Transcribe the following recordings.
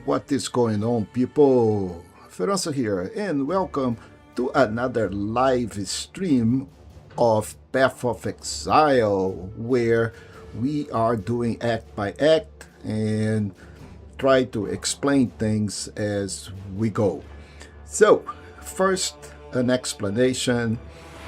What is going on, people? Feroncio here, and welcome to another live stream of Path of Exile, where we are doing act by act and try to explain things as we go. So, first, an explanation.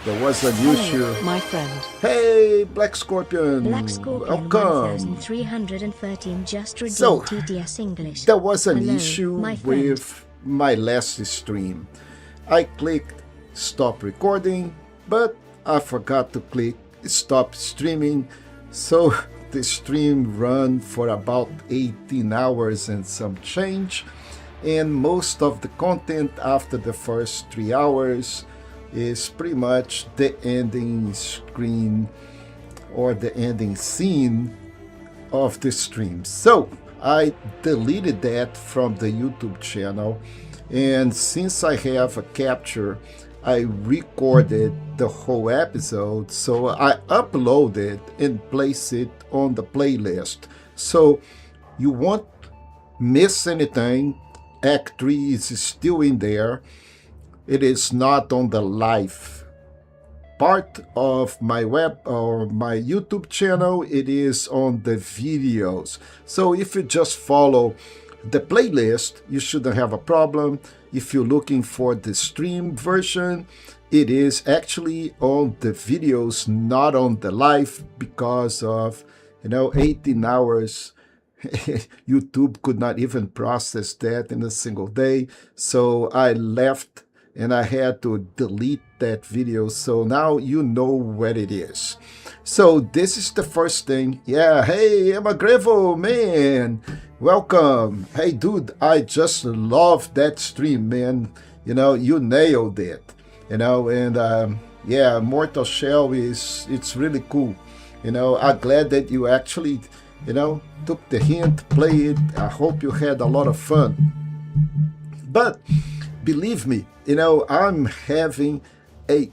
There was an issue. My friend. Hey, Black Scorpion. Black Scorpion Welcome. 1313 just redeemed So, TDS English. There was an Hello, issue my friend. with my last stream. I clicked stop recording, but I forgot to click stop streaming, so the stream ran for about 18 hours and some change, and most of the content after the first 3 hours is pretty much the ending screen or the ending scene of the stream. So I deleted that from the YouTube channel, and since I have a capture, I recorded the whole episode, so I uploaded and place it on the playlist. So you won't miss anything. Act 3 is still in there. It is not on the live part of my web or my YouTube channel. It is on the videos. So if you just follow the playlist, you shouldn't have a problem. If you're looking for the stream version, it is actually on the videos, not on the live, because of 18 hours. YouTube could not even process that in a single day. So I left and I had to delete that video. So now you know what it is. So this is the first thing. Yeah, hey, Emma Grevo, man. Welcome. Hey, dude, I just love that stream, man. You nailed it. And yeah, Mortal Shell it's really cool. I'm glad that you actually, took the hint, play it. I hope you had a lot of fun. But believe me, I'm having a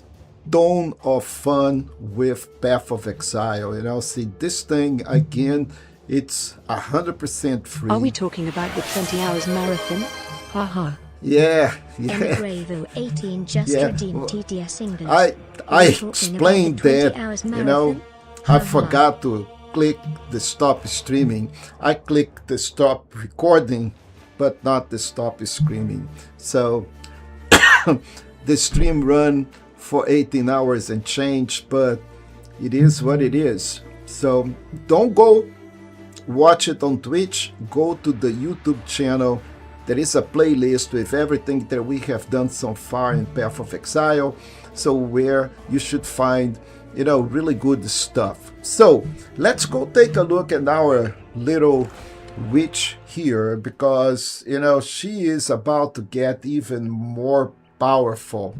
ton of fun with Path of Exile. See, this thing, again, it's 100% free. Are we talking about the 20 hours marathon? Haha. Yeah. Bravo 18 just redeemed TDS English. I explained that, I forgot to click the stop streaming. I clicked the stop recording, but not the stop screaming. So the stream run for 18 hours and change, but it is what it is. So don't go watch it on Twitch. Go to the YouTube channel. There is a playlist with everything that we have done so far in Path of Exile, so where you should find really good stuff. So let's go take a look at our little witch here, because she is about to get even more powerful.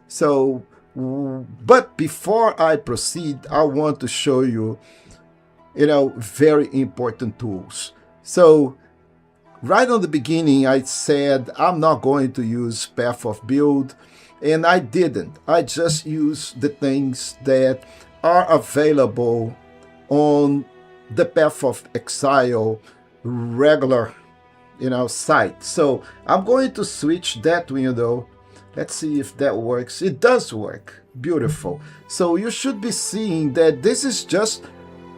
So but before I proceed, I want to show you very important tools. So right on the beginning, I said I'm not going to use Path of Build, and I didn't. I just used the things that are available on the Path of Exile regular site. So I'm going to switch that window. Let's see if that works. It does work. Beautiful. So you should be seeing that this is just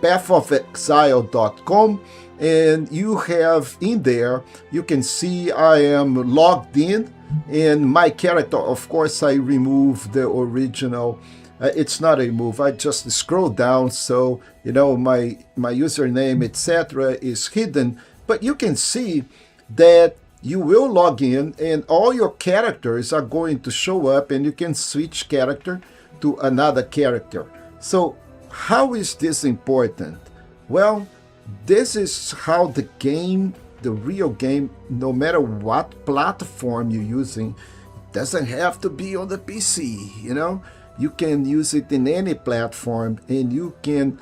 pathofexile.com, and you have in there, you can see I am logged in, and my character, of course, I remove the original. It's not a move. I just scroll down, so my username, etc., is hidden. But you can see that you will log in, and all your characters are going to show up, and you can switch character to another character. So how is this important? Well, this is how the game, the real game, no matter what platform you're using, doesn't have to be on the PC. You can use it in any platform, and you can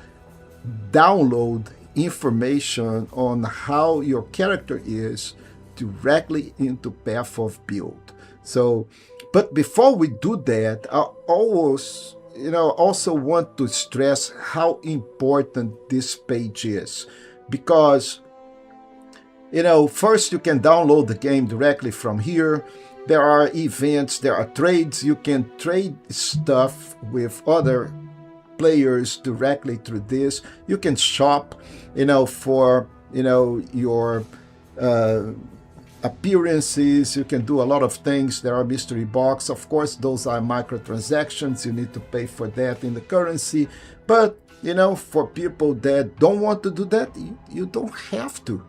download information on how your character is directly into Path of Build. So, but before we do that, I always also want to stress how important this page is, because first you can download the game directly from here. There are events, there are trades. You can trade stuff with other players directly through this. You can shop, for, your appearances. You can do a lot of things. There are mystery box. Of course, those are microtransactions. You need to pay for that in the currency. But, for people that don't want to do that, you don't have to.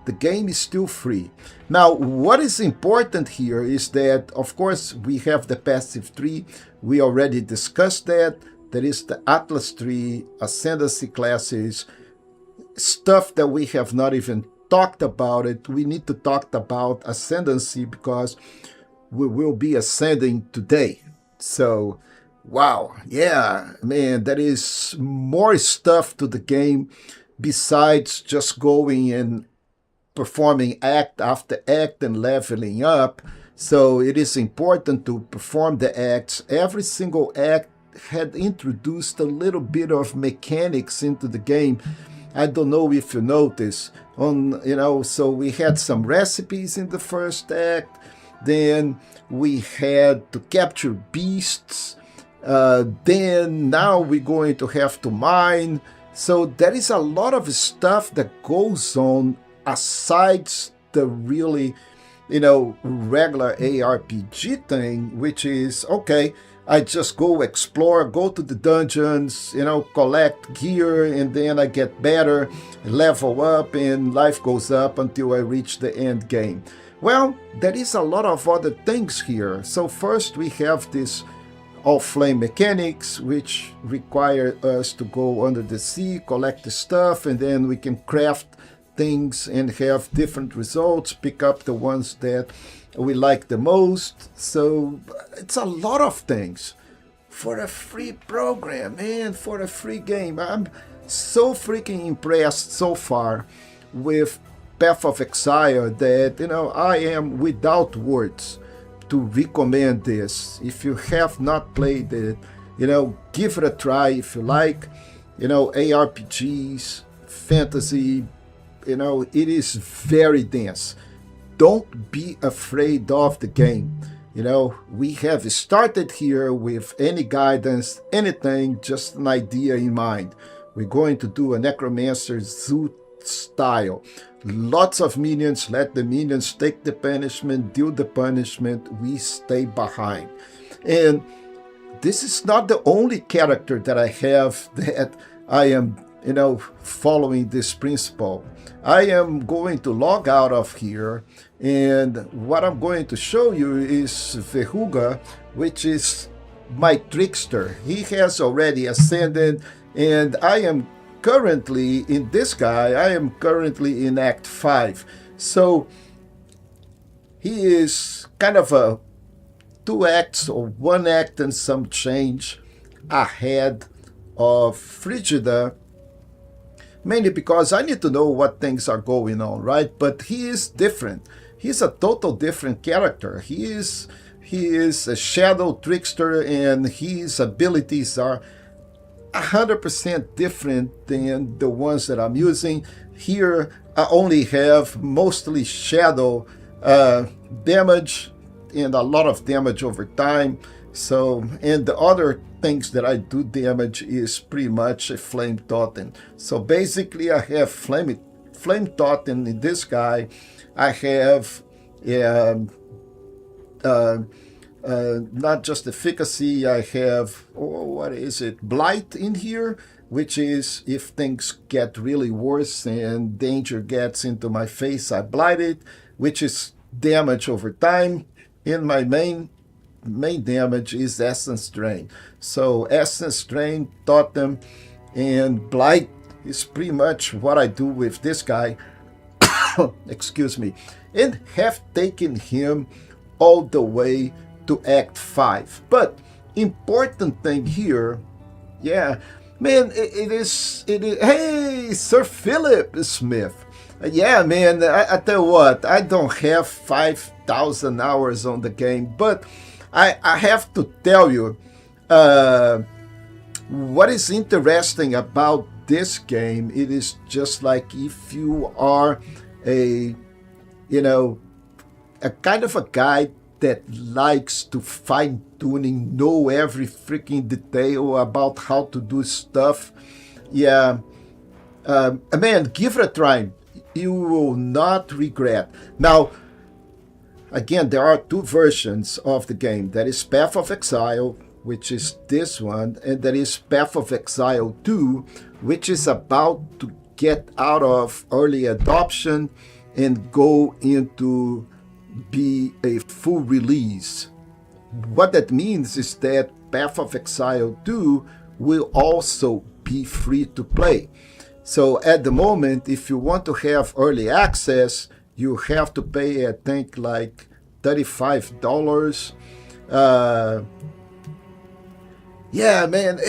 The game is still free. Now, what is important here is that, of course, we have the passive tree. We already discussed that. There is the Atlas tree, Ascendancy classes, stuff that we have not even talked about it. We need to talk about Ascendancy because we will be ascending today. So, wow, yeah, man, there is more stuff to the game besides just going and performing act after act and leveling up. So it is important to perform the acts. Every single act had introduced a little bit of mechanics into the game. I don't know if you notice. So we had some recipes in the first act. Then we had to capture beasts. Then now we're going to have to mine. So there is a lot of stuff that goes on aside the really, regular ARPG thing, which is, okay, I just go explore, go to the dungeons, collect gear, and then I get better, level up, and life goes up until I reach the end game. Well, there is a lot of other things here. So first we have this all-flame mechanics, which require us to go under the sea, collect the stuff, and then we can craft things and have different results, pick up the ones that we like the most. So it's a lot of things for a free program, man, for a free game. I'm so freaking impressed so far with Path of Exile that, I am without words to recommend this. If you have not played it, give it a try if you like, ARPGs, fantasy, it is very dense. Don't be afraid of the game. We have started here with any guidance, anything, just an idea in mind. We're going to do a Necromancer zoo style. Lots of minions, let the minions take the punishment, deal the punishment, we stay behind. And this is not the only character that I have that I am, following this principle. I am going to log out of here, and what I'm going to show you is Verruga, which is my trickster. He has already ascended, and I am currently in this guy. I am currently in Act 5. So he is kind of a 2 acts or 1 act and some change ahead of Frigida, mainly because I need to know what things are going on, right? But he is different. He's a total different character. He is a shadow trickster, and his abilities are 100% different than the ones that I'm using. Here I only have mostly shadow damage and a lot of damage over time. So, and the other things that I do damage is pretty much a flame totem. So basically I have flame totem in this guy. I have not just efficacy, I have, what is it, blight in here, which is if things get really worse and danger gets into my face, I blight it, which is damage over time. In my main damage is Essence Drain. So Essence Drain, Totem, and Blight is pretty much what I do with this guy. Excuse me. And have taken him all the way to Act 5. But important thing here, yeah, man, it is, hey, Sir Philip Smith. Yeah, man, I tell you what, I don't have 5,000 hours on the game, but I have to tell you, what is interesting about this game, it is just like if you are a a kind of a guy that likes to fine tuning, know every freaking detail about how to do stuff. Yeah, man, give it a try. You will not regret. Now, again, there are two versions of the game. There is Path of Exile, which is this one, and there is Path of Exile 2, which is about to get out of early adoption and go into be a full release. What that means is that Path of Exile 2 will also be free to play. So at the moment, if you want to have early access, you have to pay, I think, like $35. Yeah, man,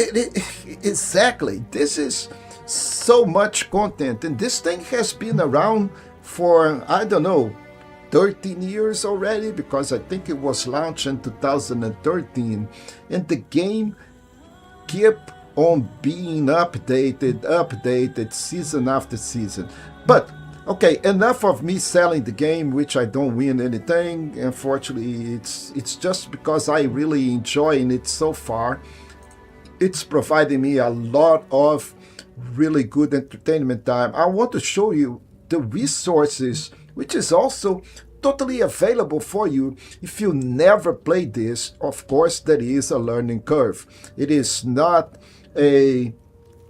exactly. This is so much content, and this thing has been around for, I don't know, 13 years already, because I think it was launched in 2013, and the game kept on being updated season after season. But okay, enough of me selling the game, which I don't win anything. Unfortunately, it's just because I really enjoying it so far. It's providing me a lot of really good entertainment time. I want to show you the resources, which is also totally available for you if you never played this. Of course, there is a learning curve. It is not a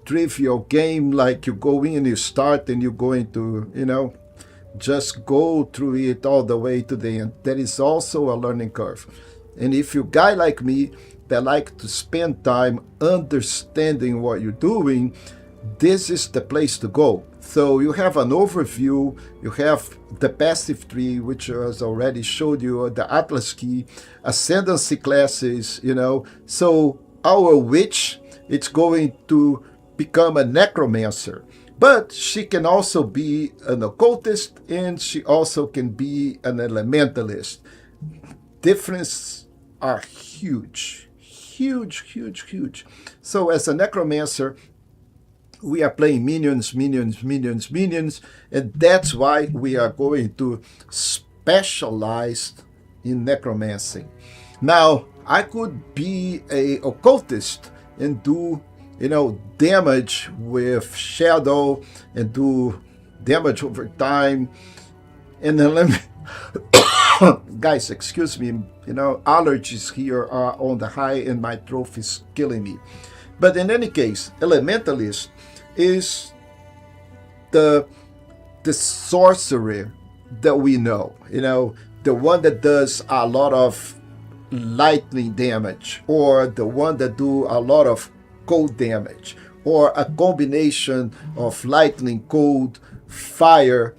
trivial game like you go in, you start, and you're going to, just go through it all the way to the end. There is also a learning curve. And if you're a guy like me that like to spend time understanding what you're doing, this is the place to go. So you have an overview, you have the passive tree, which was already showed you, the Atlas key, Ascendancy classes, So our witch, it's going to become a Necromancer. But she can also be an occultist, and she also can be an elementalist. Differences are huge. Huge. So as a Necromancer, we are playing minions, and that's why we are going to specialize in necromancy. Now, I could be a occultist and do, damage with shadow and do damage over time. And then let me, guys, excuse me, allergies here are on the high and my throat is killing me. But in any case, elementalist is the sorcerer that we know, the one that does a lot of lightning damage, or the one that do a lot of cold damage, or a combination of lightning, cold, fire,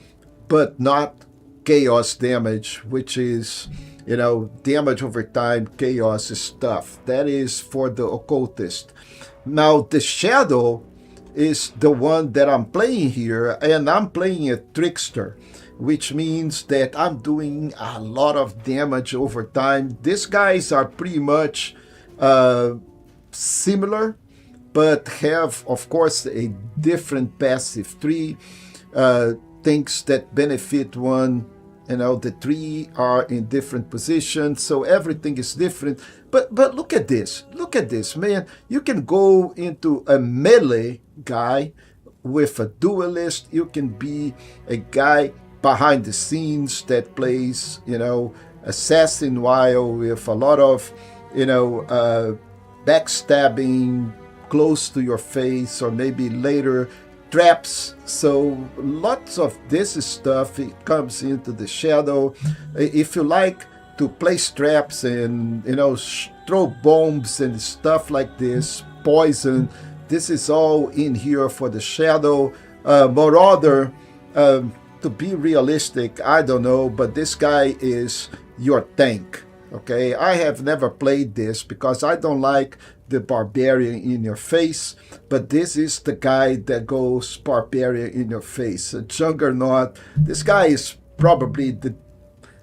but not chaos damage, which is damage over time, chaos stuff. That is for the occultist. Now the shadow is the one that I'm playing here, and I'm playing a trickster, which means that I'm doing a lot of damage over time. These guys are pretty much similar, but have, of course, a different passive tree, things that benefit one. The three are in different positions, so everything is different. But look at this, man. You can go into a melee guy with a duelist. You can be a guy behind the scenes that plays, assassin while with a lot of, backstabbing close to your face, or maybe later traps. So lots of this stuff, it comes into the shadow. If you like to place traps and throw bombs and stuff like this, poison, this is all in here for the shadow. Marauder, to be realistic, I don't know, but this guy is your tank. Okay, I have never played this because I don't like the barbarian in your face, but this is the guy that goes barbarian in your face. A juggernaut. This guy is probably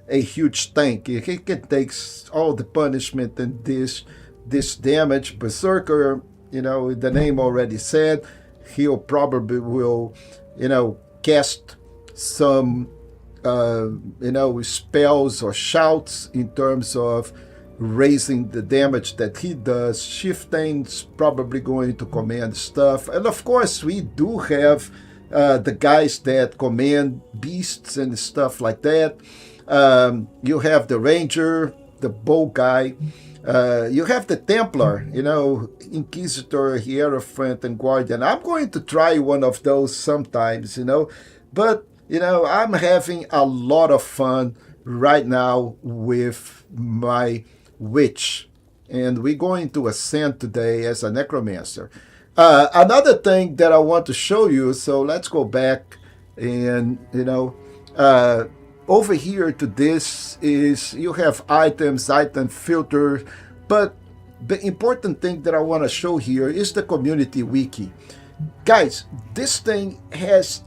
a huge tank. He can take all the punishment and this damage. Berserker, the name already said, he'll probably will, cast some spells or shouts in terms of raising the damage that he does. Chieftain's probably going to command stuff. And of course, we do have the guys that command beasts and stuff like that. You have the ranger, the bow guy. You have the Templar, Inquisitor, Hierophant, and Guardian. I'm going to try one of those sometimes, but, I'm having a lot of fun right now with my witch. And we're going to ascend today as a necromancer. Another thing that I want to show you, so let's go back and, over here to this is you have items, item filter, but the important thing that I want to show here is the community wiki. Guys, this thing has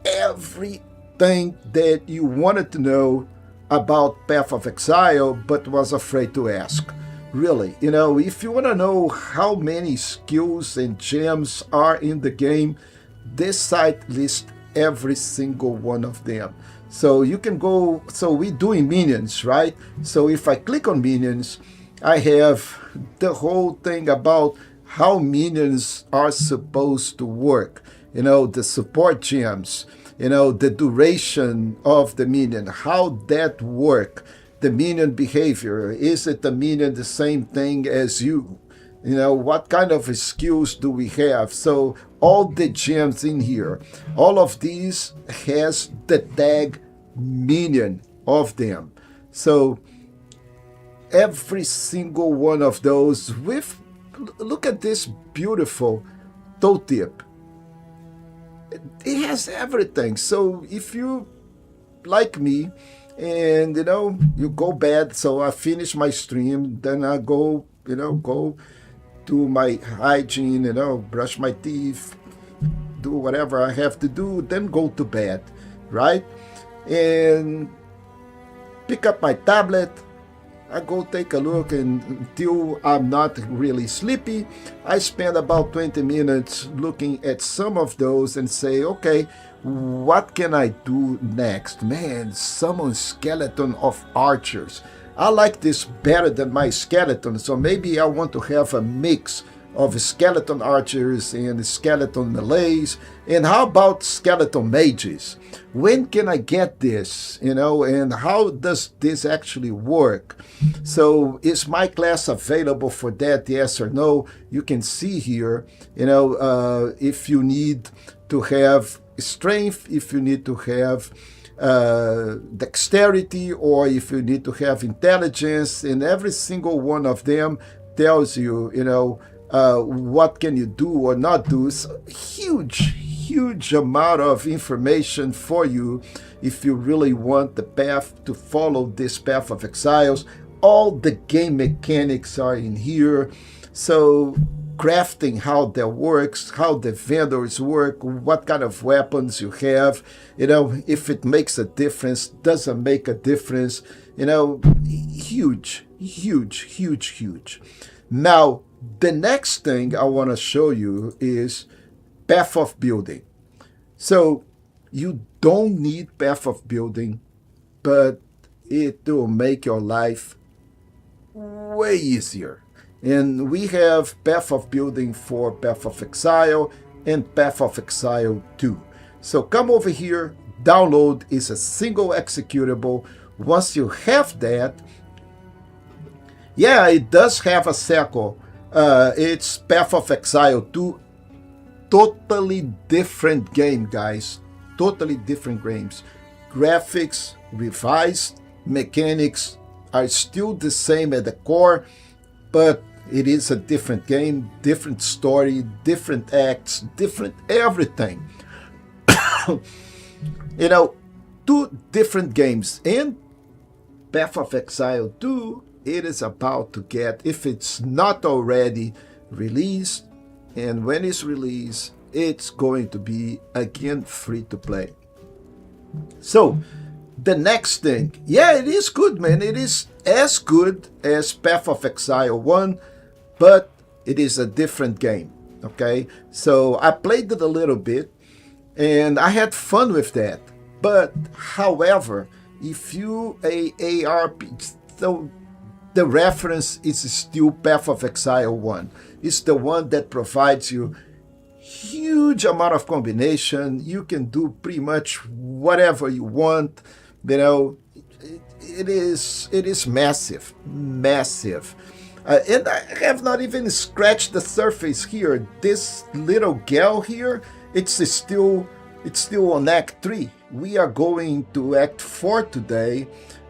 everything that you wanted to know about Path of Exile but was afraid to ask. Really, if you want to know how many skills and gems are in the game, this site lists every single one of them. So you can go, so we're doing minions, right? So if I click on minions, I have the whole thing about how minions are supposed to work. The support gems, the duration of the minion, how that work, the minion behavior. Is it the minion the same thing as you? What kind of skills do we have? So all the gems in here, all of these has the tag minion of them. So every single one of those with, look at this beautiful toe tip. It has everything. So if you like me and you go bad, so I finish my stream, then I go do my hygiene, brush my teeth, do whatever I have to do, then go to bed, right? And pick up my tablet. I go take a look, and until I'm not really sleepy, I spend about 20 minutes looking at some of those and say, okay, what can I do next? Man, summon skeleton of archers. I like this better than my skeleton, so maybe I want to have a mix of skeleton archers and skeleton melees. And how about skeleton mages? When can I get this? And how does this actually work? So is my class available for that? Yes or no? You can see here, if you need to have strength, if you need to have dexterity, or if you need to have intelligence, and every single one of them tells you, what can you do or not do. It's a huge amount of information for you if you really want the path to follow this Path of Exiles. All the game mechanics are in here. So crafting, how that works, how the vendors work, what kind of weapons you have, if it makes a difference, doesn't make a difference, huge. Now, the next thing I want to show you is Path of Building. So you don't need Path of Building, but it will make your life way easier. And we have Path of Building for Path of Exile and Path of Exile 2. So come over here, download, is a single executable. Once you have that, yeah, it does have a cycle. It's Path of Exile 2. Totally different game, guys. Totally different games. Graphics revised, mechanics are still the same at the core, but it is a different game, different story, different acts, different everything. Two different games. And Path of Exile 2, it is about to get, if it's not already released, and when it's released, it's going to be again free to play. So the next thing, yeah, it is good, man. It is as good as Path of Exile 1, but it is a different game. Okay, so I played it a little bit and I had fun with that. But however, if you a ARP, so the reference is still Path of Exile 1. It's the one that provides you huge amount of combination. You can do pretty much whatever you want. You know, it is massive. And I have not even scratched the surface here. This little gal here, it's still on Act 3. We are going to Act 4 today,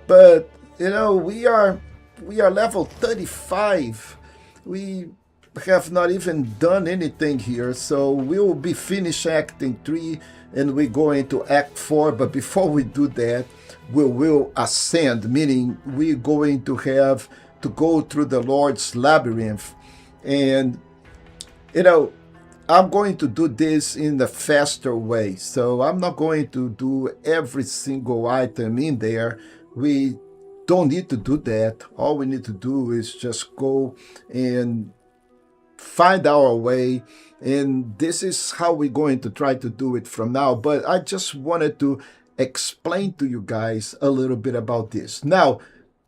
but you know, we are level 35. We have not even done anything here, so we'll be finished Acting 3 and we're going to Act 4. But before we do that, we will ascend, meaning we're going to have to go through the Lord's Labyrinth. And you know, I'm going to do this in a faster way, so I'm not going to do every single item in there. We don't need to do that. All we need to do is just go and find our way, and this is how we're going to try to do it from now. But I just wanted to explain to you guys a little bit about this. Now,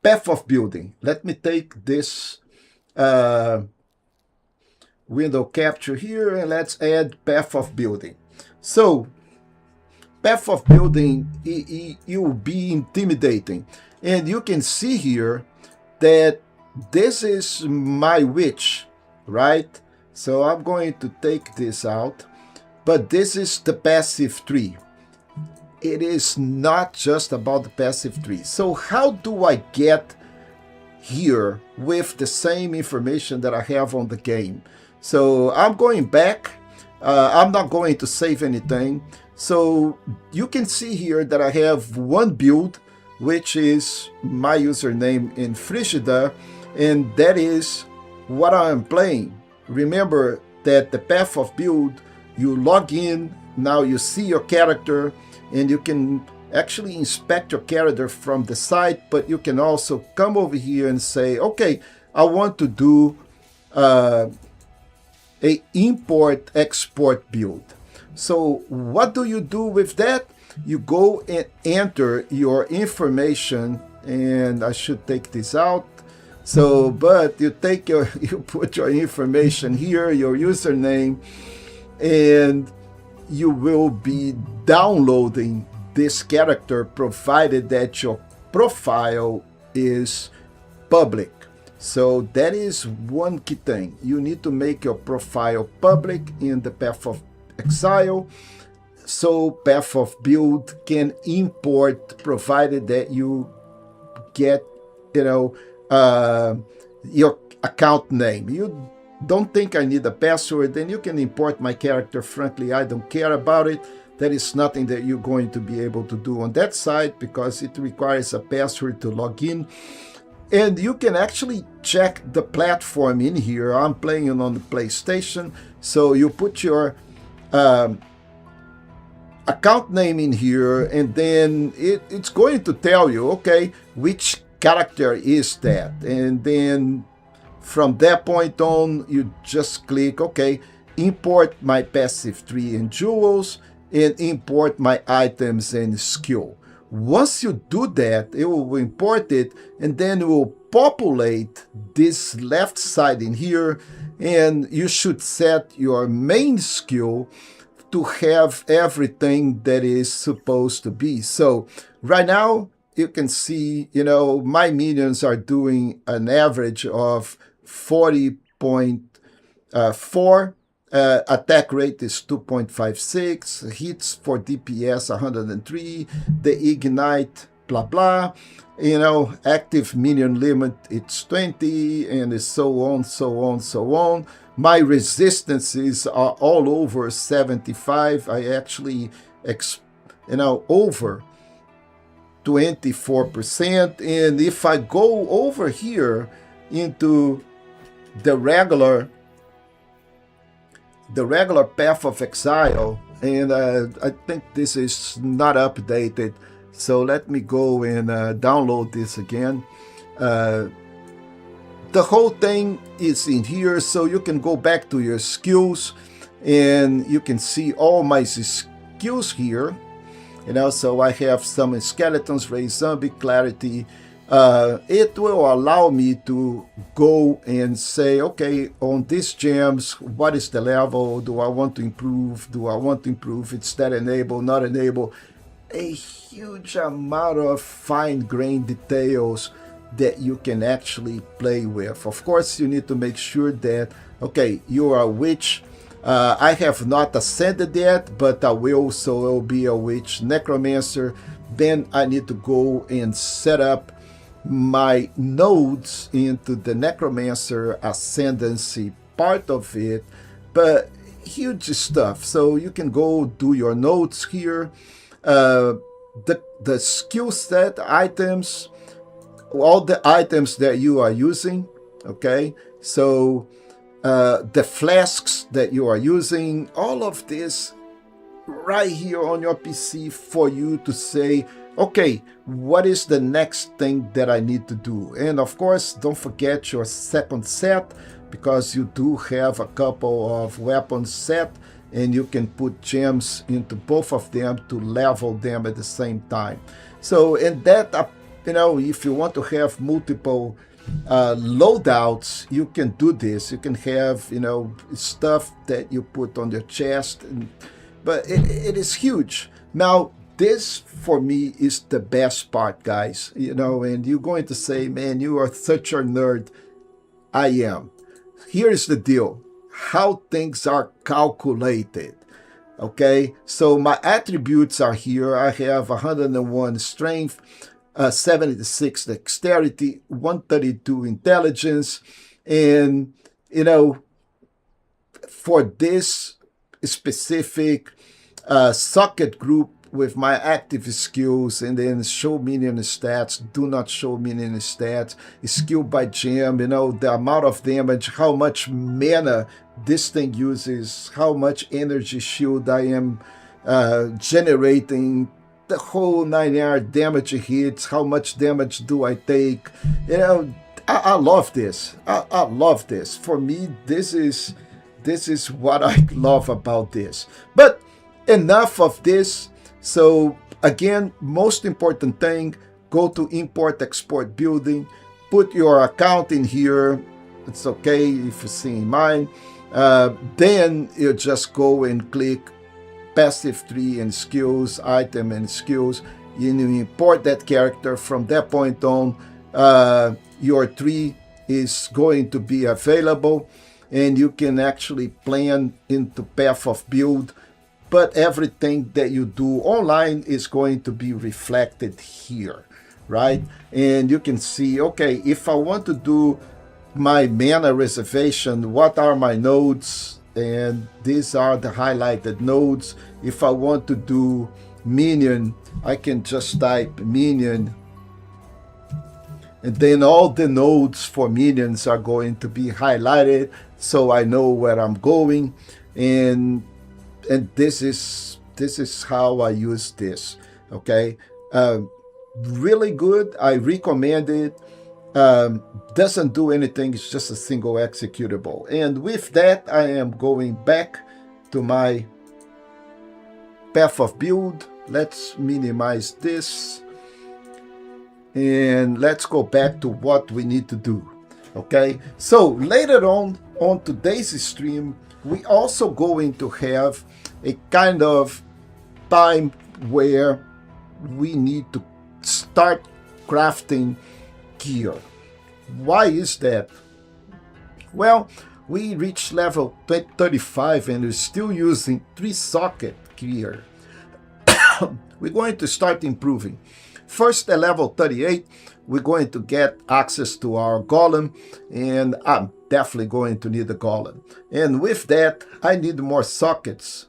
path of building. Let me take this window capture here, and let's add path of building. So path of building, it will be intimidating, and you can see here that this is my witch, right? So I'm going to take this out, but this is the passive tree. It is not just about the passive tree. So how do I get here with the same information that I have on the game? So I'm going back. I'm not going to save anything. So you can see here that I have one build, which is my username in Frigida, and that is what I am playing. Remember that the path of build, you log in, now you see your character, and you can actually inspect your character from the site, but you can also come over here and say, okay, I want to do a import export build. So what do you do with that? You go and enter your information, and I should take this out. So, but you take you put your information here, your username, and you will be downloading this character provided that your profile is public. So that is one key thing. You need to make your profile public in the Path of Exile, so Path of Build can import, provided that you get, you know, your account name. You don't think I need a password, then you can import my character. Frankly, I don't care about it. That is nothing that you're going to be able to do on that site because it requires a password to log in. And you can actually check the platform in here. I'm playing it on the PlayStation, so you put your account name in here, and then it's going to tell you, okay, which character is that, and then from that point on, you just click, okay, import my passive tree and jewels, and import my items and skill. Once you do that, it will import it, and then it will populate this left side in here, and you should set your main skill to have everything that is supposed to be. So right now, you can see, you know, my minions are doing an average of 40.4. Attack rate is 2.56, hits for DPS 103, the ignite blah blah, you know, active minion limit it's 20, and so on, so on, so on. My resistances are all over 75. I actually, you know, over 24%. And if I go over here into the regular Path of Exile, and I think this is not updated, so let me go and download this again. The whole thing is in here, so you can go back to your skills and you can see all my skills here. So I have some skeletons, raise zombie, clarity. It will allow me to go and say, okay, on these gems, what is the level? Do I want to improve? Do I want to improve? It's that enable, not enable. A huge amount of fine-grained details that you can actually play with. Of course, you need to make sure that, okay, you are a witch. I have not ascended yet, but I will, so it will be a witch necromancer. Then I need to go and set up my nodes into the Necromancer Ascendancy part of it, but huge stuff. So you can go do your nodes here. The skill set items, all the items that you are using, okay? So the flasks that you are using, all of this right here on your PC for you to say, okay, what is the next thing that I need to do? And of course, don't forget your second set, because you do have a couple of weapons set, and you can put gems into both of them to level them at the same time. So, and that, if you want to have multiple loadouts, you can do this. You can have, stuff that you put on your chest, but it is huge. Now, this, for me, is the best part, guys. And you're going to say, man, you are such a nerd. I am. Here is the deal. How things are calculated. Okay? So my attributes are here. I have 101 strength, 76 dexterity, 132 intelligence. And, for this specific socket group, with my active skills, and then show minion stats, do not show minion stats, skill by gem, the amount of damage, how much mana this thing uses, how much energy shield I am generating, the whole 9-yard damage hits, how much damage do I take. I love this. I love this. For me, this is what I love about this. But enough of this. So again, most important thing, go to import export building, put your account in here. It's okay if you see mine. Then you just go and click passive tree and skills, item and skills. You import that character. From that point on, your tree is going to be available, and you can actually plan into path of build. But everything that you do online is going to be reflected here, right? And you can see, okay, if I want to do my mana reservation, what are my nodes? And these are the highlighted nodes. If I want to do minion, I can just type minion. And then all the nodes for minions are going to be highlighted, so I know where I'm going. And this is how I use this. Okay, really good. I recommend it. Doesn't do anything. It's just a single executable. And with that, I am going back to my path of build. Let's minimize this, and let's go back to what we need to do. Okay, so later on today's stream, we also going to have a kind of time where we need to start crafting gear. Why is that? Well, we reached level 35 and we're still using 3-socket gear. We're going to start improving. First, at level 38, we're going to get access to our golem, and I'm definitely going to need a golem. And with that, I need more sockets.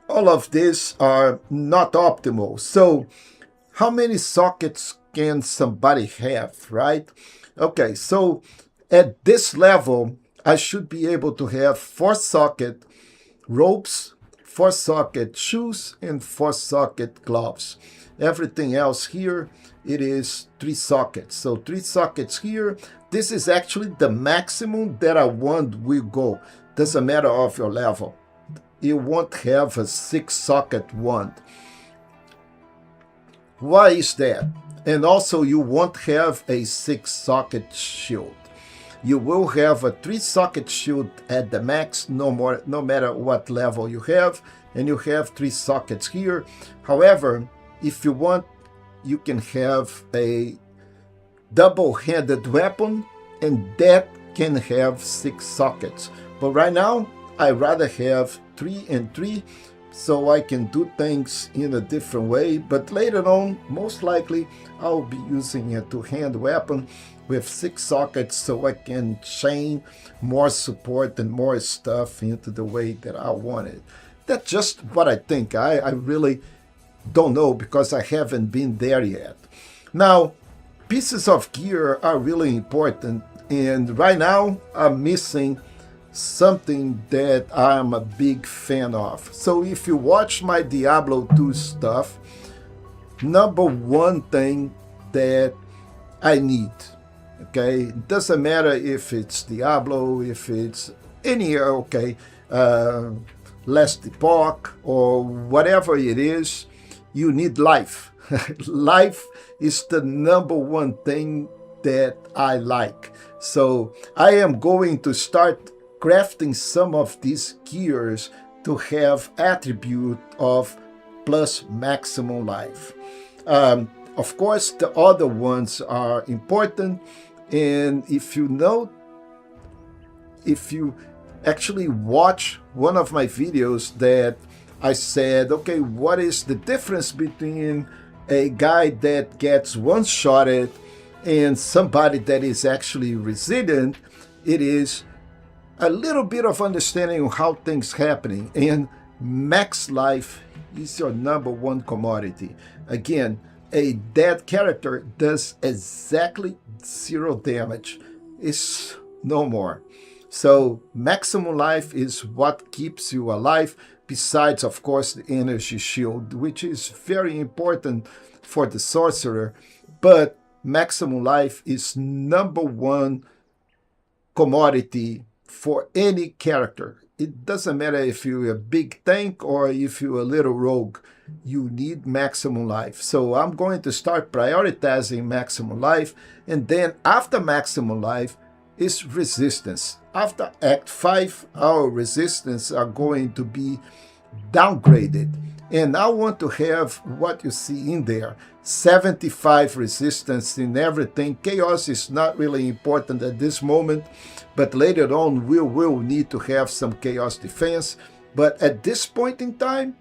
All of these are not optimal. So how many sockets can somebody have, right? Okay, so at this level, I should be able to have 4-socket ropes, 4-socket shoes, and 4-socket gloves. Everything else here, it is 3 sockets. So 3 sockets here. This is actually the maximum that a wand will go. Doesn't matter of your level. You won't have a 6-socket wand. Why is that? And also you won't have a 6-socket shield. You will have a 3-socket shield at the max, no matter what level you have, and you have 3 sockets here. However, if you want, you can have a double-handed weapon, and that can have 6 sockets. But right now, I rather have 3 and 3, so I can do things in a different way. But later on, most likely, I'll be using a 2-hand weapon with 6 sockets, so I can chain more support and more stuff into the way that I want it. That's just what I think. I really don't know, because I haven't been there yet. Now, pieces of gear are really important, and right now I'm missing something that I'm a big fan of. So if you watch my Diablo 2 stuff, number one thing that I need, okay, it doesn't matter if it's Diablo, if it's any, okay, Last Epoch or whatever it is, you need life. Life is the number one thing that I like. So I am going to start crafting some of these gears to have attribute of plus maximum life. Of course, the other ones are important, and if you actually watch one of my videos that I said, okay, what is the difference between a guy that gets one-shotted and somebody that is actually resilient? It is a little bit of understanding of how things happening, and max life is your number one commodity. Again, a dead character does exactly 0 damage. It's no more. So maximum life is what keeps you alive, besides, of course, the energy shield, which is very important for the sorcerer. But maximum life is number one commodity for any character. It doesn't matter if you're a big tank or if you're a little rogue, you need maximum life. So I'm going to start prioritizing maximum life, and then after maximum life is resistance. After Act 5, our resistance are going to be downgraded, and I want to have what you see in there, 75 resistance in everything. Chaos is not really important at this moment, but later on we will need to have some chaos defense. But at this point in time,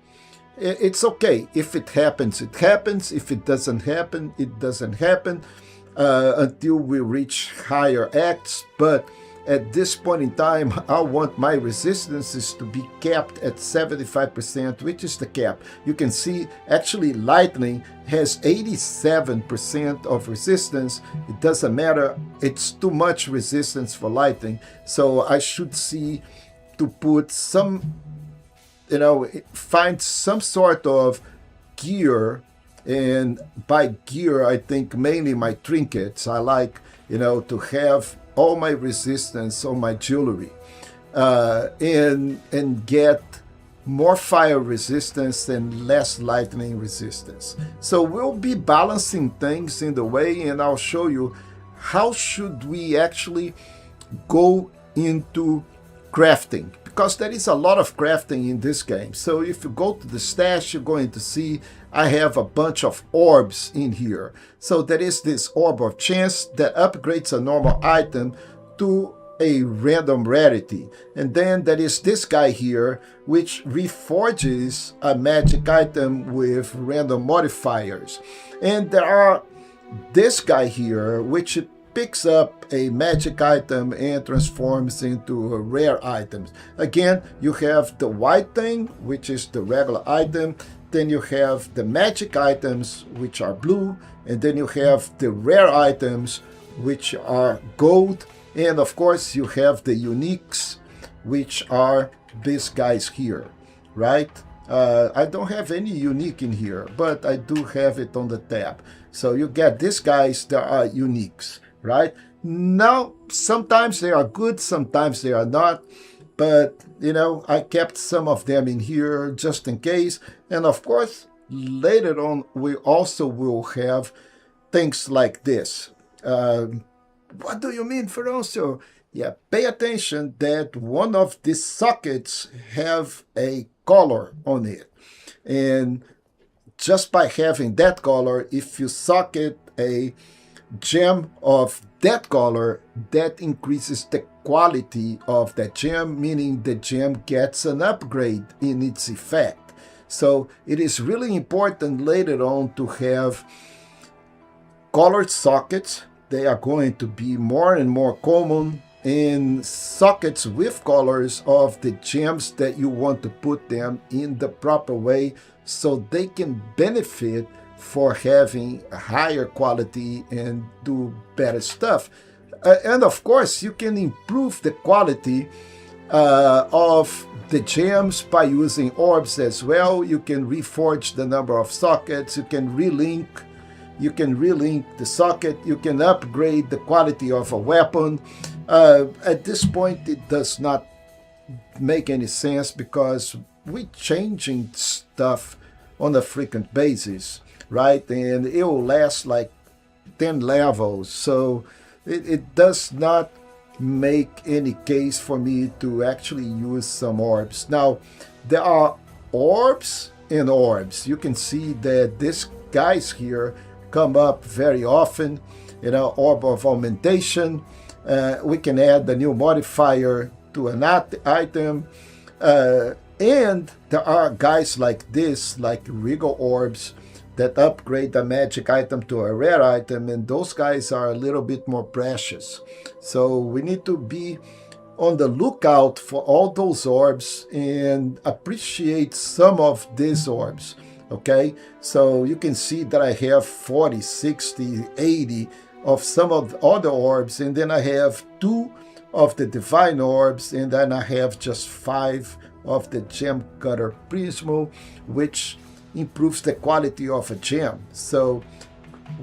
it's okay. If it happens, it happens. If it doesn't happen, it doesn't happen until we reach higher acts. But at this point in time, I want my resistances to be capped at 75%, which is the cap. You can see actually lightning has 87% of resistance. It doesn't matter. It's too much resistance for lightning. So I should see to put some, find some sort of gear. And by gear, I think mainly my trinkets. I like, to have all my resistance on my jewelry, and get more fire resistance and less lightning resistance. So we'll be balancing things in the way, and I'll show you how should we actually go into crafting, because there is a lot of crafting in this game. So if you go to the stash, you're going to see I have a bunch of orbs in here. So there is this orb of chance that upgrades a normal item to a random rarity. And then there is this guy here, which reforges a magic item with random modifiers. And there are this guy here, which picks up a magic item and transforms into a rare item. Again, you have the white thing, which is the regular item. Then you have the magic items, which are blue, and then you have the rare items, which are gold, and of course you have the uniques, which are these guys here, right? I don't have any unique in here, but I do have it on the tab. So you get these guys that are uniques, right? Now, sometimes they are good, sometimes they are not. But, I kept some of them in here just in case. And of course, later on, we also will have things like this. What do you mean, Feroncio? Yeah, pay attention that one of these sockets have a color on it. And just by having that color, if you socket a gem of that color, that increases the quality of that gem, meaning the gem gets an upgrade in its effect. So it is really important later on to have colored sockets. They are going to be more and more common, in sockets with colors of the gems that you want to put them in the proper way so they can benefit for having a higher quality and do better stuff. And of course, you can improve the quality of the gems by using orbs as well. You can reforge the number of sockets, you can relink the socket, you can upgrade the quality of a weapon. At this point, it does not make any sense because we're changing stuff on a frequent basis, right? And it will last like 10 levels. So it does not make any case for me to actually use some orbs. Now, there are orbs and orbs. You can see that these guys here come up very often. Orb of augmentation. We can add the new modifier to an item. And there are guys like this, like Regal Orbs, that upgrade the magic item to a rare item, and those guys are a little bit more precious. So we need to be on the lookout for all those orbs and appreciate some of these orbs. Okay, so you can see that I have 40, 60, 80 of some of the other orbs, and then I have 2 of the divine orbs, and then I have just 5 of the gem cutter prismo, which improves the quality of a gem. So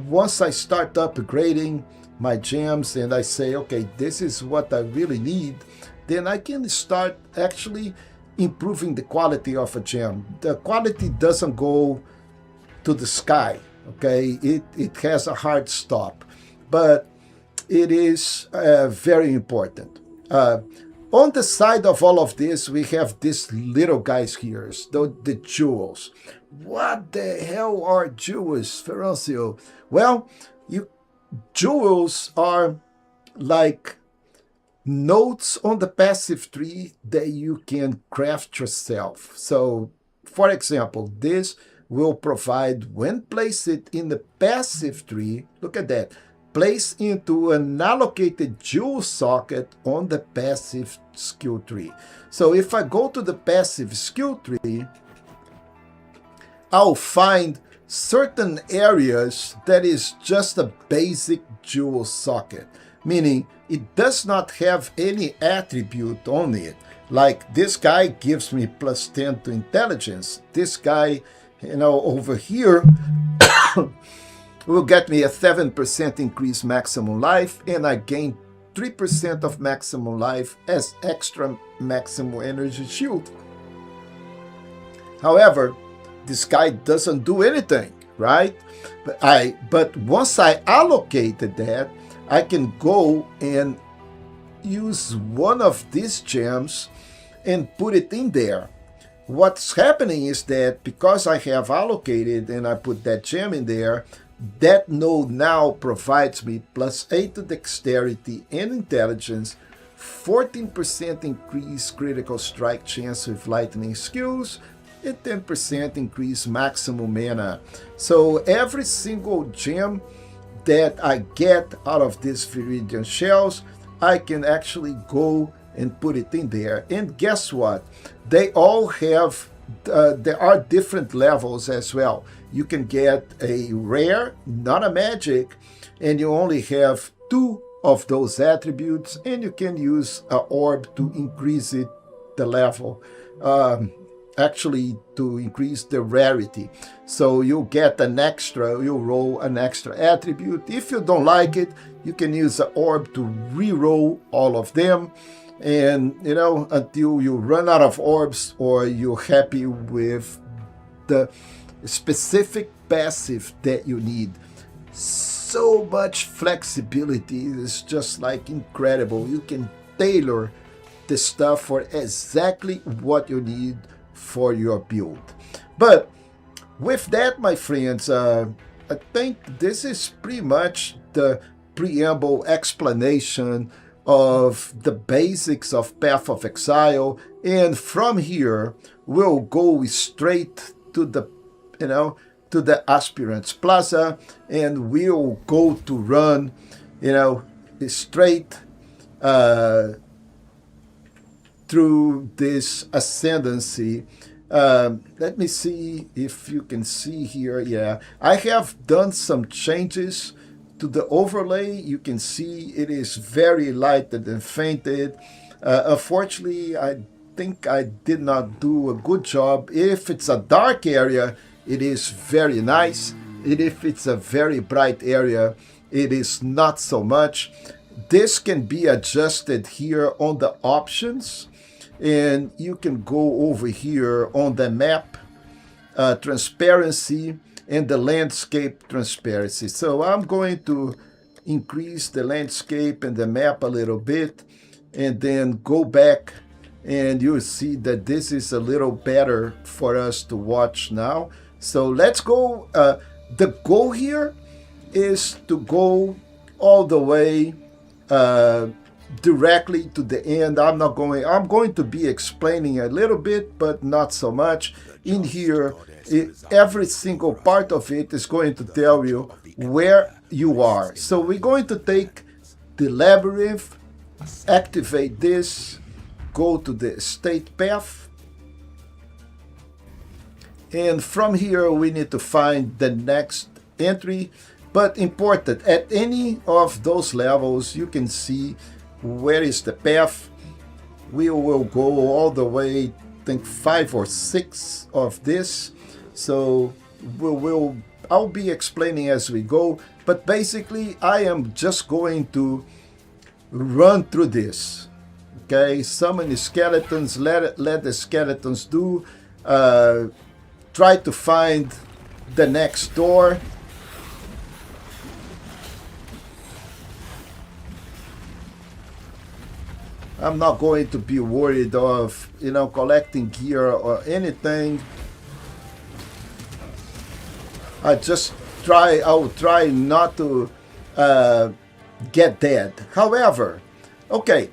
once I start upgrading my gems and I say, okay, this is what I really need, then I can start actually improving the quality of a gem. The quality doesn't go to the sky, okay? It has a hard stop, but it is very important. On the side of all of this, we have these little guys here, the jewels. What the hell are jewels, Feroncio? Well, jewels are like nodes on the passive tree that you can craft yourself. So, for example, this will provide, when placed in the passive tree, look at that, place into an allocated jewel socket on the passive skill tree. So if I go to the passive skill tree, I'll find certain areas that is just a basic jewel socket, meaning it does not have any attribute on it. Like this guy gives me plus 10 to intelligence. This guy, over here will get me a 7% increased maximum life, and I gain 3% of maximum life as extra maximum energy shield. However, this guy doesn't do anything, right? But once I allocated that, I can go and use one of these gems and put it in there. What's happening is that because I have allocated and I put that gem in there, that node now provides me plus 8 to dexterity and intelligence, 14% increased critical strike chance with lightning skills, and 10% increased maximum mana. So every single gem that I get out of these Viridian shells, I can actually go and put it in there. And guess what? They all have, there are different levels as well. You can get a rare, not a magic, and you only have 2 of those attributes, and you can use an orb to increase the level. Actually, to increase the rarity. So you get you roll an extra attribute. If you don't like it, you can use an orb to re-roll all of them. And, until you run out of orbs or you're happy with the specific passive that you need. So much flexibility. It's just like incredible. You can tailor the stuff for exactly what you need for your build. But with that, my friends, I think this is pretty much the preamble explanation of the basics of Path of Exile, and from here we'll go straight to the to the Aspirants Plaza, and we'll go to run straight through this Ascendancy. Let me see if you can see here. Yeah, I have done some changes to the overlay. You can see it is very lighted and fainted. Unfortunately, I think I did not do a good job. If it's a dark area, it is very nice. If it's a very bright area, it is not so much. This can be adjusted here on the options, and you can go over here on the map transparency and the landscape transparency. So I'm going to increase the landscape and the map a little bit, and then go back, and you'll see that this is a little better for us to watch now. So let's go. The goal here is to go all the way directly to the end. I'm going to be explaining a little bit, but not so much. In here, every single part of it is going to tell you where you are. So we're going to take the labyrinth, activate this, go to the state path, and from here we need to find the next entry. But important, at any of those levels you can see where is the path. We will go all the way, I think 5 or 6 of this. So I'll be explaining as we go, but basically I am just going to run through this. Okay, summon the skeletons, let the skeletons do. Try to find the next door. I'm not going to be worried of, collecting gear or anything. I will try not to get dead. However, okay,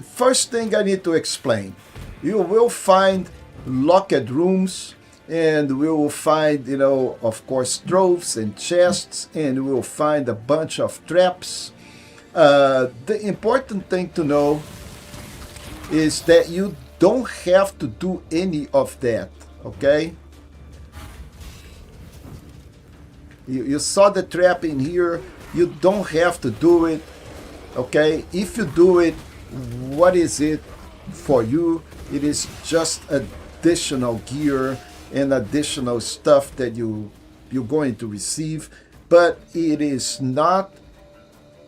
first thing I need to explain, you will find locked rooms, and we will find, of course, troves and chests, and we will find a bunch of traps. The important thing to know is that you don't have to do any of that, okay? You saw the trap in here. You don't have to do it, okay? If you do it, what is it for you? It is just additional gear and additional stuff that you're going to receive, but it is not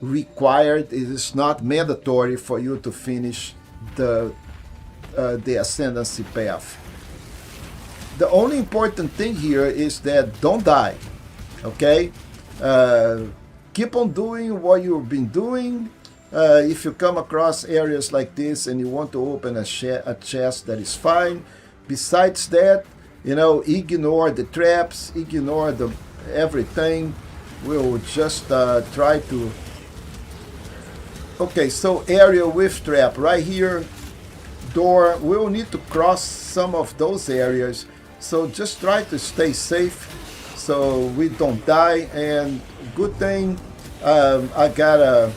required, it is not mandatory for you to finish the Ascendancy path. The only important thing here is that don't die, okay? Keep on doing what you've been doing. If you come across areas like this and you want to open a chest, that is fine. Besides that, ignore the traps, ignore everything. We'll just try to... Okay, so area with trap right here, door. We'll need to cross some of those areas, so just try to stay safe so we don't die. And good thing I got a...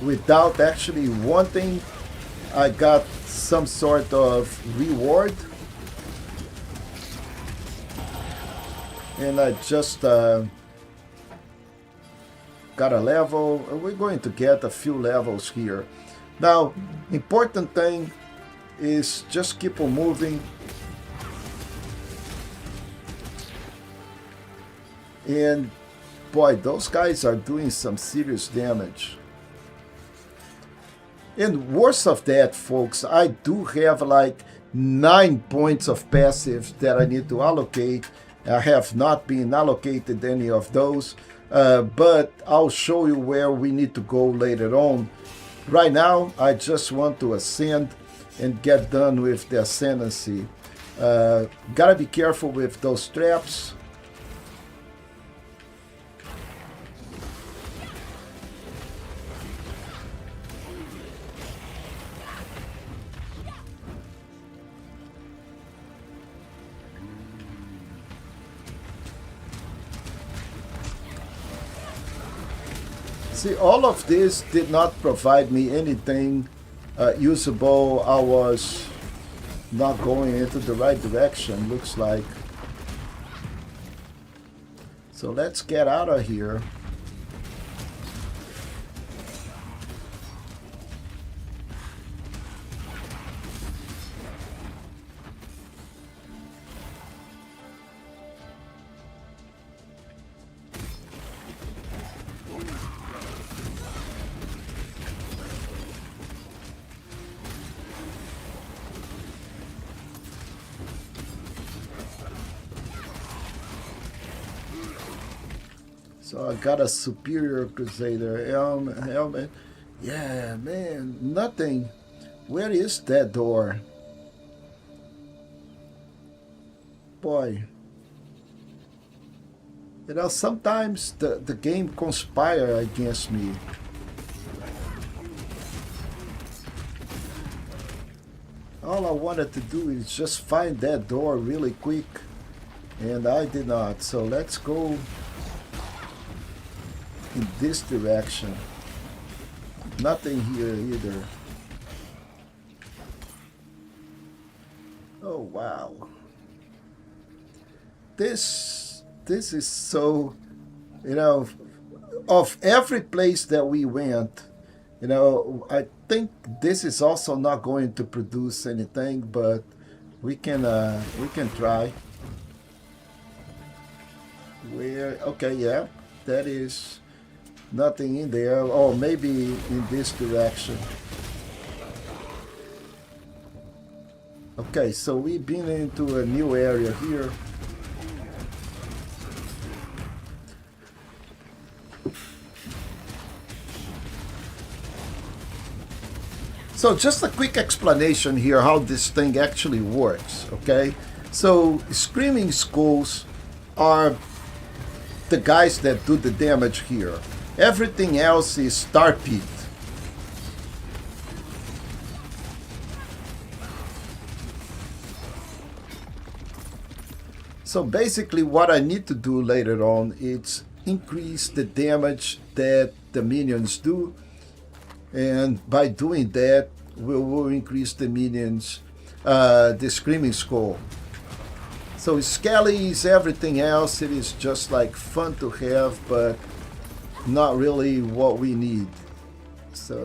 Without actually wanting, I got some sort of reward, and I just got a level. We're going to get a few levels here. Now, important thing is just keep on moving. And boy, those guys are doing some serious damage. And worse of that, folks, I do have like 9 points of passives that I need to allocate. I have not been allocated any of those, but I'll show you where we need to go later on. Right now, I just want to ascend and get done with the Ascendancy. Gotta be careful with those traps. See, all of this did not provide me anything usable. I was not going into the right direction, looks like. So let's get out of here. So I got a Superior Crusader helmet. Yeah, man, nothing. Where is that door? Boy. You know, sometimes the game conspires against me. All I wanted to do is just find that door really quick, and I did not. So let's go in this direction. Nothing here either. Oh wow. This is so, you know, of every place that we went, you know, I think this is also not going to produce anything, but we can try. Where, okay, yeah, that is nothing in there. Oh, maybe in this direction. Okay, so we've been into a new area here. So just a quick explanation here how this thing actually works, okay? So Screaming Skulls are the guys that do the damage here. Everything else is Tar Pit. So basically what I need to do later on is increase the damage that the minions do, and by doing that we will increase the minions, the Screaming Skull. So Skelly is everything else. It is just like fun to have, but not really what we need. So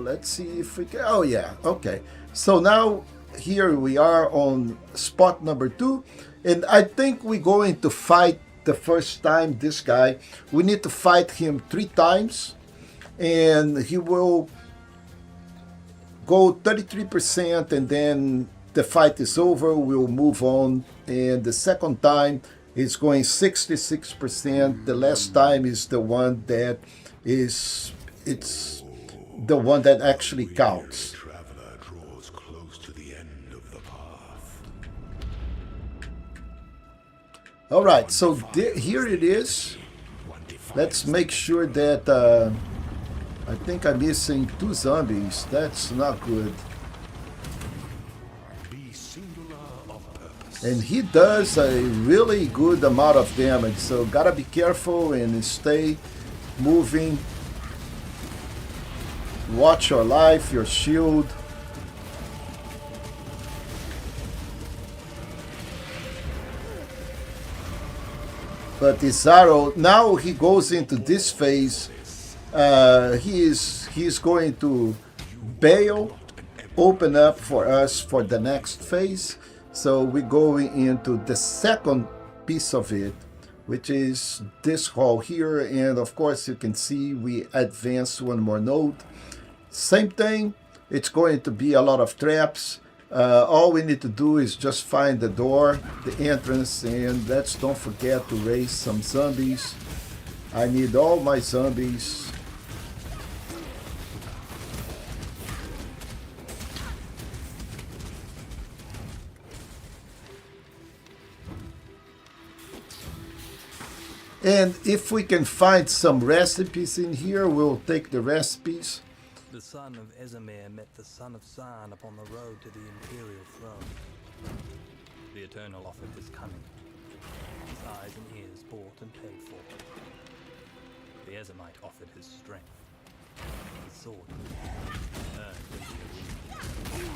let's see if we can. Oh yeah, okay. So now here we are on spot number 2, and I think we're going to fight the first time this guy. We need to fight him 3 times, and he will go 33%, and then the fight is over, we'll move on. And the second time is going 66%. The last time is the one that is, it's the one that actually counts. Traveler draws close to the end of the path. All right, so here it is. Let's make sure that I think I'm missing 2 zombies. That's not good. And he does a really good amount of damage, so gotta be careful and stay moving. Watch your life, your shield. But Izaro, now he goes into this phase. He's going to bail, open up for us for the next phase. So we're going into the second piece of it, which is this hall here. And of course you can see we advance 1 more node. Same thing, it's going to be a lot of traps. All we need to do is just find the door, the entrance, and let's don't forget to raise some zombies. I need all my zombies. And if we can find some recipes in here, we'll take the recipes. The son of Esamir met the son of Sarn upon the road to the Imperial throne. The Eternal offered his cunning, his eyes and ears bought and paid for. The Esamite offered his strength, his sword, earned into the wind.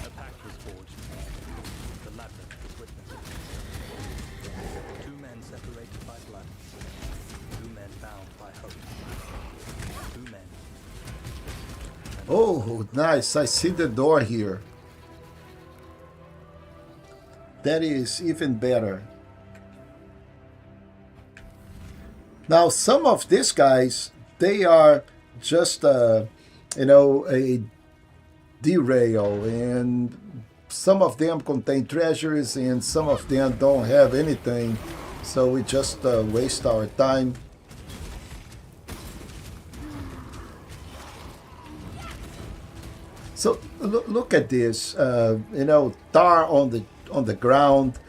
A pact was forged, the labyrinth was witnessed. Two men separated by blood, two men bound by hope, two men. Oh, nice. I see the door here. That is even better. Now, some of these guys, they are just, a derail, and some of them contain treasures, and some of them don't have anything. So we just waste our time. So look at this, tar on the ground.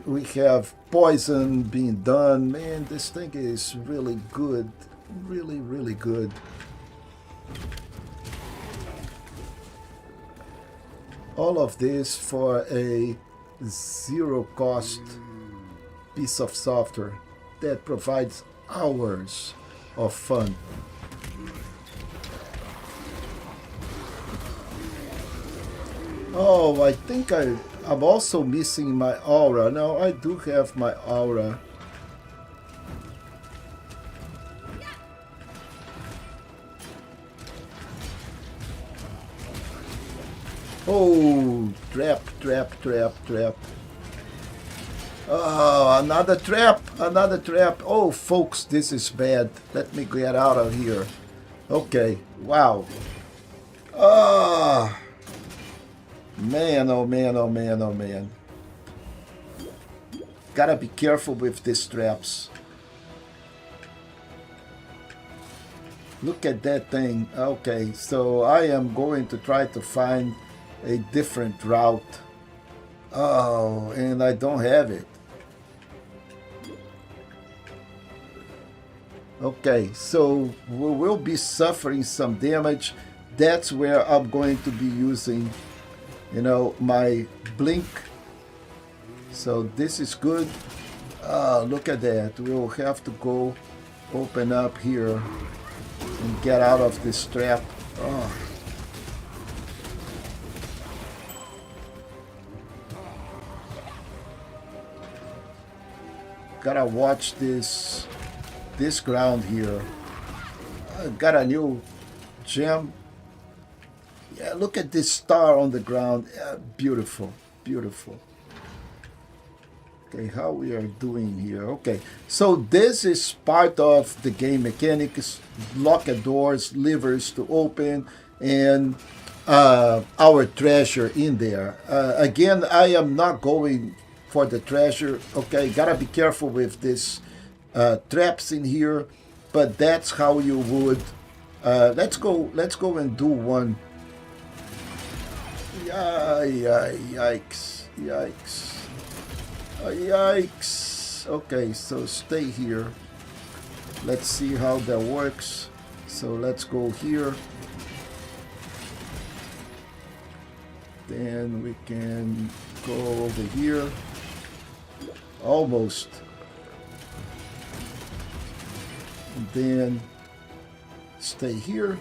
We have poison being done. Man, this thing is really good, really, really good. All of this for a zero-cost piece of software that provides hours of fun. Oh, I think I'm also missing my aura. No, I do have my aura. Oh, trap. Oh, another trap. Oh, folks, this is bad. Let me get out of here. Okay, wow. Ah. Man, oh man. Gotta be careful with these traps. Look at that thing. Okay, so I am going to try to find a different route. Oh, and I don't have it. Okay, so we will be suffering some damage. That's where I'm going to be using my blink. So this is good. Look at that. We'll have to go open up here and get out of this trap. Oh. Gotta watch this ground here. I got a new gem. Yeah, look at this star on the ground. Yeah, beautiful. Okay, how we are doing here. Okay, so this is part of the game mechanics. Locked doors, levers to open, and our treasure in there. Again, I am not going for the treasure. Okay, gotta be careful with this traps in here, but that's how you would. Let's go and do one. Yikes. Okay, so stay here. Let's see how that works. So let's go here. Then we can go over here. Almost. And then stay here.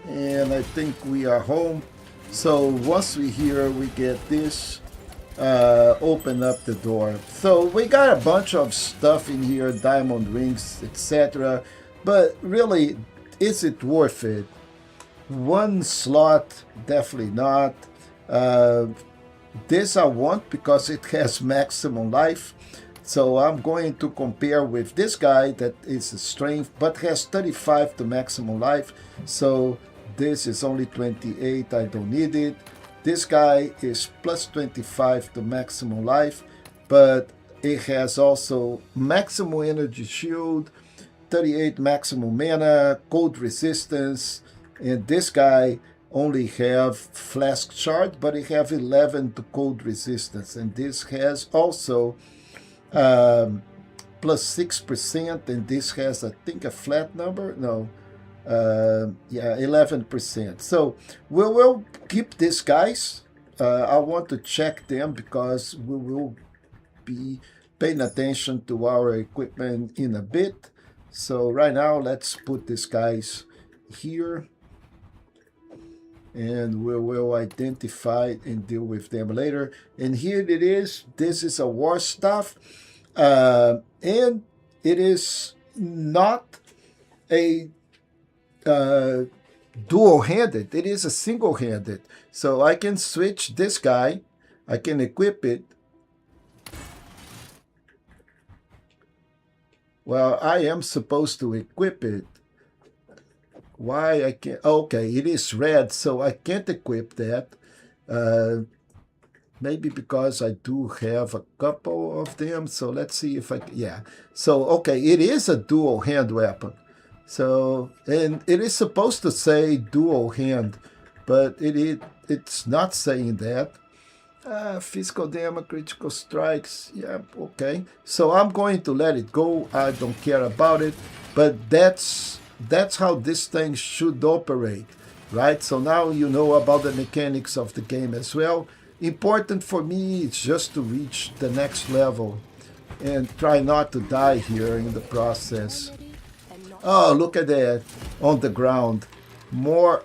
And I think we are home. So once we're here, we get this, open up the door. So we got a bunch of stuff in here, diamond rings, etc. But really, is it worth it? One slot, definitely not. This I want because it has maximum life. So I'm going to compare with this guy that is a strength but has 35 to maximum life. So this is only 28, I don't need it. This guy is plus 25 to maximum life, but it has also maximum energy shield, 38 maximum mana, cold resistance, and this guy only have flask shard, but it have 11 to cold resistance, and this has also plus 6%, and this has, I think, a flat number. No, yeah, 11%. So we will keep these guys. I want to check them because we will be paying attention to our equipment in a bit. So right now, let's put these guys here, and we will identify and deal with them later. And here it is. This is a war staff, and it is not a dual-handed. It is a single-handed. So I can switch this guy. I can equip it. Well, I am supposed to equip it. Why I can't? Okay, it is red, so I can't equip that. Maybe because I do have a couple of them. So let's see if I can. Yeah. So, okay, it is a dual hand weapon. So, and it is supposed to say dual hand, but it's not saying that. Physical damage, critical strikes. Yeah, okay. So I'm going to let it go. I don't care about it. But that's how this thing should operate, right? So now you know about the mechanics of the game as well. Important for me is just to reach the next level and try not to die here in the process. Oh, look at that on the ground. More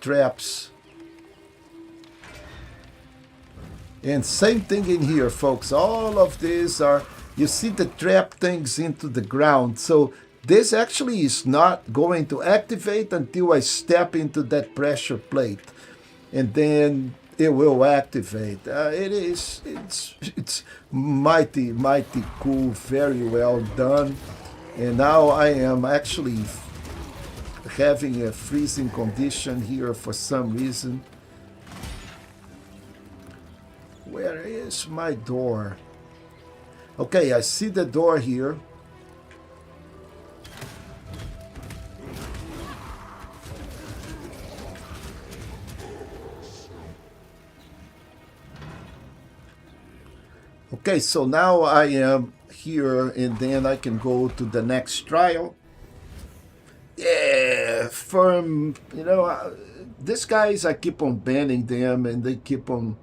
traps. And same thing in here, folks. All of these are, you see the trap things into the ground. So this actually is not going to activate until I step into that pressure plate. And then it will activate. It's mighty cool, very well done. And now I am actually having a freezing condition here for some reason. Where is my door? Okay, I see the door here. Okay, so now I am here, and then I can go to the next trial. Yeah, firm, you know, these guys, I keep on banning them, and they keep on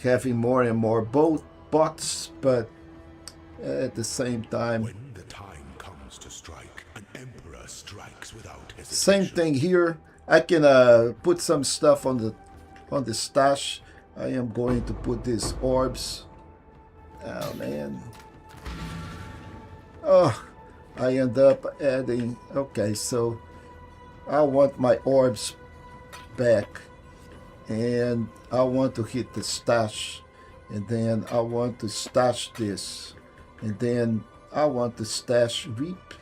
having more and more bots, but at the same time, When the time comes to strike, an emperor strikes without hesitation. same thing here. I can put some stuff on the stash. I am going to put these orbs. Oh man. Oh, I end up adding. Okay, so I want my orbs back, and I want to hit the stash, and then I want to stash this, and then I want to stash reap.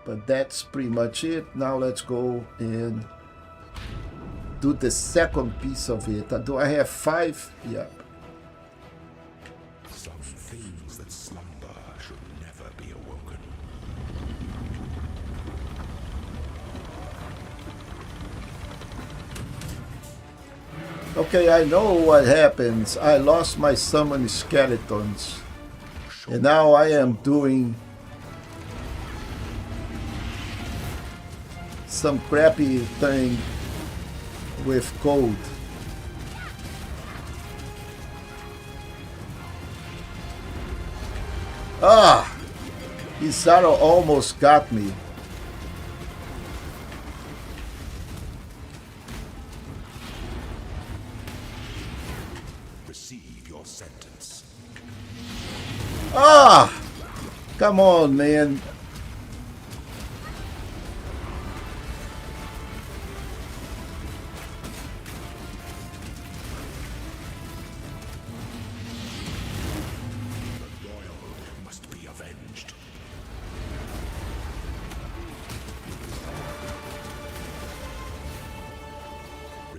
But that's pretty much it. Now let's go and do the second piece of it. Do I have 5? Yeah. Some things that slumber should never be awoken. Okay, I know what happens. I lost my summon skeletons. And now I am doing some crappy thing with code. Ah! Isaro almost got me. Receive your sentence. Ah! Come on, man.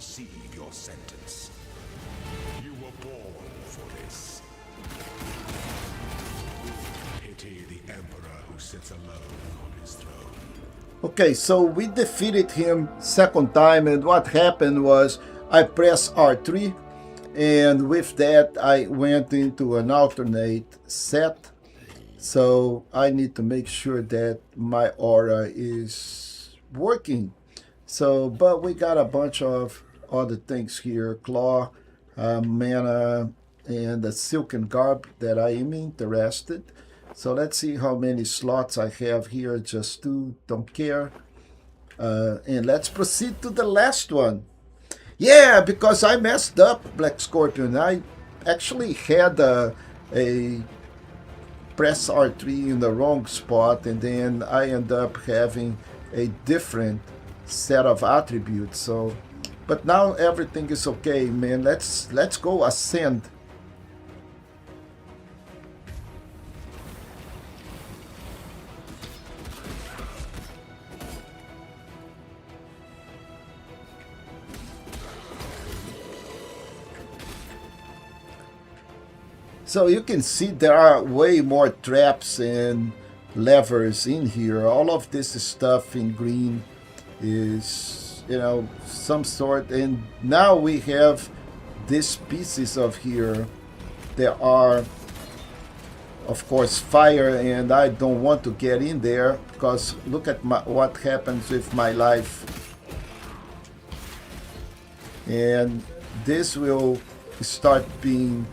receive your sentence. You were born for this. Pity the Emperor who sits alone on his throne. Okay, so we defeated him second time, and what happened was I pressed R3, and with that I went into an alternate set. So I need to make sure that my aura is working. So, but we got a bunch of other things here: claw, mana, and a silken garb that I am interested. So let's see how many slots I have here. Just two, don't care. And let's proceed to the last one. Yeah, because I messed up, Black Scorpion. I actually had a press R3 in the wrong spot, and then I end up having a different set of attributes. So, but now everything is okay, man. Let's go ascend. So you can see there are way more traps and levers in here. All of this stuff in green is, you know, some sort. And now we have these pieces of here. There are, of course, fire, and I don't want to get in there because look at what happens with my life. And this will start being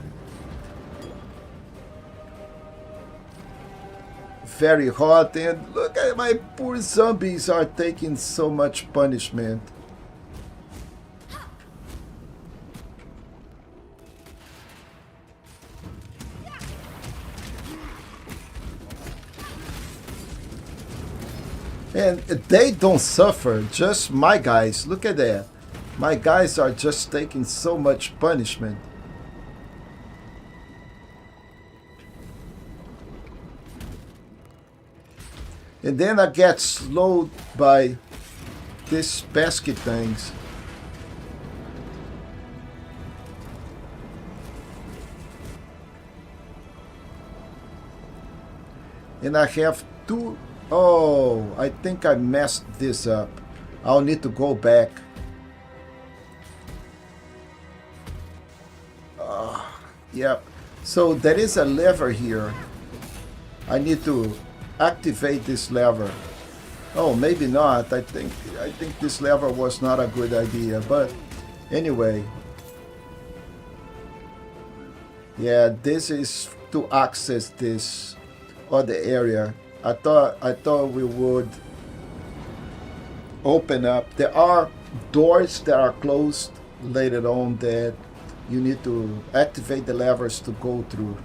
very hot, and look at my poor zombies are taking so much punishment. And they don't suffer, just my guys. Look at that. My guys are just taking so much punishment. And then I get slowed by these pesky things. And I have two... Oh, I think I messed this up. I'll need to go back. Yep. So there is a lever here. I need to activate this lever. Oh, maybe not. I think this lever was not a good idea, but anyway. Yeah, this is to access this other area. I thought we would open up. There are doors that are closed later on that you need to activate the levers to go through.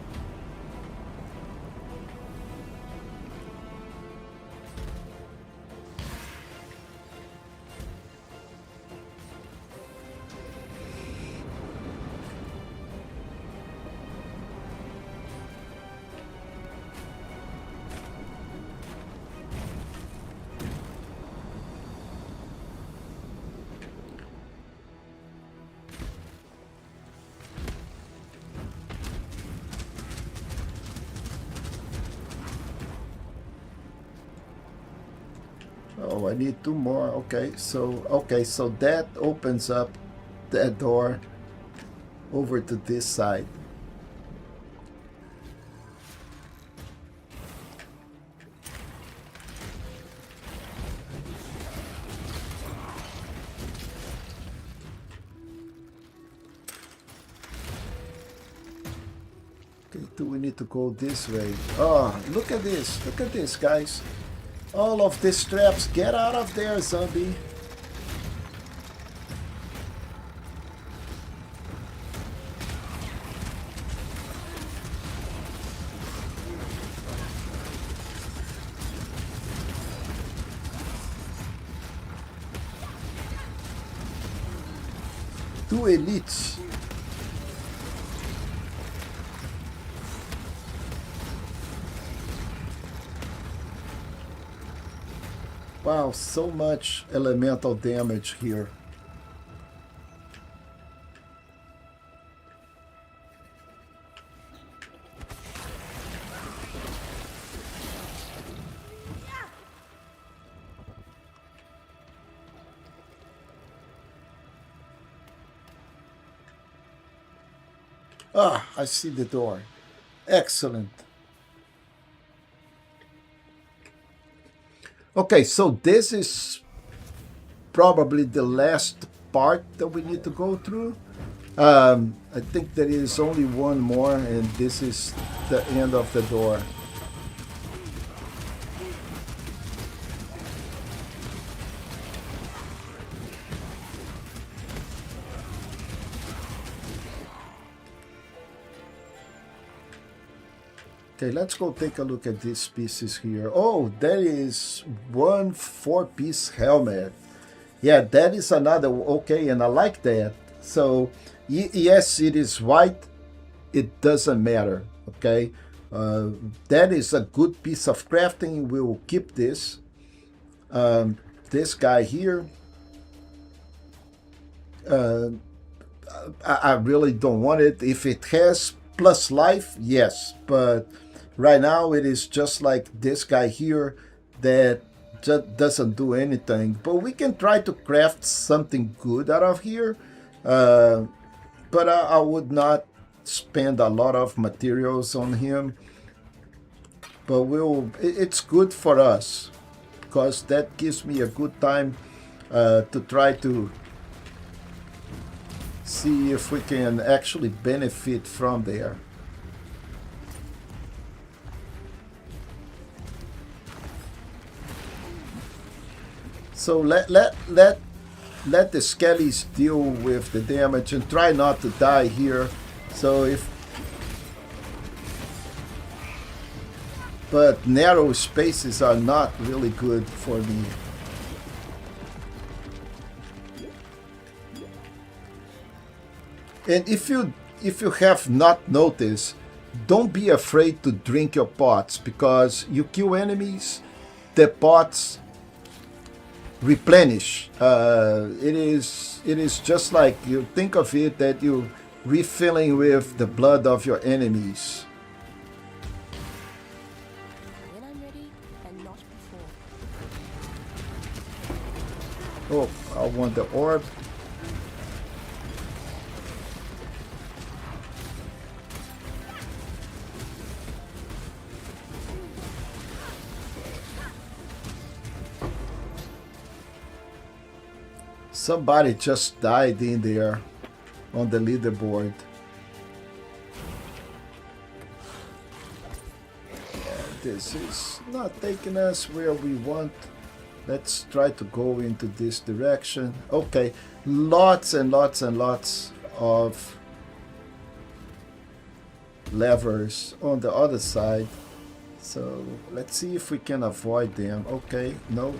Oh, I need two more. Okay, so that opens up that door over to this side. Okay, do we need to go this way? Oh, look at this. Look at this, guys. All of these traps, get out of there, zombie. Two elites. Wow, so much elemental damage here. Ah, I see the door. Excellent. Okay, so this is probably the last part that we need to go through. I think there is only one more, and this is the end of the door. Okay, let's go take a look at these pieces here. Oh, there is one 4-piece helmet. Yeah, that is another. Okay, and I like that. So, yes, it is white. It doesn't matter. Okay, that is a good piece of crafting. We will keep this. This guy here. I really don't want it. If it has plus life, yes, but right now it is just like this guy here that just doesn't do anything. But we can try to craft something good out of here, but I would not spend a lot of materials on him. But it's good for us because that gives me a good time to try to see if we can actually benefit from there. So let the skellies deal with the damage and try not to die here. But narrow spaces are not really good for me. And if you have not noticed, don't be afraid to drink your pots, because you kill enemies, the pots replenish. It is just like, you think of it that you refilling with the blood of your enemies. When I'm ready and not Oh, before. I want the orb. Somebody just died in there on the leaderboard. Yeah, this is not taking us where we want. Let's try to go into this direction. Okay, lots and lots and lots of levers on the other side. So let's see if we can avoid them. Okay, no.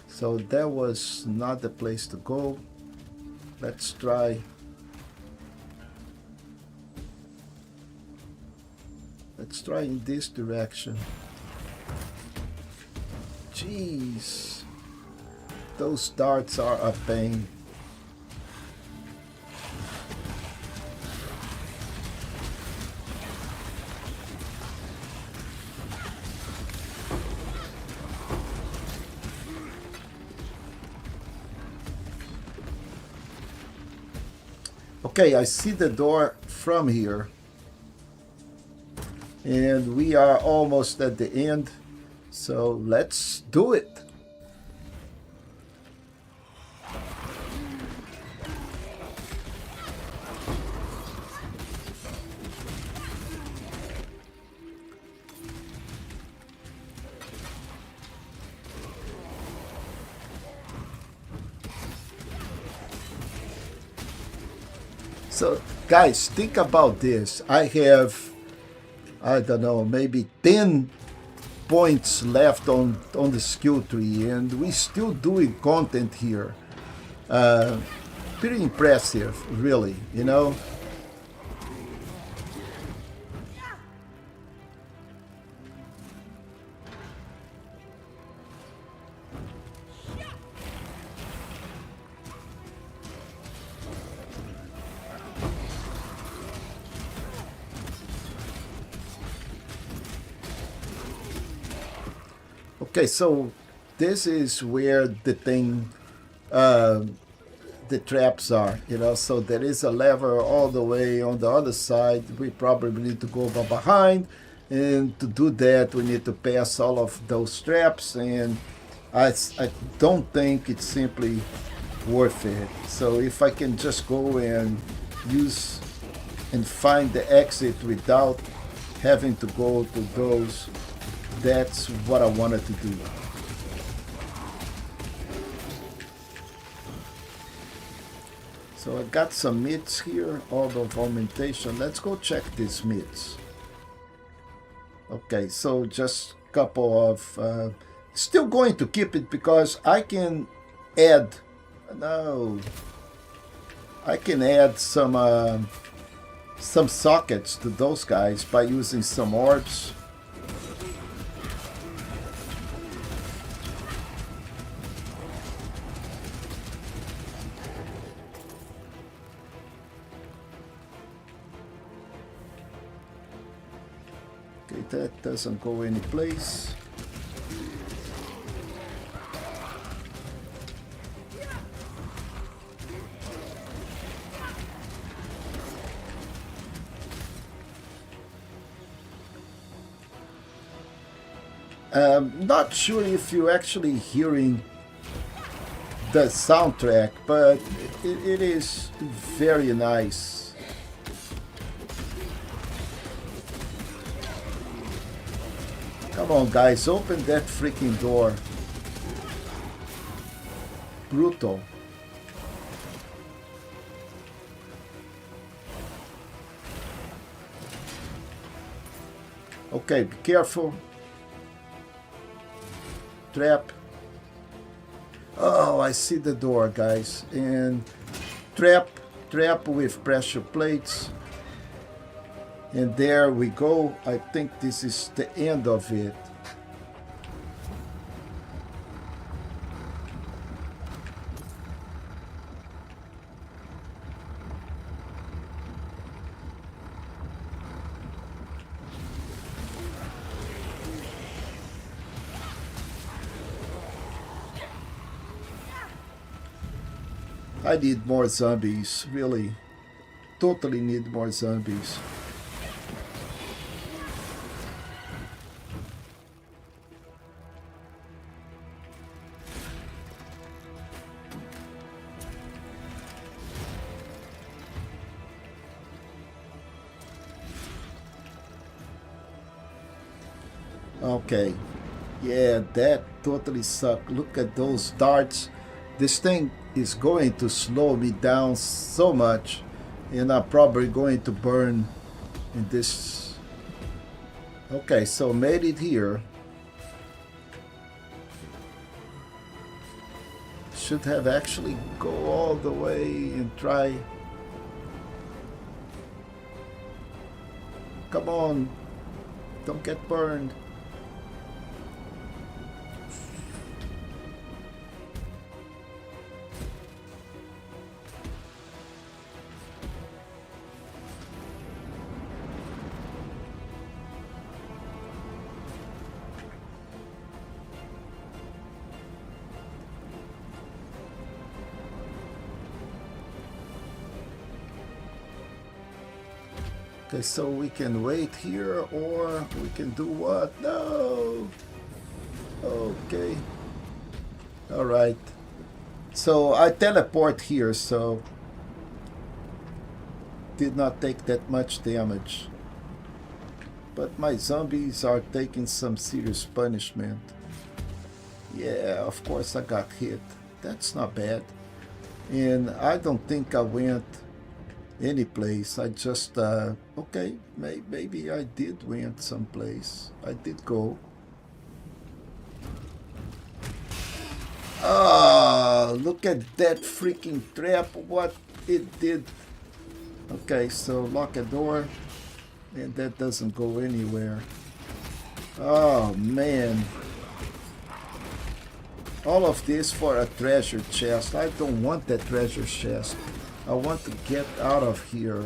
So that was not the place to go. Let's try. Let's try in this direction. Jeez. Those darts are a pain. Okay, I see the door from here. And we are almost at the end. So let's do it. So, guys, think about this. I have, I don't know, maybe 10 points left on the skill tree, and we still doing content here. Pretty impressive, really, you know. Okay, so this is where the thing, the traps are, you know. So there is a lever all the way on the other side. We probably need to go behind, and to do that we need to pass all of those traps, and I don't think it's simply worth it. So if I can just go and use and find the exit without having to go to those, that's what I wanted to do. So I got some myths here, all of augmentation. Let's go check these myths. Okay, so just a couple of... still going to keep it because I can add... No. I can add some sockets to those guys by using some orbs. Okay, that doesn't go any place. Not sure if you're actually hearing the soundtrack, but it is very nice. Come on, guys, open that freaking door. Brutal. Okay, be careful. Trap. Oh, I see the door, guys. And trap with pressure plates. And there we go. I think this is the end of it. I need more zombies, really. Totally need more zombies. Okay. Yeah, that totally sucked. Look at those darts. This thing is going to slow me down so much, and I'm probably going to burn in this. Okay, so made it here. Should have actually go all the way and try. Come on, don't get burned. Okay, so we can wait here, or we can do what? No! Okay. Alright. So I teleport here, so did not take that much damage. But my zombies are taking some serious punishment. Yeah, of course I got hit. That's not bad. And I don't think I went any place. I just okay, maybe I did went someplace. I did go. Ah, look at that freaking trap, what it did. Okay, so lock a door, and that doesn't go anywhere. Oh man, all of this for a treasure chest. I don't want that treasure chest. I want to get out of here,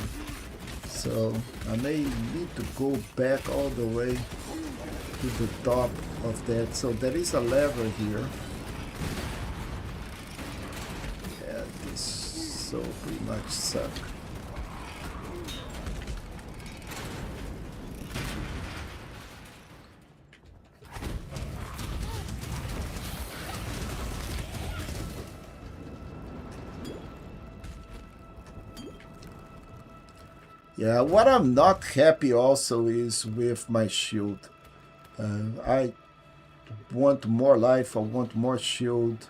so I may need to go back all the way. to the top of that. So there is a lever here. And this so pretty much suck. Yeah, what I'm not happy also is with my shield. I want more life, I want more shield.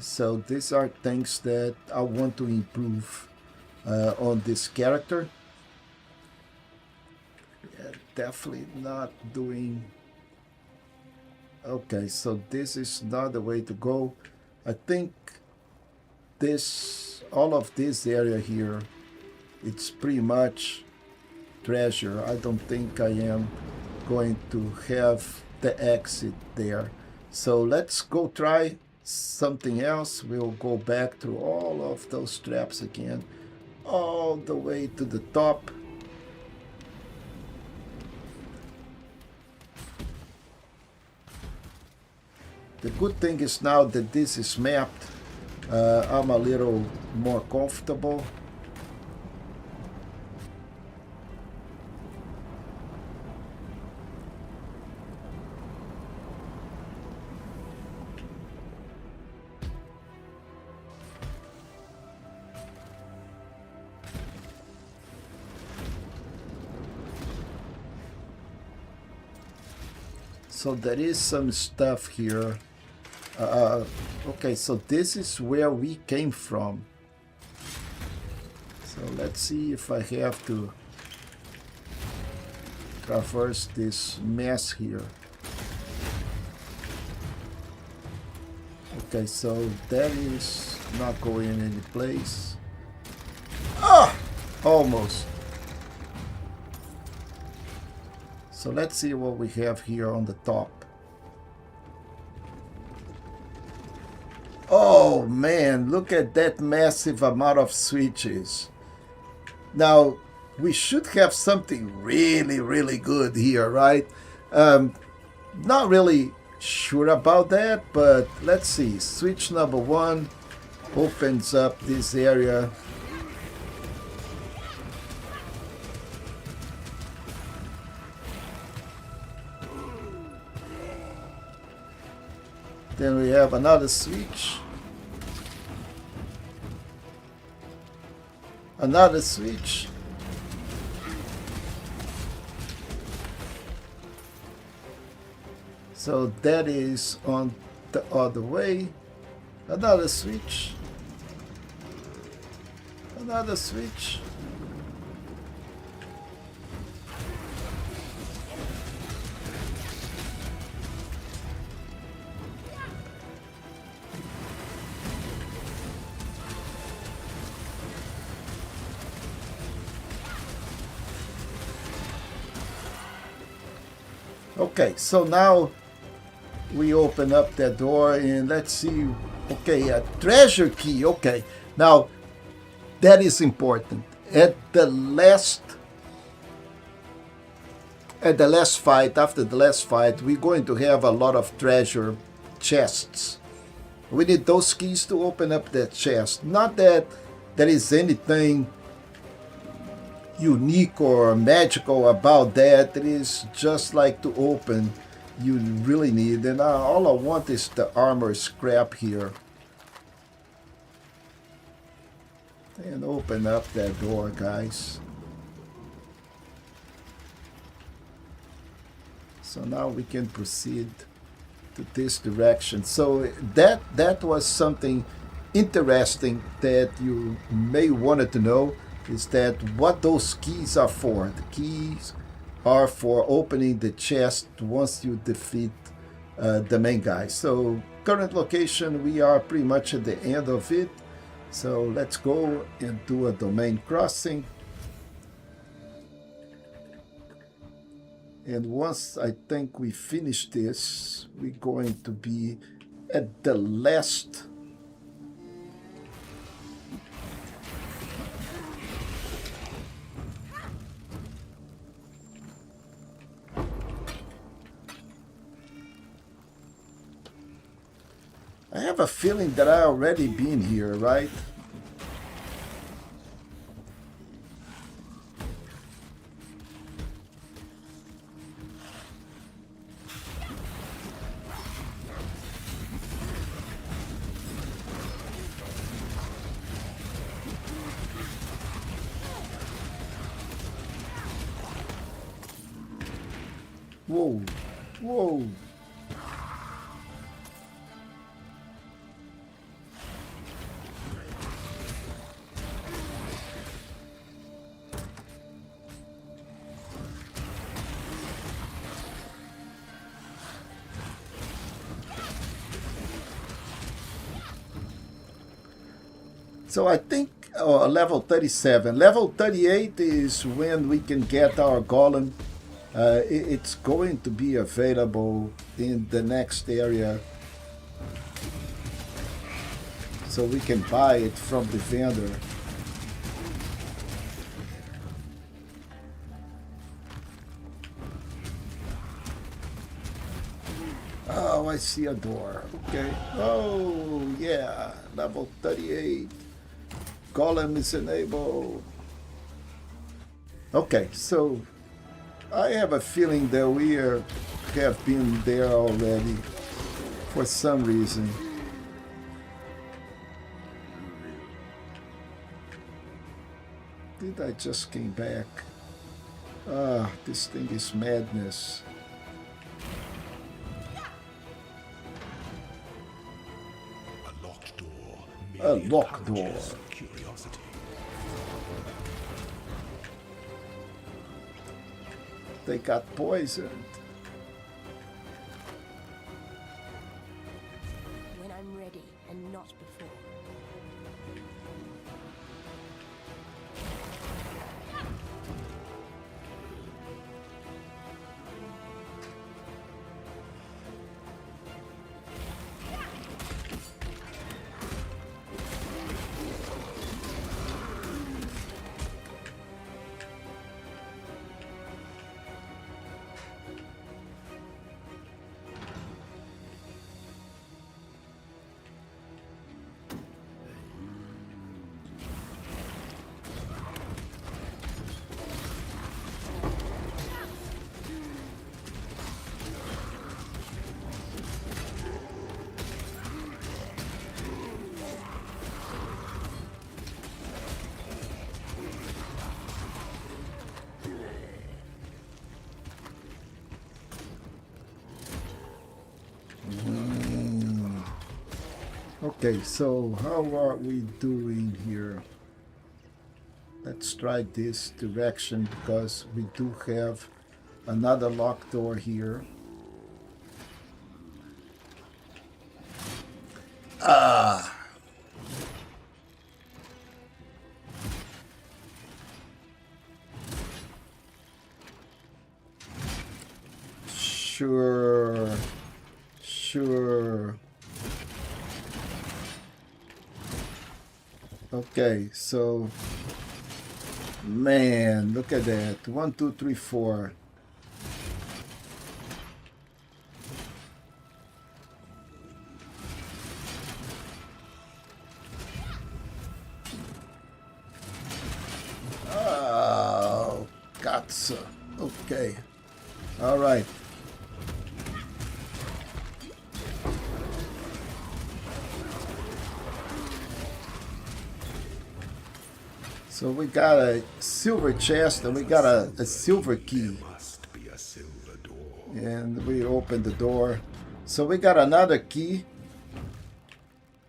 So these are things that I want to improve on this character. Yeah, definitely not doing... Okay, so this is not the way to go. I think this, all of this area here, it's pretty much treasure. I don't think I am going to have the exit there. So let's go try something else. We'll go back through all of those traps again, all the way to the top. The good thing is now that this is mapped, I'm a little more comfortable. So there is some stuff here. Okay, so this is where we came from. So let's see if I have to traverse this mess here. Okay, so that is not going any place. Ah! Almost. So let's see what we have here on the top. Oh man, look at that massive amount of switches. Now, we should have something really, really good here, right? Not really sure about that, but let's see. Switch number 1 opens up this area. Then we have another switch. Another switch. So that is on the other way. Another switch. Another switch. Okay, so now we open up that door and let's see. Okay, a treasure key. Okay, now that is important. At the last fight, after the last fight, we're going to have a lot of treasure chests. We need those keys to open up that chest. Not that there is anything unique or magical about that. It is just like to open, you really need. And all I want is the armor scrap here. And open up that door, guys. So now we can proceed to this direction. So that was something interesting that you may wanted to know, is that what those keys are for. The keys are for opening the chest once you defeat the main guy. So current location, we are pretty much at the end of it. So let's go and do a domain crossing. And once I think we finish this, we're going to be at the last have a feeling that I already been here, right? Whoa, whoa. So I think level 37. Level 38 is when we can get our golem. It's going to be available in the next area. So we can buy it from the vendor. Oh, I see a door. Okay. Oh, yeah. Level 38. Golem is enabled. Okay, so I have a feeling that we have been there already for some reason. Did I just came back? Ah, this thing is madness. A locked door. A merely locked door. encourages Curiosity. They got poisoned. When I'm ready and not before. Okay, so how are we doing here? Let's try this direction because we do have another locked door here. Ah! Sure. Sure. Okay, so man, look at that. 1, 2, 3, 4. Oh, gotcha. Okay. All right. So we got a silver chest and we got a silver key. Must be a silver door. And we opened the door. So we got another key.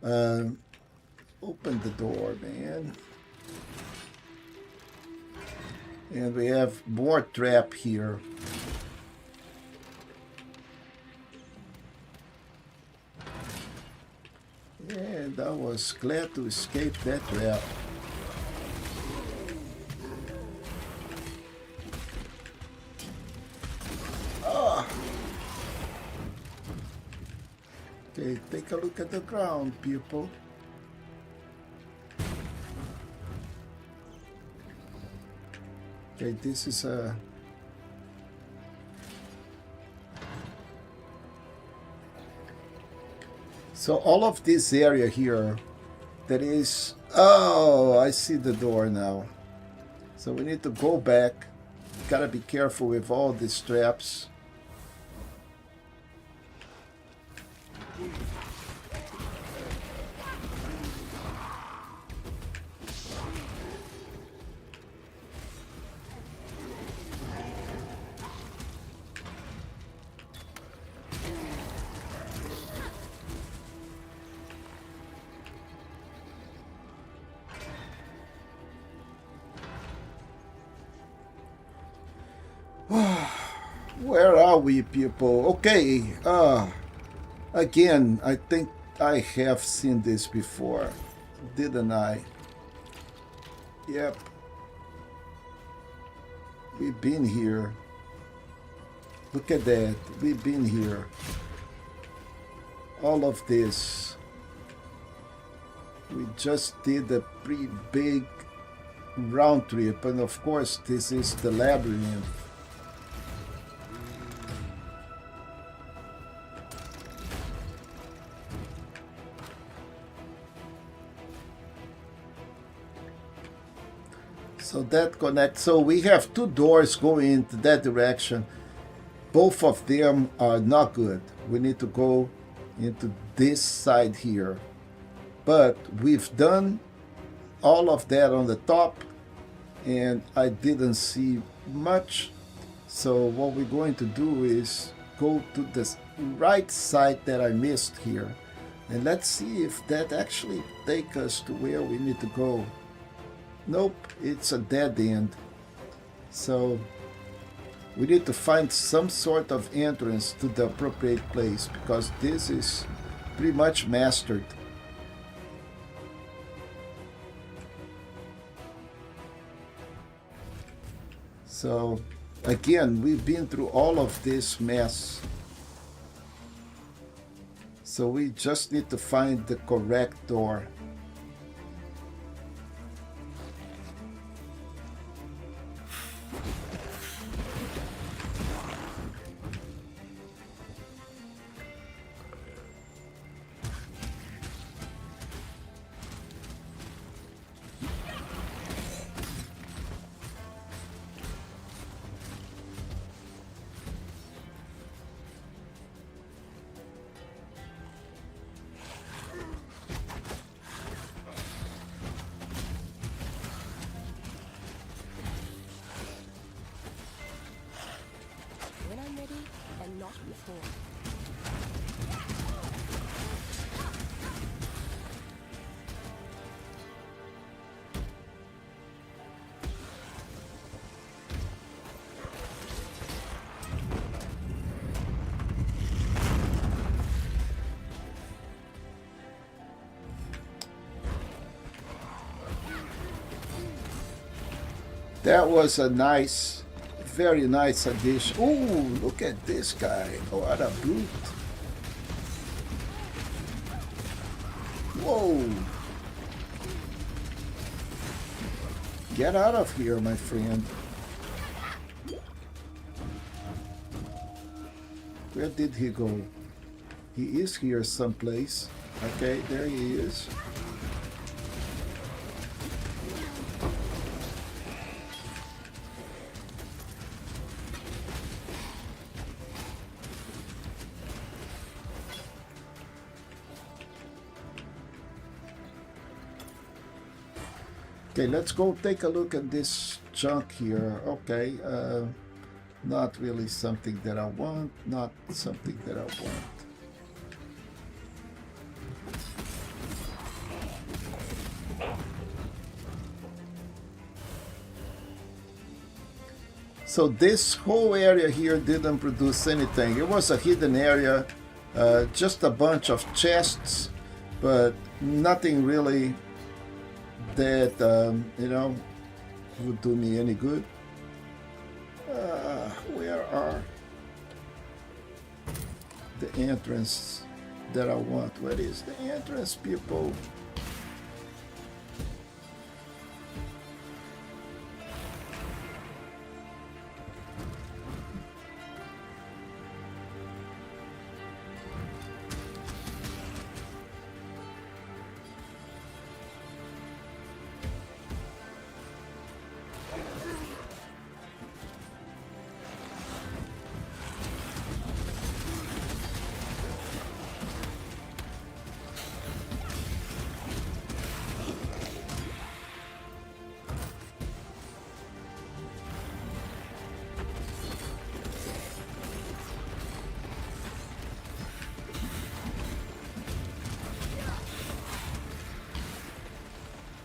Open the door, man. And we have more trap here. And I was glad to escape that trap. Okay, take a look at the ground, people. Okay, this is a... So all of this area here, that is... Oh, I see the door now. So we need to go back. Gotta be careful with all these traps. Where are we, people? Okay, again, I think I have seen this before, didn't I? Yep. We've been here. Look at that, we've been here. All of this. We just did a pretty big round trip, and of course this is the labyrinth. So that connects. So we have two doors going into that direction. Both of them are not good. We need to go into this side here. But we've done all of that on the top, and I didn't see much. So what we're going to do is go to the right side that I missed here. And let's see if that actually takes us to where we need to go. Nope, it's a dead end. So we need to find some sort of entrance to the appropriate place, because this is pretty much mastered. So again, we've been through all of this mess. So we just need to find the correct door. When I'm ready and not before. That was a nice, very nice addition. Ooh, look at this guy. What a brute. Whoa. Get out of here, my friend. Where did he go? He is here someplace. Okay, there he is. Okay, let's go take a look at this junk here. Okay, not really something that I want, not something that I want. So this whole area here didn't produce anything. It was a hidden area, just a bunch of chests, but nothing really that you know, would do me any good. Where are the entrance that I want? Where is the entrance, people?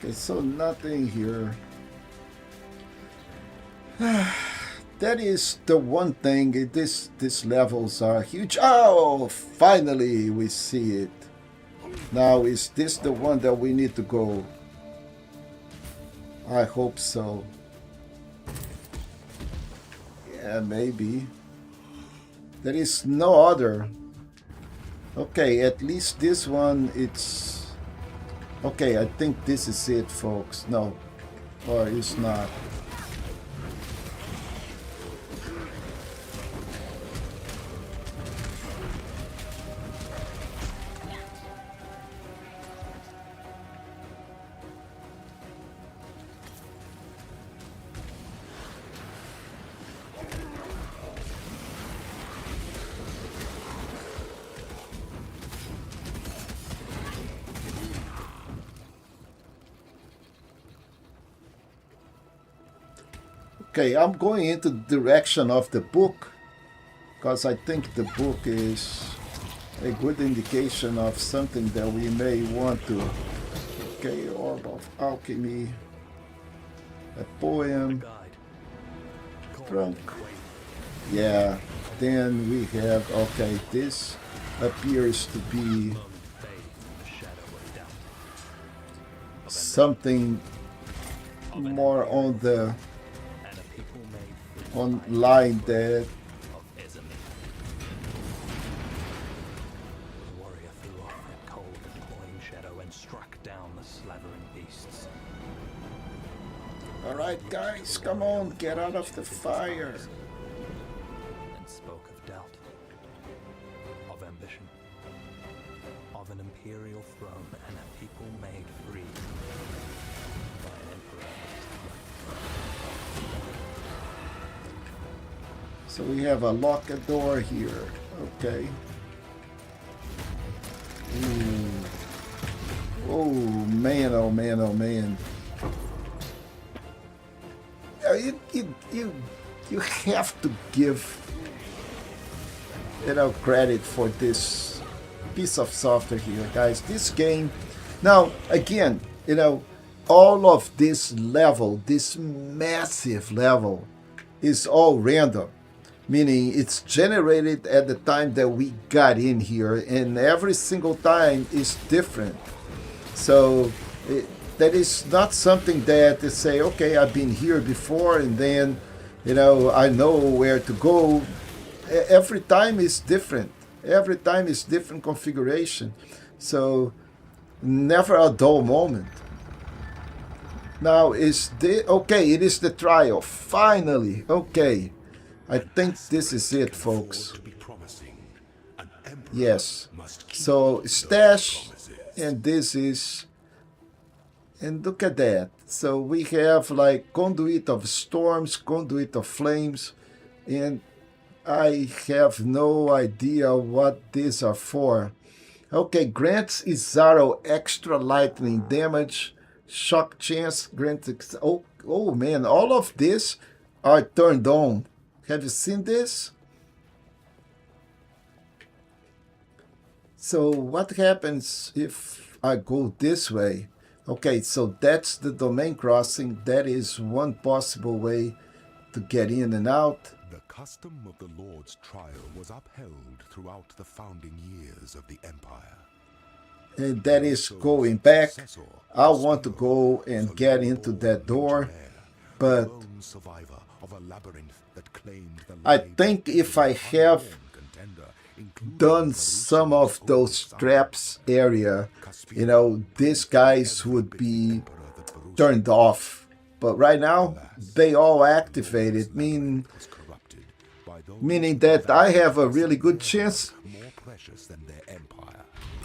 Okay, so nothing here. That is the one thing. These levels are huge. Oh, finally we see it. Now, is this the one that we need to go? I hope so. Yeah, maybe. There is no other. Okay, at least this one, it's... Okay, I think this is it, folks. No, or it's not. Okay, I'm going into the direction of the book because I think the book is a good indication of something that we may want to. Okay, Orb of Alchemy, a poem, drunk. Yeah, then we have, okay, this appears to be something more on the online that The warrior threw off that cold and cloying shadow and struck down the slavering beasts. Alright guys, come on, get out of the fire. And spoke of doubt, of ambition, of an imperial throne and a people made free by an emperor. So we have a locked door here. Okay. Ooh. Oh man, oh man, oh man. You have to give, you know, credit for this piece of software here, guys. This game, now again, you know, all of this level, this massive level, is all random. Meaning it's generated at the time that we got in here, and every single time is different. So that is not something that they say, okay, I've been here before and then, you know, I know where to go. Every time is different. Every time is different configuration. So never a dull moment. Now is the okay, it is the trial. Finally, okay. I think this is it, folks. Yes. So stash, and this is, and look at that. So we have like Conduit of Storms, Conduit of Flames, and I have no idea what these are for. Okay, grants Izaro extra lightning damage, shock chance, grants. Oh man, all of this are turned on. Have you seen this? So what happens if I go this way? Okay, so that's the domain crossing. That is one possible way to get in and out. The custom of the Lord's trial was upheld throughout the founding years of the Empire. And that is going back. I want to go and get into that door, but I think if I have done some of those traps area, you know, these guys would be turned off. But right now, they all activated, meaning that I have a really good chance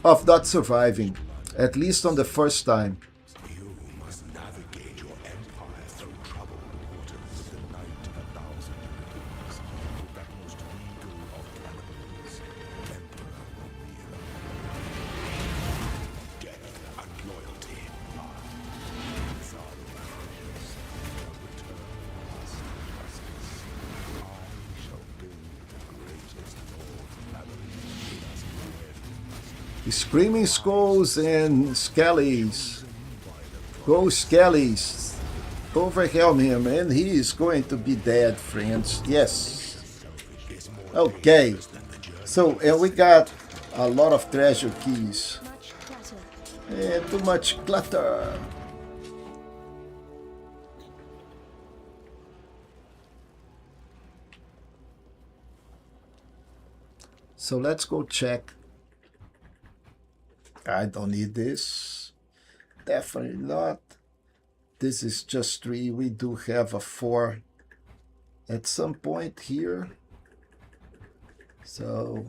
of not surviving, at least on the first time. You must navigate your empire through troubled waters of the night of 1,000 years, with that most legal of cannibals, Emperor Romeo. Death and loyalty are Zaro precious, shall return us justice. I shall build the greatest Lord labyrinth in us bread. Screaming Skulls and Skellies. Go Skellies. Overwhelm him, and he is going to be dead, friends. Yes. Okay. So, and we got a lot of treasure keys. Much clutter. And too much clutter. So let's go check. I don't need this. Definitely not. This is just 3. We do have a 4 at some point here. So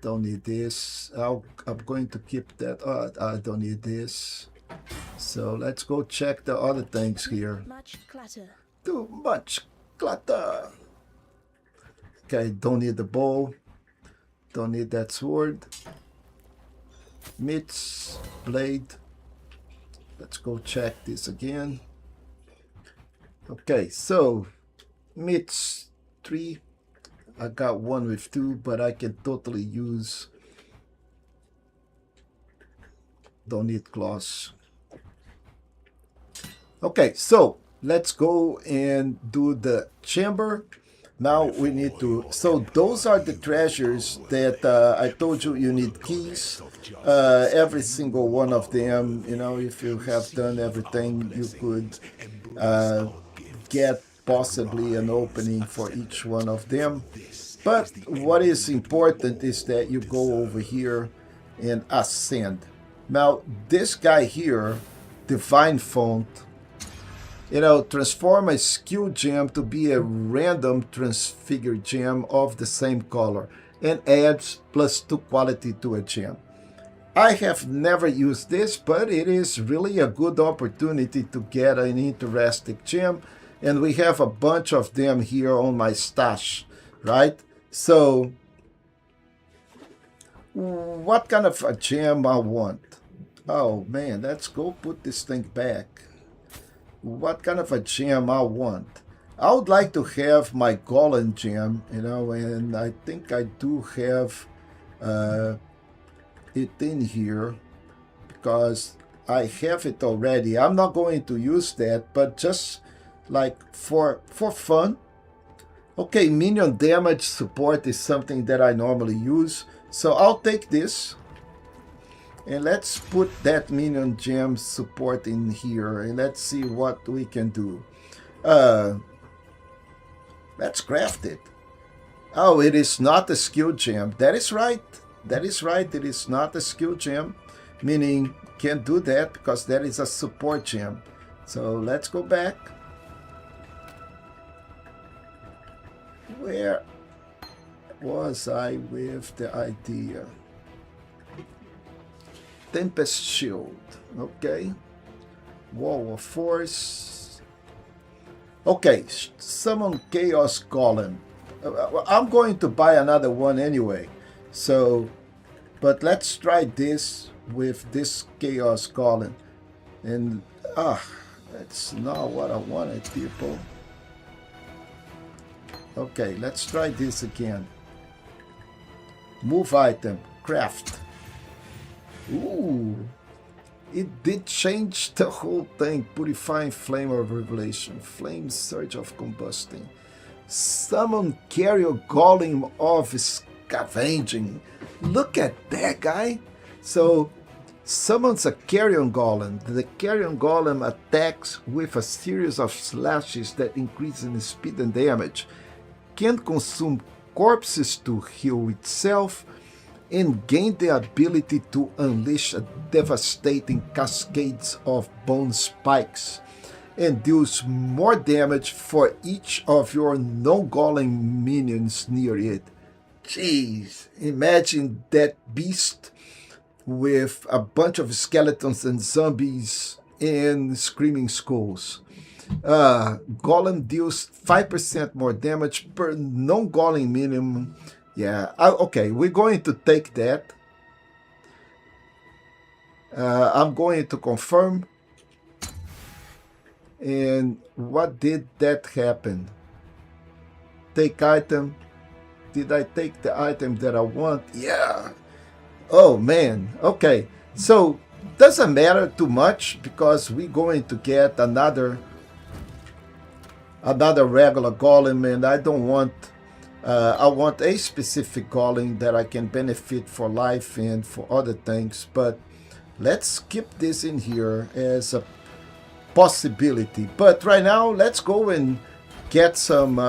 don't need this. I'm going to keep that. I don't need this. So let's go check the other things here. Much clutter. Too much clutter. Okay, don't need the bow. Don't need that sword. Mitts, blade. Let's go check this again. Okay, so mitts 3. I got 1 with 2, but I can totally use. Don't need claws. Okay, so let's go and do the chamber. Now we need to, so those are the treasures that I told you need keys. Every single one of them, you know, if you have done everything, you could get possibly an opening for each one of them. But what is important is that you go over here and ascend. Now this guy here, Divine Font, you know, transform a skill gem to be a random transfigured gem of the same color and adds +2 quality to a gem. I have never used this, but it is really a good opportunity to get an interesting gem, and we have a bunch of them here on my stash, right? So what kind of a gem I want? Oh man, let's go put this thing back. What kind of a gem I want? I would like to have my golem gem, you know, and I think I do have it in here because I have it already. I'm not going to use that, but just like for fun. Okay, minion damage support is something that I normally use, so I'll take this. And let's put that minion gem support in here, and let's see what we can do. Let's craft it. Oh, it is not a skill gem. That is right. That is right. It is not a skill gem, meaning can't do that because that is a support gem. So let's go back. Where was I with the idea? Tempest Shield, okay. Wall of Force. Okay, summon Chaos Golem. I'm going to buy another one anyway. So, but let's try this with this Chaos Golem. And, that's not what I wanted, people. Okay, let's try this again. Move item, craft. Ooh, it did change the whole thing. Purifying Flame of Revelation, Flame Surge of Combusting, Summon Carrion Golem of Scavenging. Look at that guy. So summons a Carrion Golem. The Carrion Golem attacks with a series of slashes that increase in speed and damage, can consume corpses to heal itself, and gain the ability to unleash a devastating cascades of bone spikes, and deals more damage for each of your non-golem minions near it. Jeez, imagine that beast with a bunch of skeletons and zombies and screaming skulls. Golem deals 5% more damage per non-golem minion. Yeah, okay, we're going to take that. I'm going to confirm. And what did that happen? Take item. Did I take the item that I want? Yeah. Oh man. Okay. So doesn't matter too much because we're going to get another regular golem, and I don't want I want a specific golem that I can benefit for life and for other things, but let's keep this in here as a possibility. But right now, let's go and get some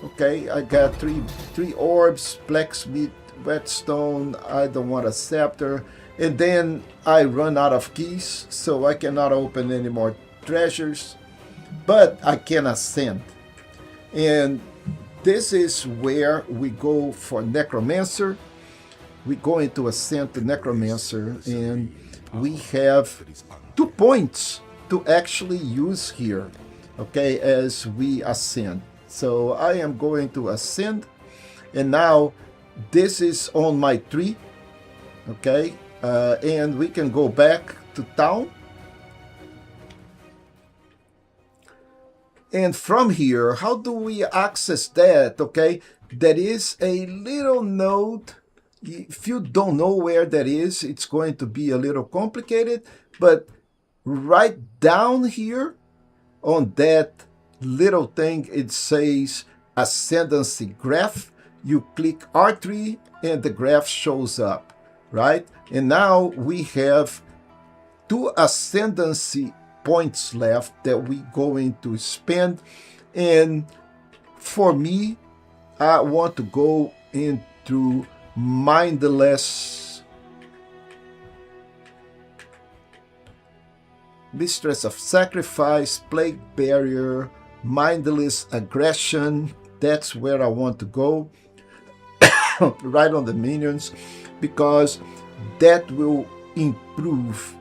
okay, I got three orbs, blacksmith, whetstone. I don't want a scepter, and then I run out of keys, so I cannot open any more treasures, but I can ascend. And this is where we go for Necromancer. We're going to ascend to Necromancer, and we have 2 points to actually use here, okay, as we ascend. So I am going to ascend, and now this is on my tree, okay, and we can go back to town. And from here, how do we access that? Okay, there is a little node. If you don't know where that is, it's going to be a little complicated. But right down here on that little thing, it says Ascendancy Graph. You click R3 and the graph shows up, right? And now we have 2 Ascendancy points left that we're going to spend. And for me, I want to go into Mindless Mistress of Sacrifice, Plague Barrier, Mindless Aggression. That's where I want to go. Right on the minions, because that will improve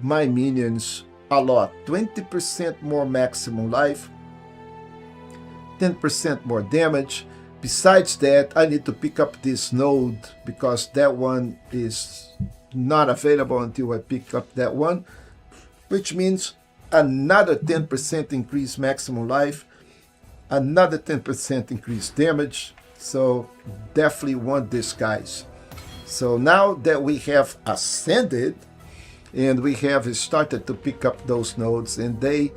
my minions a lot. 20% more maximum life, 10% more damage. Besides that, I need to pick up this node because that one is not available until I pick up that one, which means another 10% increased maximum life, another 10% increased damage. So definitely want this, guys. So now that we have ascended and we have started to pick up those nodes, and they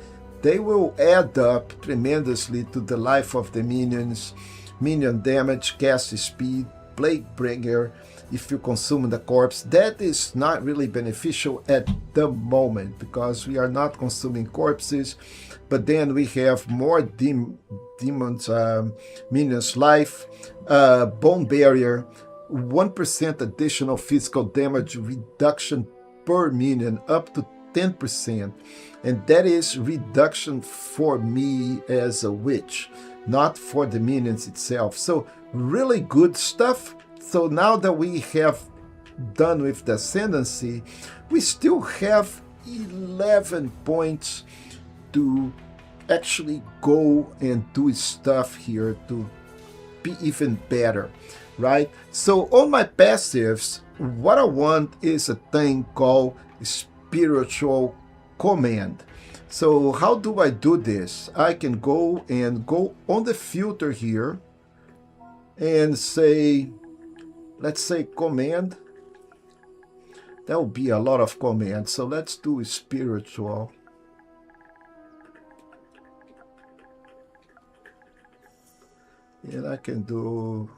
will add up tremendously to the life of the minions, minion damage, cast speed, plague bringer. If you consume the corpse, that is not really beneficial at the moment because we are not consuming corpses. But then we have more demons, minions life, bone barrier, 1% additional physical damage reduction per minion, up to 10%. And that is reduction for me as a witch, not for the minions itself. So really good stuff. So now that we have done with the Ascendancy, we still have 11 points to actually go and do stuff here to be even better, right? So on my passives, what I want is a thing called Spiritual Command. So how do I do this? I can go on the filter here and say, let's say command. That will be a lot of commands. So let's do spiritual. And I can do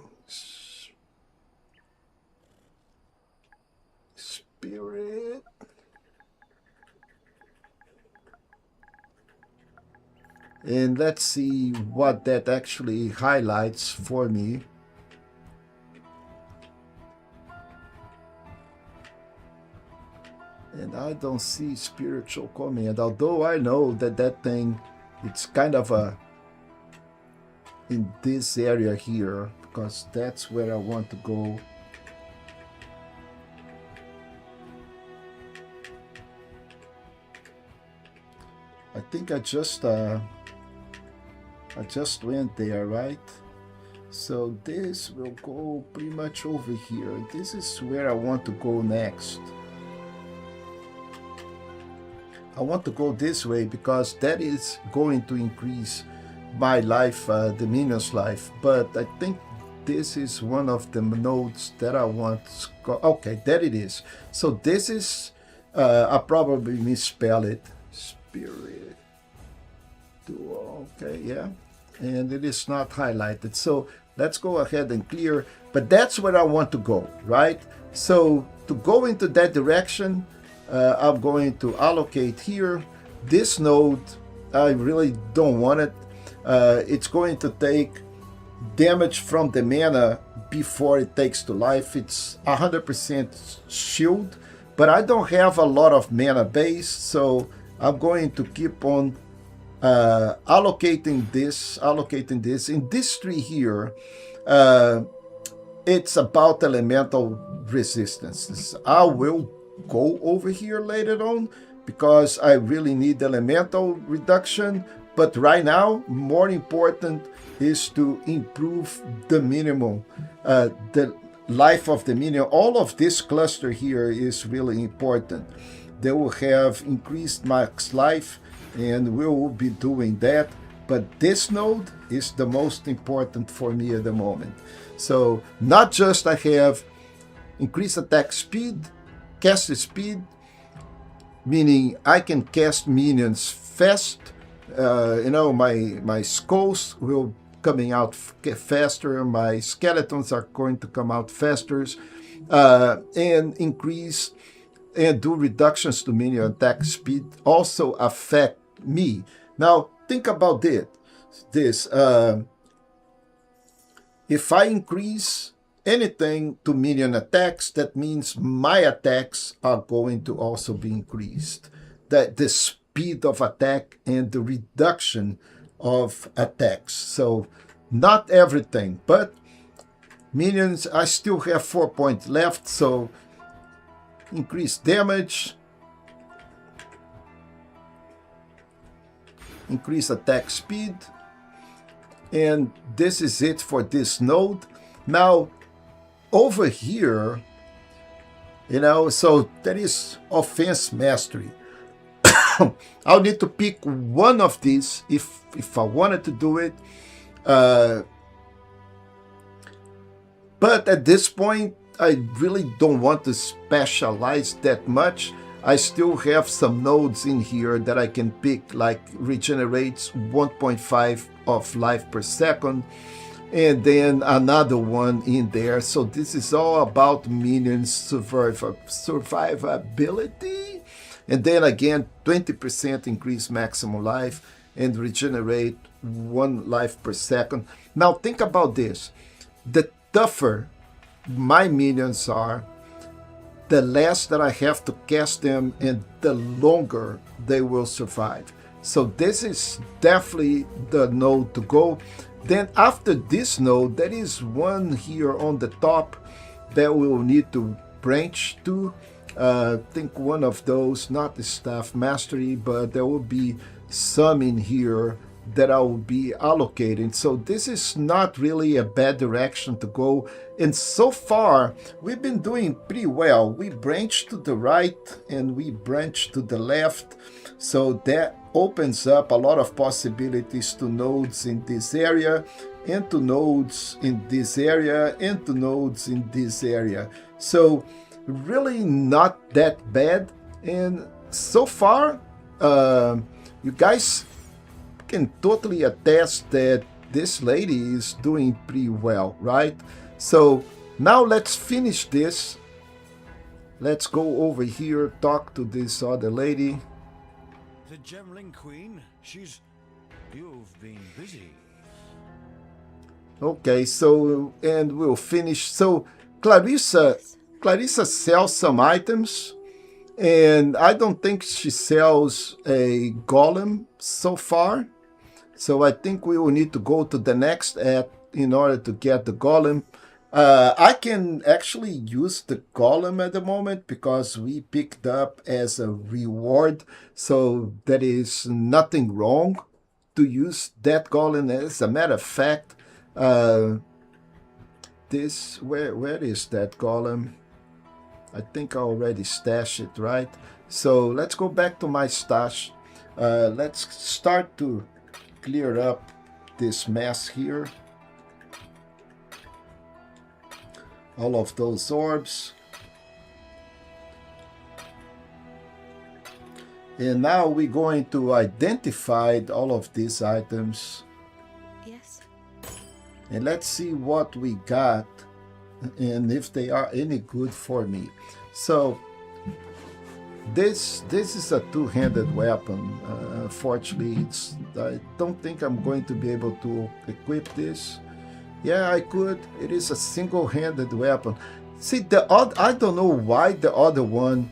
spirit. And let's see what that actually highlights for me. And I don't see spiritual command, although I know that that thing, it's kind of a in this area here, because that's where I want to go. I think I just went there, right? So this will go pretty much over here. This is where I want to go next. I want to go this way because that is going to increase my life, the minion's life. But I think this is one of the nodes that I want to go. Okay, there it is. So this is, I probably misspell it. Spirit. Okay, yeah. And it is not highlighted. So let's go ahead and clear. But that's where I want to go, right? So to go into that direction, I'm going to allocate here. This node, I really don't want it. It's going to take damage from the mana before it takes to life. It's 100% shield, but I don't have a lot of mana base, so I'm going to keep on allocating this. In this tree here, it's about elemental resistances. I will go over here later on because I really need elemental reduction, but right now more important is to improve the minimum, the life of the minion. All of this cluster here is really important. They will have increased max life, and we will be doing that, but this node is the most important for me at the moment. So not just I have increased attack speed, cast speed, meaning I can cast minions fast. My skulls will coming out faster, my skeletons are going to come out faster, and increase and do reductions to minion attack speed also affect me. Now think about this. If I increase anything to minion attacks, that means my attacks are going to also be increased. That the speed of attack and the reduction of attacks. So not everything, but minions, I still have 4 points left, so increase damage, increase attack speed, and this is it for this node. Now over here, so that is offense mastery. I'll need to pick one of these if I wanted to do it, but at this point I really don't want to specialize that much. I still have some nodes in here that I can pick, like regenerates 1.5 of life per second, and then another one in there. So this is all about minions survivability, and then again 20% increase maximum life and regenerate 1 life per second. Now think about this: the tougher my minions are, the less that I have to cast them and the longer they will survive. So this is definitely the node to go. Then after this node, there is one here on the top that we will need to branch to. I think one of those, not the staff mastery, but there will be some in here that I will be allocating. So this is not really a bad direction to go. And so far, we've been doing pretty well. We branch to the right and we branch to the left. So that opens up a lot of possibilities to nodes in this area, and to nodes in this area, and to nodes in this area. So really not that bad. And so far, you guys can totally attest that this lady is doing pretty well, right? So now let's finish this. Let's go over here, talk to this other lady. The Gemling Queen, you've been busy. Okay, so, and we'll finish. So Clarissa sells some items, and I don't think she sells a golem so far. So I think we will need to go to the next act in order to get the golem. I can actually use the golem at the moment because we picked up as a reward. So there is nothing wrong to use that golem. As a matter of fact, where is that golem? I think I already stashed it, right? So let's go back to my stash. Let's start to clear up this mess here. all of those orbs. And now we're going to identify all of these items. Yes. And let's see what we got and if they are any good for me. So this is a two-handed weapon. Unfortunately, I don't think I'm going to be able to equip this. Yeah, I could. It is a single-handed weapon. See, I don't know why the other one,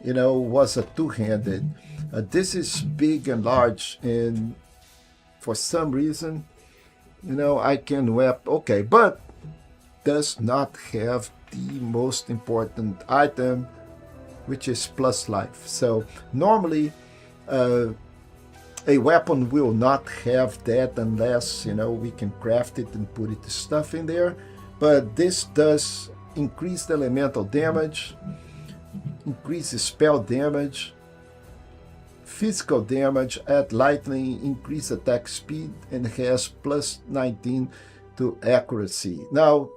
you know, was a two-handed. This is big and large, and for some reason, you know, I can okay, but does not have the most important item, which is plus life. So normally a weapon will not have that unless, you know, we can craft it and put it stuff in there. But this does increase the elemental damage, increases spell damage, physical damage, add lightning, increase attack speed, and has plus 19 to accuracy. Now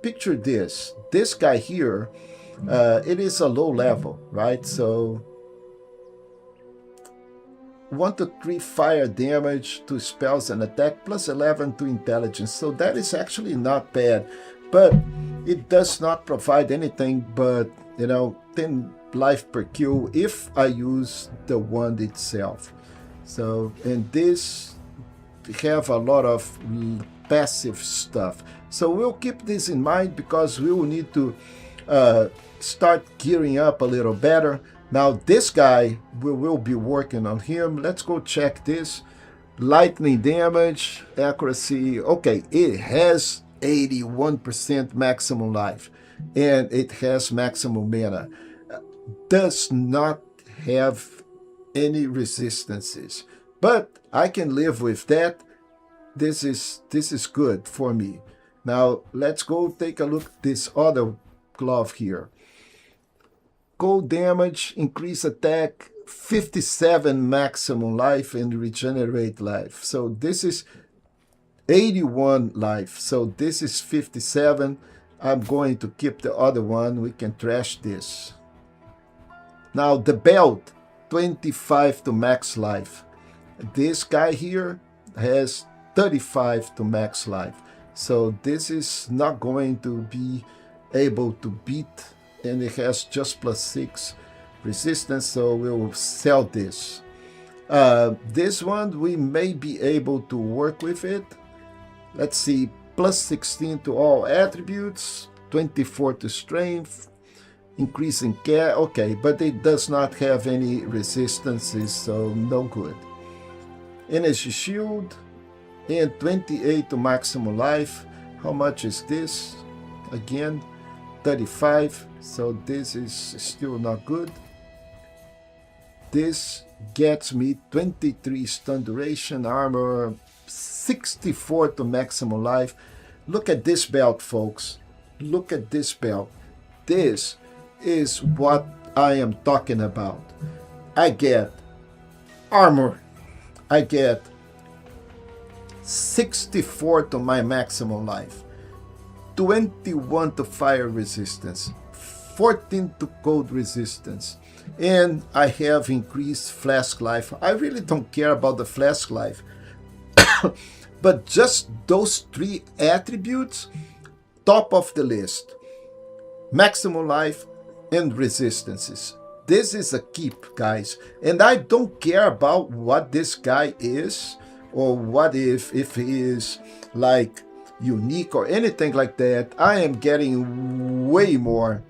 picture this guy here, it is a low level, right? So 1 to 3 fire damage to spells and attack, plus 11 to intelligence. So that is actually not bad, but it does not provide anything but, you know, 10 life per kill if I use the wand itself. So, and this have a lot of passive stuff. So we'll keep this in mind because we will need to start gearing up a little better. Now this guy, we will be working on him. Let's go check this. Lightning damage, accuracy. Okay, it has 81% maximum life and it has maximum mana. Does not have any resistances, but I can live with that. This is good for me. Now let's go take a look at this other glove here. Cold damage, increase attack, 57 maximum life, and regenerate life. So this is 81 life. So this is 57. I'm going to keep the other one. We can trash this. Now the belt, 25 to max life. This guy here has 35 to max life. So this is not going to be able to beat, and it has just plus 6 resistance, so we'll sell this. This one, we may be able to work with it. Let's see, plus 16 to all attributes, 24 to strength, increase in care. Okay, but it does not have any resistances, so no good. Energy shield, and 28 to maximum life. How much is this? Again, 35. So this is still not good. This gets me 23 stun duration, armor, 64 to maximum life. Look at this belt, folks. Look at this belt. This is what I am talking about. I get armor. I get 64 to my maximum life, 21 to fire resistance, 14 to cold resistance, and I have increased flask life. I really don't care about the flask life, but just those 3 attributes, top of the list. Maximum life and resistances. This is a keep, guys, and I don't care about what this guy is, or what if he is like unique or anything like that. I am getting way more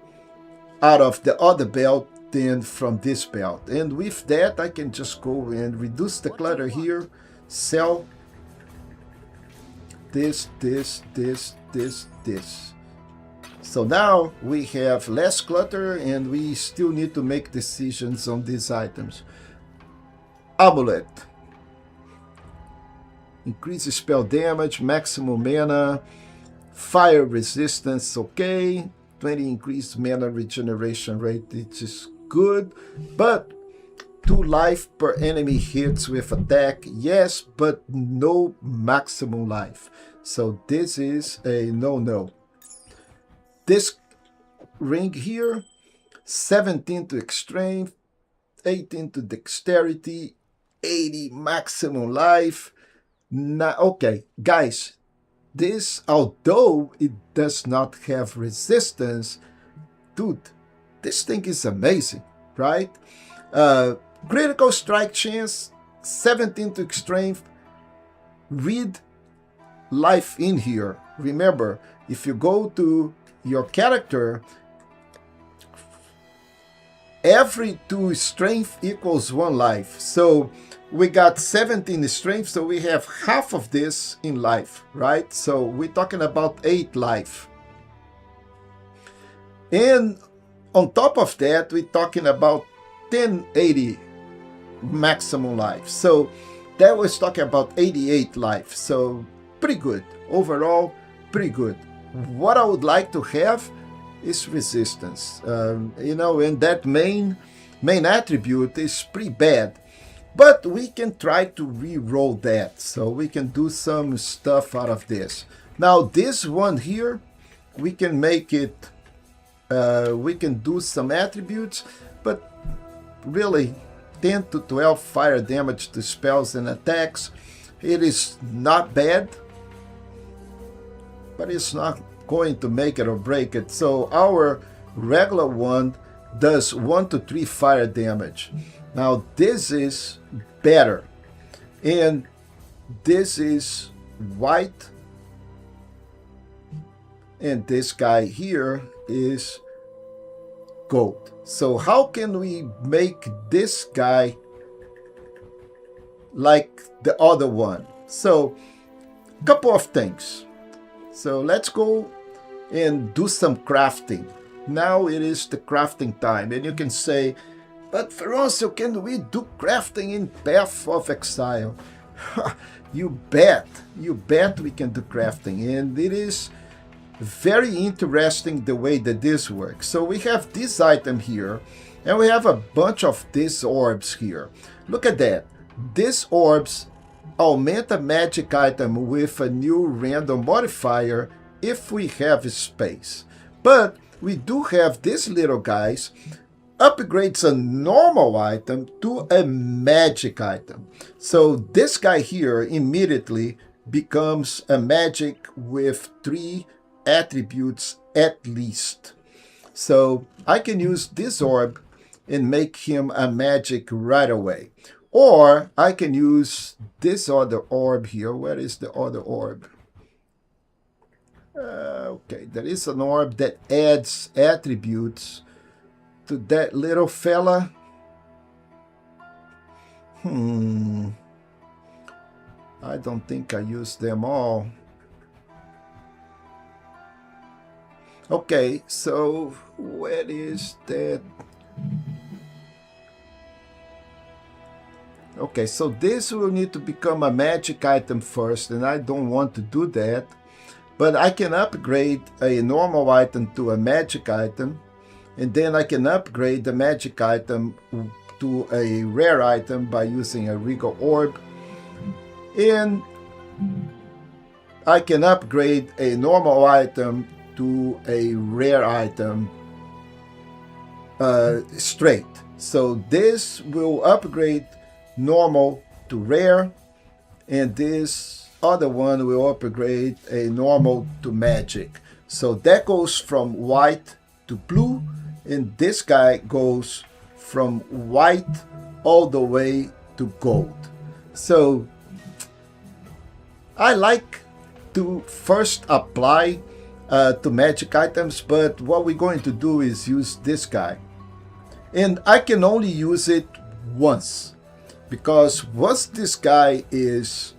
out of the other belt than from this belt, and with that I can just go and reduce the clutter here, sell this. So now we have less clutter, and we still need to make decisions on these items. Amulet. Increases spell damage, maximum mana, fire resistance, okay. 20 increased mana regeneration rate, it is good. But 2 life per enemy hits with attack, yes, but no maximum life. So this is a no-no. this ring here, 17 to strength, 18 to dexterity, 80 maximum life. Okay, guys, this, although it does not have resistance, dude, this thing is amazing, right? Critical strike chance, 17 to strength. Read life in here. Remember, if you go to your character, every 2 strength equals 1 life. So we got 17 strength, so we have half of this in life, right? So we're talking about 8 life. And on top of that, we're talking about 1080 maximum life. So that was talking about 88 life. So pretty good. Overall, pretty good. What I would like to have is resistance. You know, and that main attribute is pretty bad. But we can try to re-roll that. So we can do some stuff out of this. Now this one here, we can make it, we can do some attributes, but really 10 to 12 fire damage to spells and attacks. It is not bad, but it's not going to make it or break it. So our regular one does 1 to 3 fire damage. Now this is better, and this is white, and this guy here is gold. So how can we make this guy like the other one? So a couple of things. So let's go and do some crafting. Now it is the crafting time, and you can say, but Feroncio, can we do crafting in Path of Exile? You bet we can do crafting, and it is very interesting the way that this works. So we have this item here, and we have a bunch of these orbs here. Look at that. These orbs augment a magic item with a new random modifier if we have space. But we do have these little guys, upgrades a normal item to a magic item. So this guy here immediately becomes a magic with 3 attributes at least. So I can use this orb and make him a magic right away. Or I can use this other orb here. Where is the other orb? Okay, there is an orb that adds attributes to that little fella. I don't think I used them all. Okay, so where is that? Okay, so this will need to become a magic item first, and I don't want to do that. But I can upgrade a normal item to a magic item, and then I can upgrade the magic item to a rare item by using a regal orb. And I can upgrade a normal item to a rare item straight. So this will upgrade normal to rare, and this other one will upgrade a normal to magic. So that goes from white to blue, and this guy goes from white all the way to gold. So I like to first apply to magic items, but what we're going to do is use this guy, and I can only use it once, because once this guy is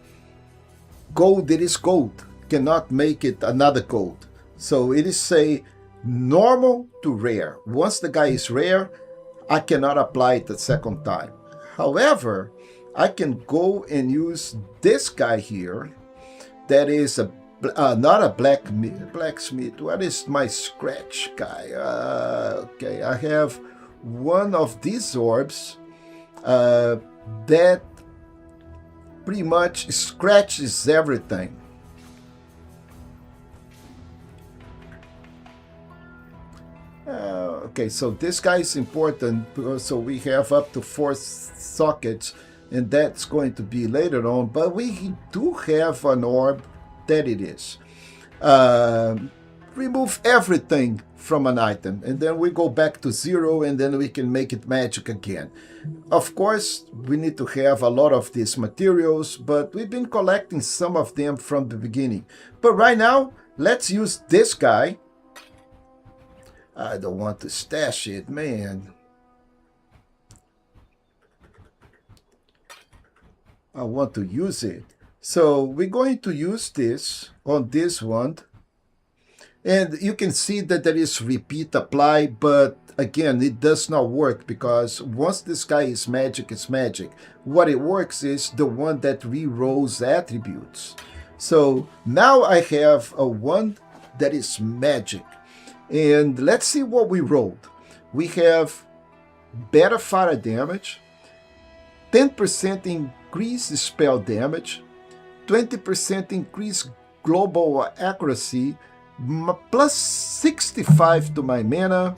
gold, it is gold. Cannot make it another gold. So it is say normal to rare. Once the guy is rare, I cannot apply it the second time. However, I can go and use this guy here. That is a not a blacksmith. What is my scratch guy? Okay, I have one of these orbs that pretty much scratches everything. Okay, so this guy is important, so we have up to 4 sockets, and that's going to be later on, but we do have an orb that it is. Remove everything from an item, and then we go back to 0, and then we can make it magic again. Of course, we need to have a lot of these materials, but we've been collecting some of them from the beginning. But right now, let's use this guy. I don't want to stash it, man. I want to use it. So we're going to use this on this one. And you can see that there is repeat apply, but again, it does not work because once this guy is magic, it's magic. What it works is the one that re-rolls attributes. So now I have a one that is magic. And let's see what we rolled. We have better fire damage, 10% increase spell damage, 20% increase global accuracy, plus 65 to my mana,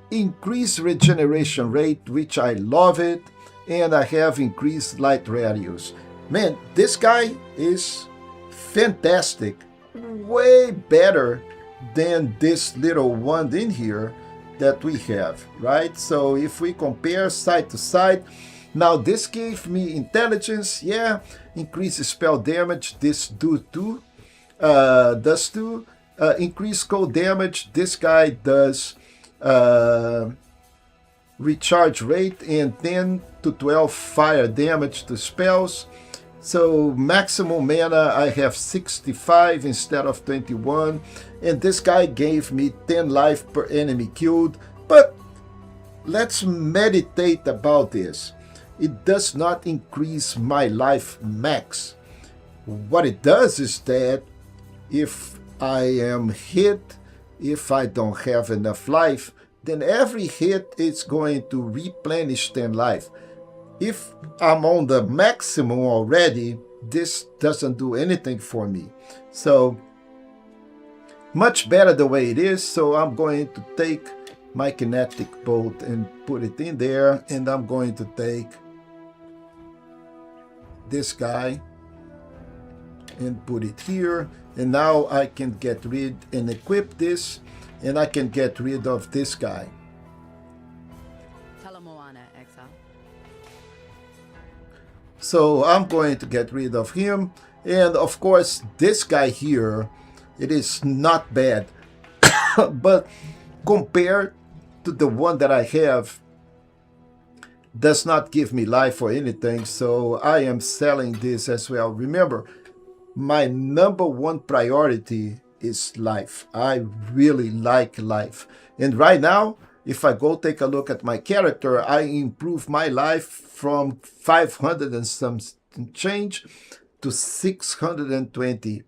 increase regeneration rate, which I love it, and I have increased light radius. Man, this guy is fantastic, way better than this little one in here that we have, right? So if we compare side to side, now this gave me intelligence, yeah, increase spell damage, this does too. Increase cold damage, this guy does recharge rate and 10 to 12 fire damage to spells. So maximum mana I have 65 instead of 21, and this guy gave me 10 life per enemy killed. But let's meditate about this. It does not increase my life max. What it does is that if I am hit, if I don't have enough life, then every hit is going to replenish 10 life. If I'm on the maximum already, this doesn't do anything for me. So much better the way it is. So I'm going to take my kinetic bolt and put it in there, and I'm going to take this guy and put it here, and now I can get rid and equip this, and I can get rid of this guy. So I'm going to get rid of him, and of course this guy here, it is not bad, but compared to the one that I have, does not give me life or anything, so I am selling this as well. Remember, my number one priority is life. I really like life. And right now, if I go take a look at my character, I improve my life from 500 and some change to 620.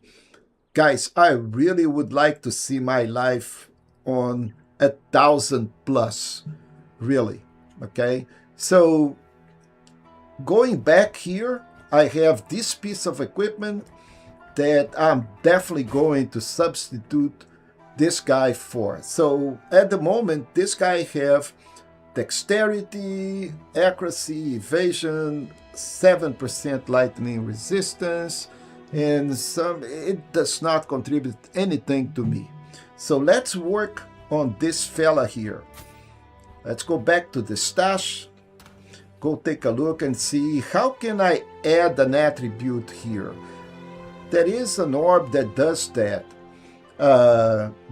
Guys, I really would like to see my life on 1,000 plus, really, okay? So going back here, I have this piece of equipment that I'm definitely going to substitute this guy for. So at the moment, this guy have dexterity, accuracy, evasion, 7% lightning resistance, and it does not contribute anything to me. So let's work on this fella here. Let's go back to the stash, go take a look and see how can I add an attribute here. There is an orb that does that.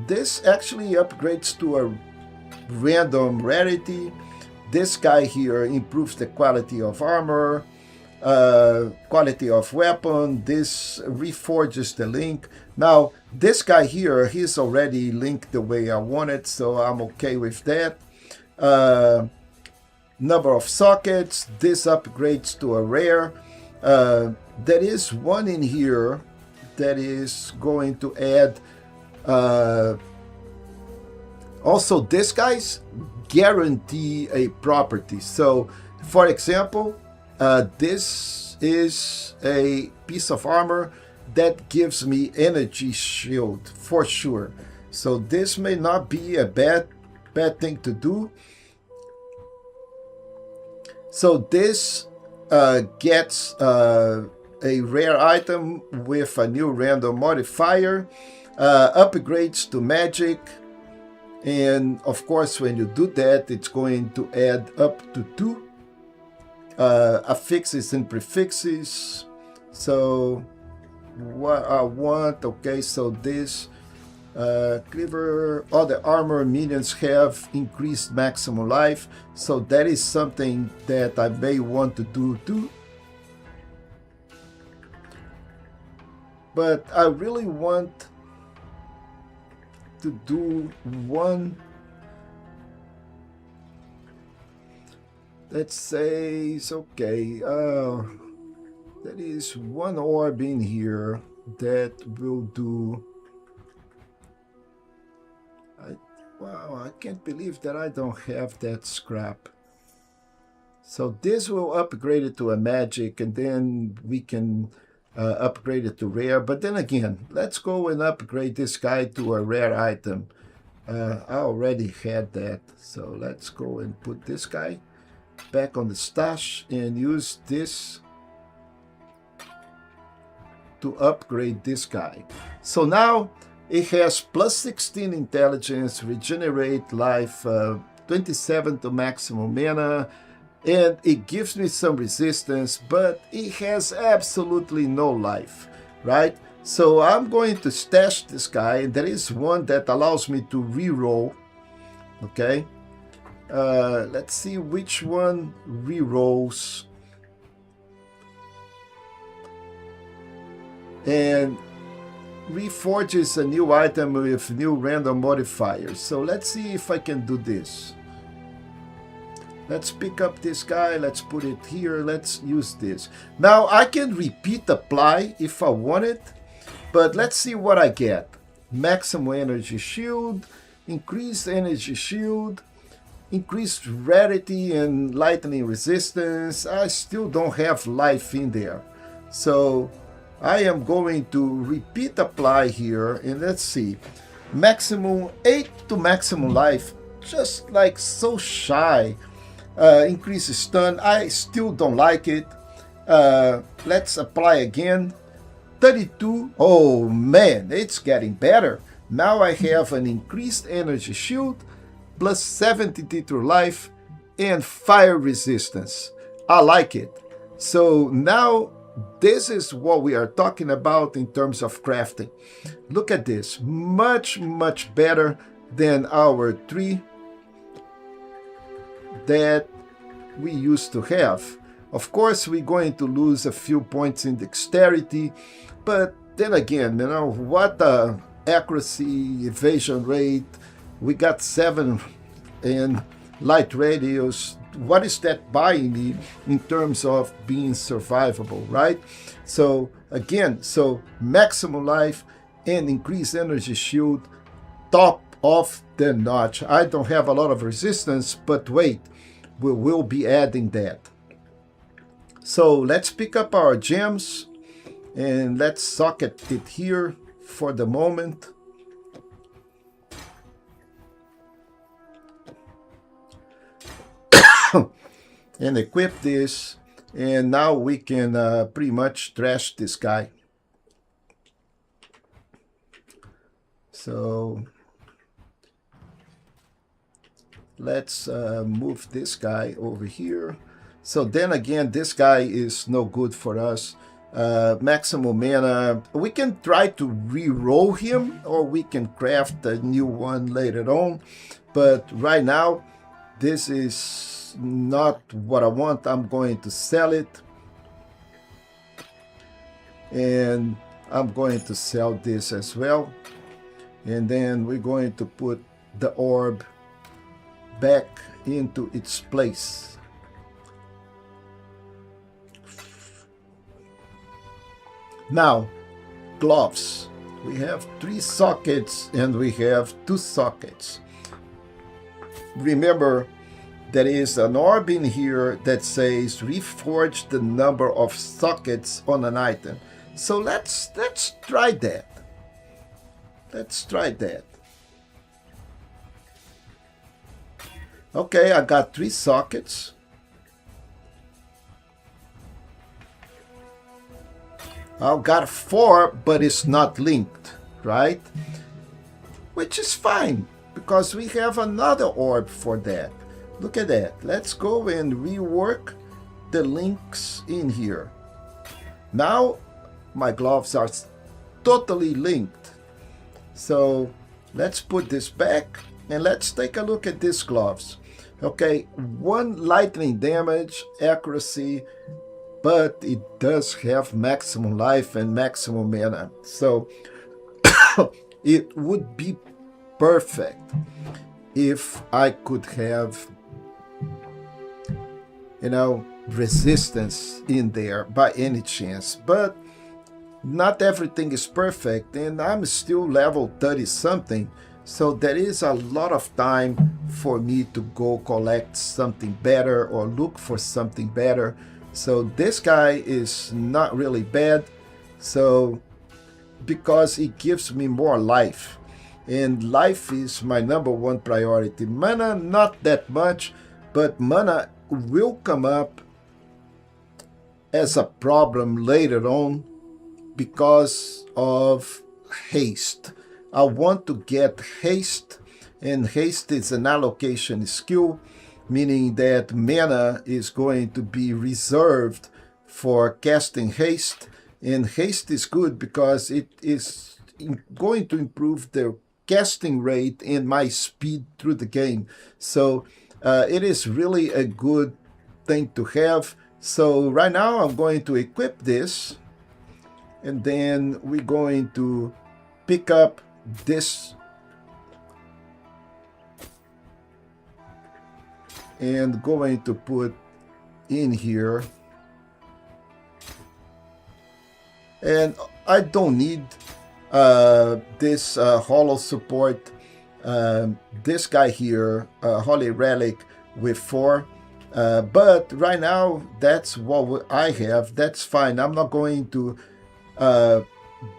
This actually upgrades to a random rarity. This guy here improves the quality of armor, quality of weapon. This reforges the link. Now, this guy here, he's already linked the way I want it, so I'm okay with that. Number of sockets, this upgrades to a rare. There is one in here that is going to add also this guy's guarantee a property. So for example, this is a piece of armor that gives me energy shield for sure. So this may not be a bad bad thing to do. So this gets a rare item with a new random modifier, upgrades to magic, and of course when you do that it's going to add up to 2 affixes and prefixes. So what I want, okay, so this cleaver, all the armor minions have increased maximum life, so that is something that I may want to do too. But I really want to do one, let's say, it's okay, there is one orb in here that will do. Wow, I can't believe that I don't have that scrap. So this will upgrade it to a magic, and then we can upgrade it to rare. But then again, let's go and upgrade this guy to a rare item. I already had that, so let's go and put this guy back on the stash and use this to upgrade this guy. So now it has plus 16 intelligence, regenerate life, 27 to maximum mana, and it gives me some resistance, but it has absolutely no life, right? So I'm going to stash this guy, and there is one that allows me to reroll, okay? Let's see which one rerolls. And reforges a new item with new random modifiers. So let's see if I can do this. Let's pick up this guy, let's put it here, let's use this. Now I can repeat apply if I want it, but let's see what I get. Maximum energy shield, increased energy shield, increased rarity and lightning resistance. I still don't have life in there. So I am going to repeat apply here, and let's see. Maximum 8 to maximum life, just like so shy. Increase stun, I still don't like it. Let's apply again. 32, oh man, it's getting better. Now I have an increased energy shield, plus 70 to life, and fire resistance. I like it. So now this is what we are talking about in terms of crafting. Look at this, much better than our 3 that we used to have. Of course, we're going to lose a few points in dexterity, but then again, you know, what accuracy, evasion rate, we got 7 in light radius. What is that buying me in terms of being survivable, right? So again, so maximum life and increased energy shield, top of the notch. I don't have a lot of resistance, but wait, we will be adding that. So let's pick up our gems and let's socket it here for the moment. And equip this, and now we can pretty much trash this guy. So let's move this guy over here. So then again, this guy is no good for us. Maximum mana, we can try to re-roll him, or we can craft a new one later on, but right now this is not what I want. I'm going to sell it, and I'm going to sell this as well, and then we're going to put the orb back into its place. Now, gloves. We have 3 sockets and we have 2 sockets. Remember, there is an orb in here that says reforge the number of sockets on an item. So let's try that. Let's try that. Okay, I got 3 sockets. I've got 4, but it's not linked, right? Which is fine, because we have another orb for that. Look at that. Let's go and rework the links in here. Now, my gloves are totally linked. So, let's put this back, and let's take a look at these gloves. Okay, 1 lightning damage, accuracy, but it does have maximum life and maximum mana. So it would be perfect if I could have, you know, resistance in there by any chance. But not everything is perfect, and I'm still level 30 something. So there is a lot of time for me to go collect something better or look for something better. So this guy is not really bad, so because it gives me more life, and life is my #1 priority. Mana, not that much, but mana will come up as a problem later on because of haste. I want to get haste, and haste is an allocation skill, meaning that mana is going to be reserved for casting haste, and haste is good because it is going to improve the casting rate and my speed through the game. So it is really a good thing to have. So right now I'm going to equip this, and then we're going to pick up this and going to put in here, and I don't need this hollow support, this guy here, Holy Relic with 4, but right now that's what I have. That's fine. I'm not going to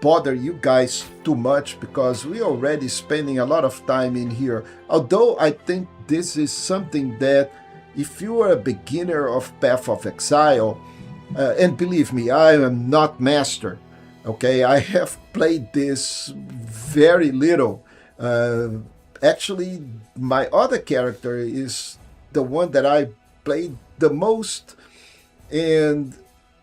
bother you guys too much because we're already spending a lot of time in here, although I think this is something that if you are a beginner of Path of Exile, and believe me, I am not master, okay? I have played this very little. Actually, my other character is the one that I played the most, and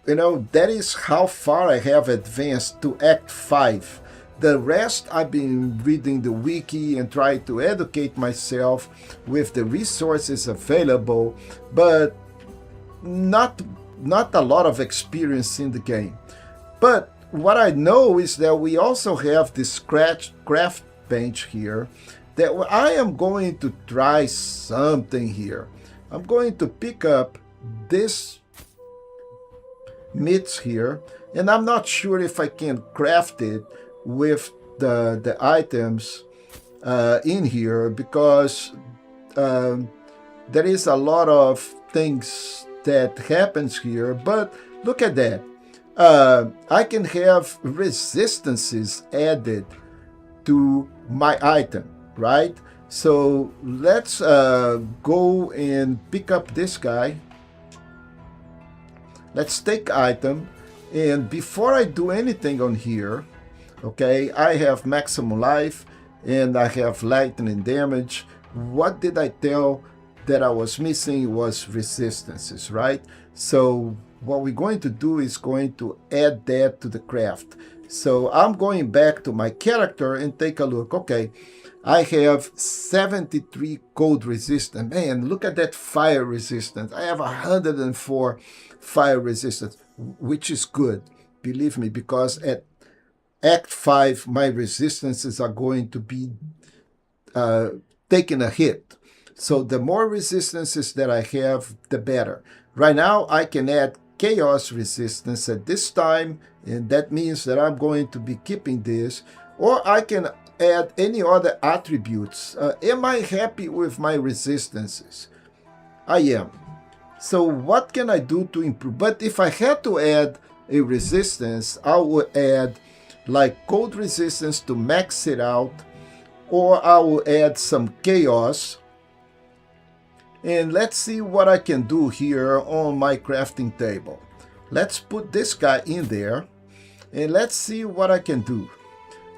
you know, that is how far I have advanced to Act 5. The rest, I've been reading the wiki and trying to educate myself with the resources available, but not a lot of experience in the game. But what I know is that we also have this craft bench here that I am going to try something here. I'm going to pick up this mitts here, and I'm not sure if I can craft it with the items in here, because there is a lot of things that happens here. But look at that. I can have resistances added to my item, right? So let's go and pick up this guy. Let's take item, and before I do anything on here, okay, I have maximum life and I have lightning damage. What did I tell that I was missing was resistances, right? So what we're going to do is going to add that to the craft. So I'm going back to my character and take a look. Okay, I have 73 cold resistance. Man, look at that fire resistance. I have 104 fire resistance, which is good, believe me, because at Act 5, my resistances are going to be taking a hit. So the more resistances that I have, the better. Right now, I can add chaos resistance at this time, and that means that I'm going to be keeping this, or I can add any other attributes. Am I happy with my resistances? I am. So what can I do to improve? But if I had to add a resistance, I would add like cold resistance to max it out, or I will add some chaos And let's see what I can do here on my crafting table. Let's put this guy in there and let's see what I can do.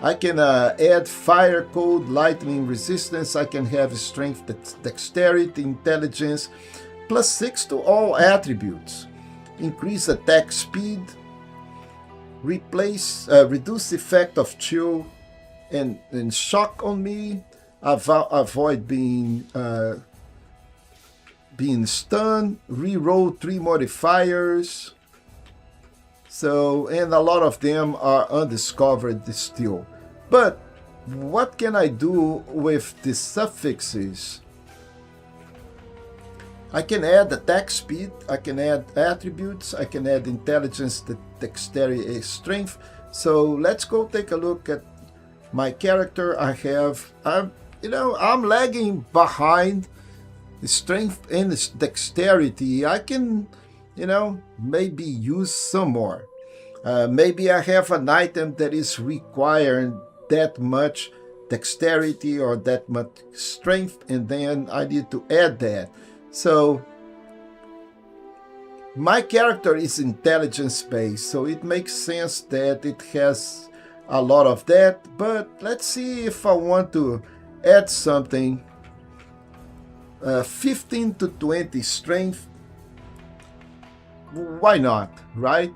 I can add fire code, lightning resistance. I can have strength, dexterity, intelligence, +6 to all attributes. Increase attack speed, reduce effect of chill and shock on me. Avoid being stunned. Reroll 3 modifiers. So, and a lot of them are undiscovered still. But what can I do with the suffixes? I can add attack speed, I can add attributes, I can add intelligence, dexterity, strength. So let's go take a look at my character. I'm lagging behind the strength and the dexterity. I can, maybe use some more. Maybe I have an item that is requiring that much dexterity or that much strength, and then I need to add that. So my character is intelligence based, so it makes sense that it has a lot of that. But let's see if I want to add something. 15 to 20 strength. Why not, right?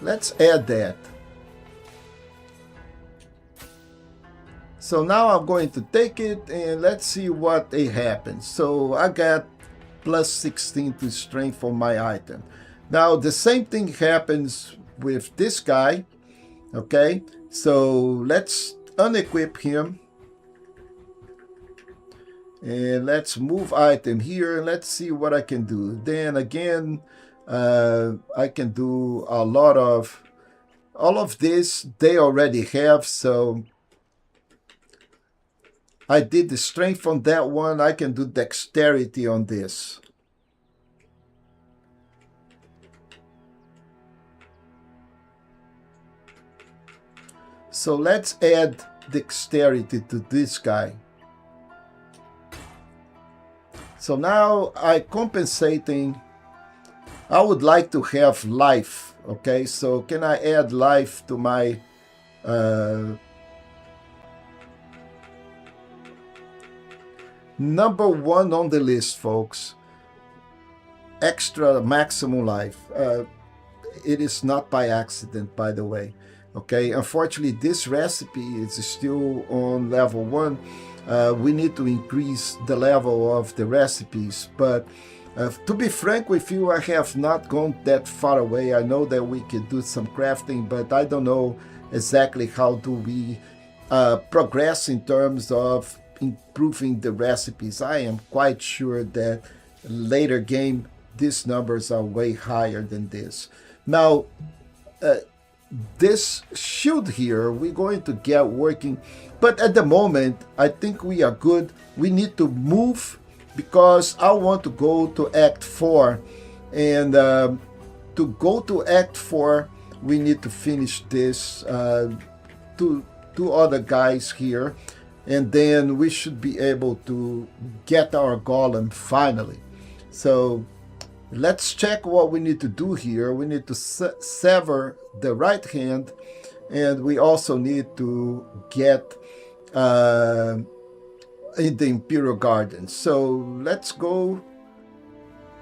Let's add that. So now I'm going to take it and let's see what happens. So I got +16 to strength on my item. Now the same thing happens with this guy. Okay, so let's unequip him. And let's move item here and let's see what I can do. Then again, I can do a lot of all of this they already have, so I did the strength on that one. I can do dexterity on this. So let's add dexterity to this guy. So now I compensating. I would like to have life. Okay, so can I add life to my number 1 on the list, folks? Extra maximum life. It is not by accident, by the way. Okay, unfortunately this recipe is still on level 1. We need to increase the level of the recipes, but to be frank with you, I have not gone that far away. I know that we can do some crafting, but I don't know exactly how do we progress in terms of improving the recipes. I am quite sure that later game these numbers are way higher than this. Now this shield here we're going to get working, but at the moment I think we are good. We need to move because I want to go to Act 4, and to go to Act 4 we need to finish this two other guys here, and then we should be able to get our golem finally. So let's check what we need to do here. We need to sever the right hand, and we also need to get in the Imperial Gardens. So let's go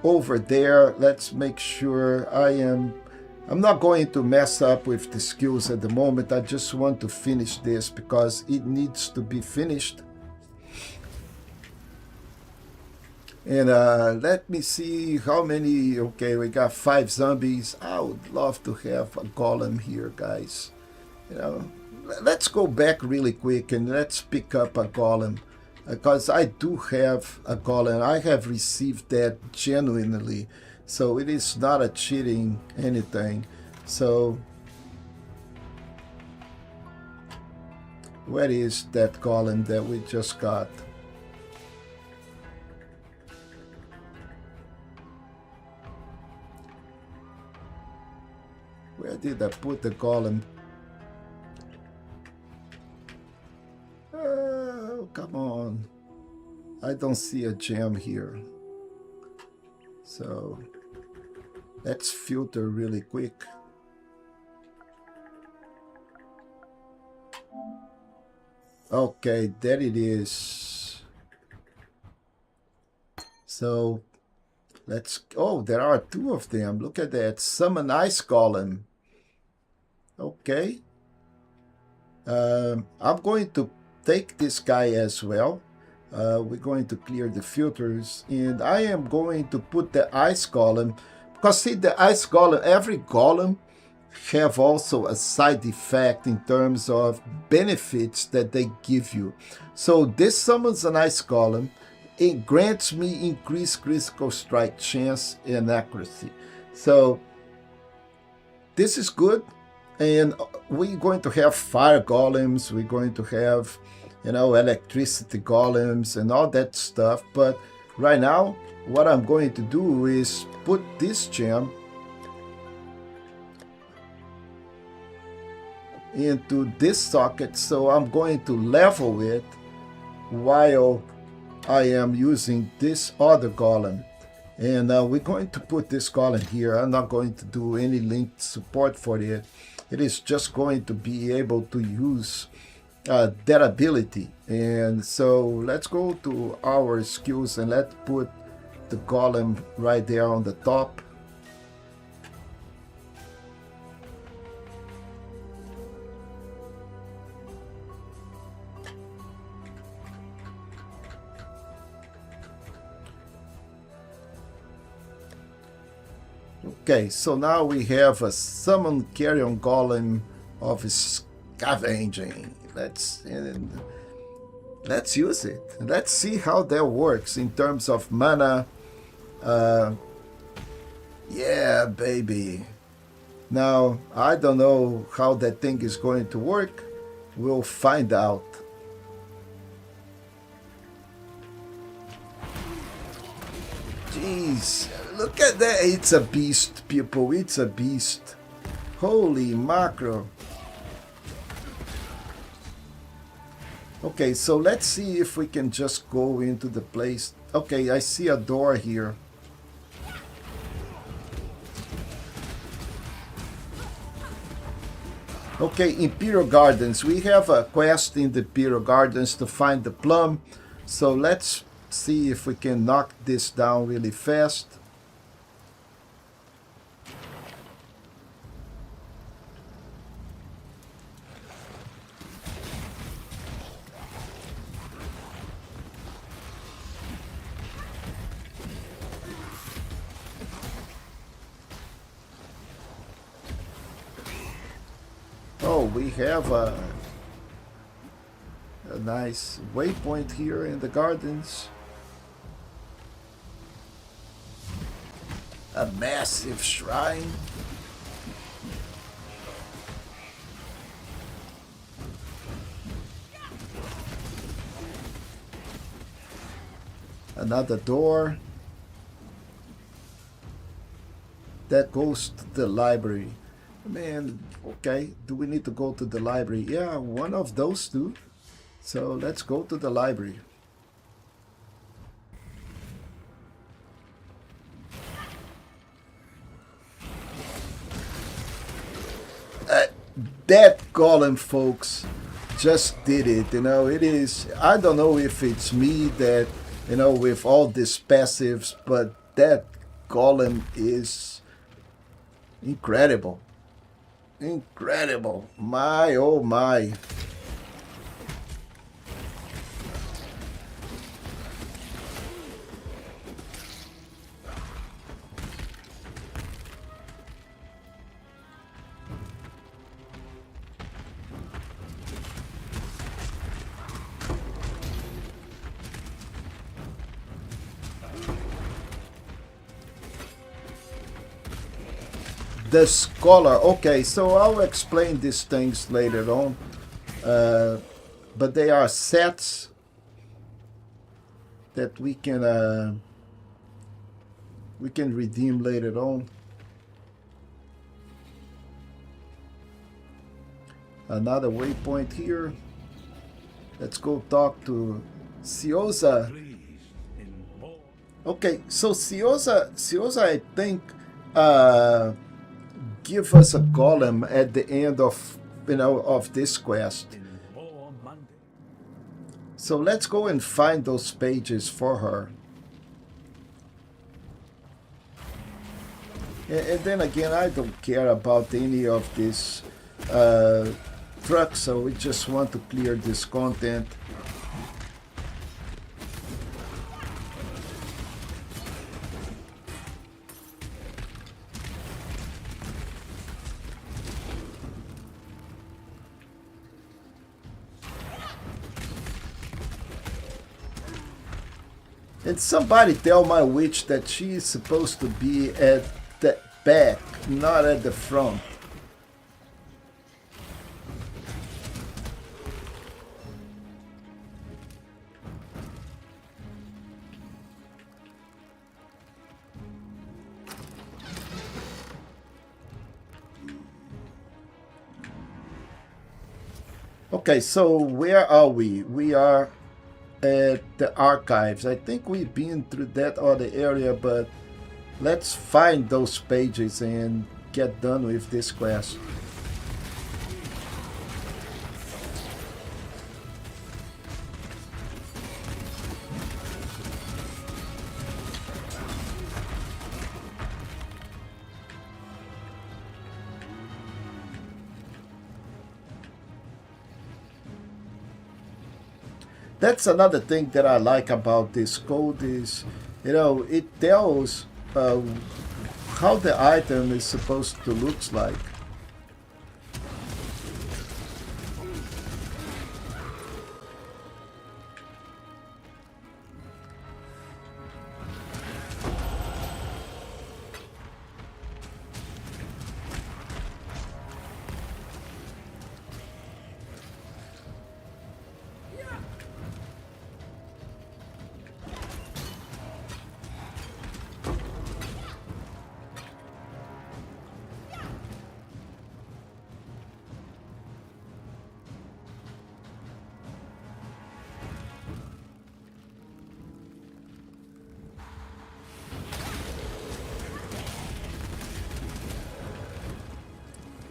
over there. Let's make sure I'm not going to mess up with the skills at the moment. I just want to finish this because it needs to be finished. And let me see how many. Okay, we got 5 zombies. I would love to have a golem here, guys. Let's go back really quick and let's pick up a golem, because I do have a golem. I have received that genuinely, so it is not a cheating anything. So where is that golem that we just got? Where did I put the golem? Oh, come on. I don't see a gem here. So let's filter really quick. Okay, there it is. So let's, oh, there are two of them. Look at that. Summon Ice Golem. Okay. I'm going to take this guy as well. We're going to clear the filters, and I am going to put the Ice Golem, because see, the Ice Golem, every golem have also a side effect in terms of benefits that they give you. So this summons an Ice Golem. It grants me increased critical strike chance and accuracy. So this is good. And we're going to have fire golems, we're going to have, you know, electricity golems and all that stuff. But right now, what I'm going to do is put this gem into this socket. So I'm going to level it while I am using this other golem. And we're going to put this golem here. I'm not going to do any linked support for it. It is just going to be able to use that ability. And so let's go to our skills and let's put the golem right there on the top. Okay, so now we have a summon carrion golem of scavenging. Let's use it. Let's see how that works in terms of mana. Yeah, baby. Now, I don't know how that thing is going to work. We'll find out. Jeez. Look at that. It's a beast, people. It's a beast. Holy macro. Okay, so let's see if we can just go into the place. Okay, I see a door here. Okay, Imperial Gardens. We have a quest in the Imperial Gardens to find the plum. So let's see if we can knock this down really fast. Oh, we have a nice waypoint here in the gardens. A massive shrine. Another door. That goes to the library. Man, okay, do we need to go to the library? Yeah, one of those two. So let's go to the library. That golem, folks, just did it. You know, it is, I don't know if it's me that, you know, with all these passives, but that golem is incredible. Incredible. My, oh my. The scholar. Okay, so I'll explain these things later on, but they are sets that we can redeem later on. Another waypoint here. Let's go talk to Ciosa. Please Okay, so Ciosa, I think, give us a golem at the end of of this quest. In War Monday. So let's go and find those pages for her. And then again, I don't care about any of these trucks, so we just want to clear this content. And somebody tell my witch that she is supposed to be at the back, not at the front. Okay, so where are we? We are at the archives. I think we've been through that other area, but let's find those pages and get done with this quest. That's another thing that I like about this code is, it tells how the item is supposed to look like.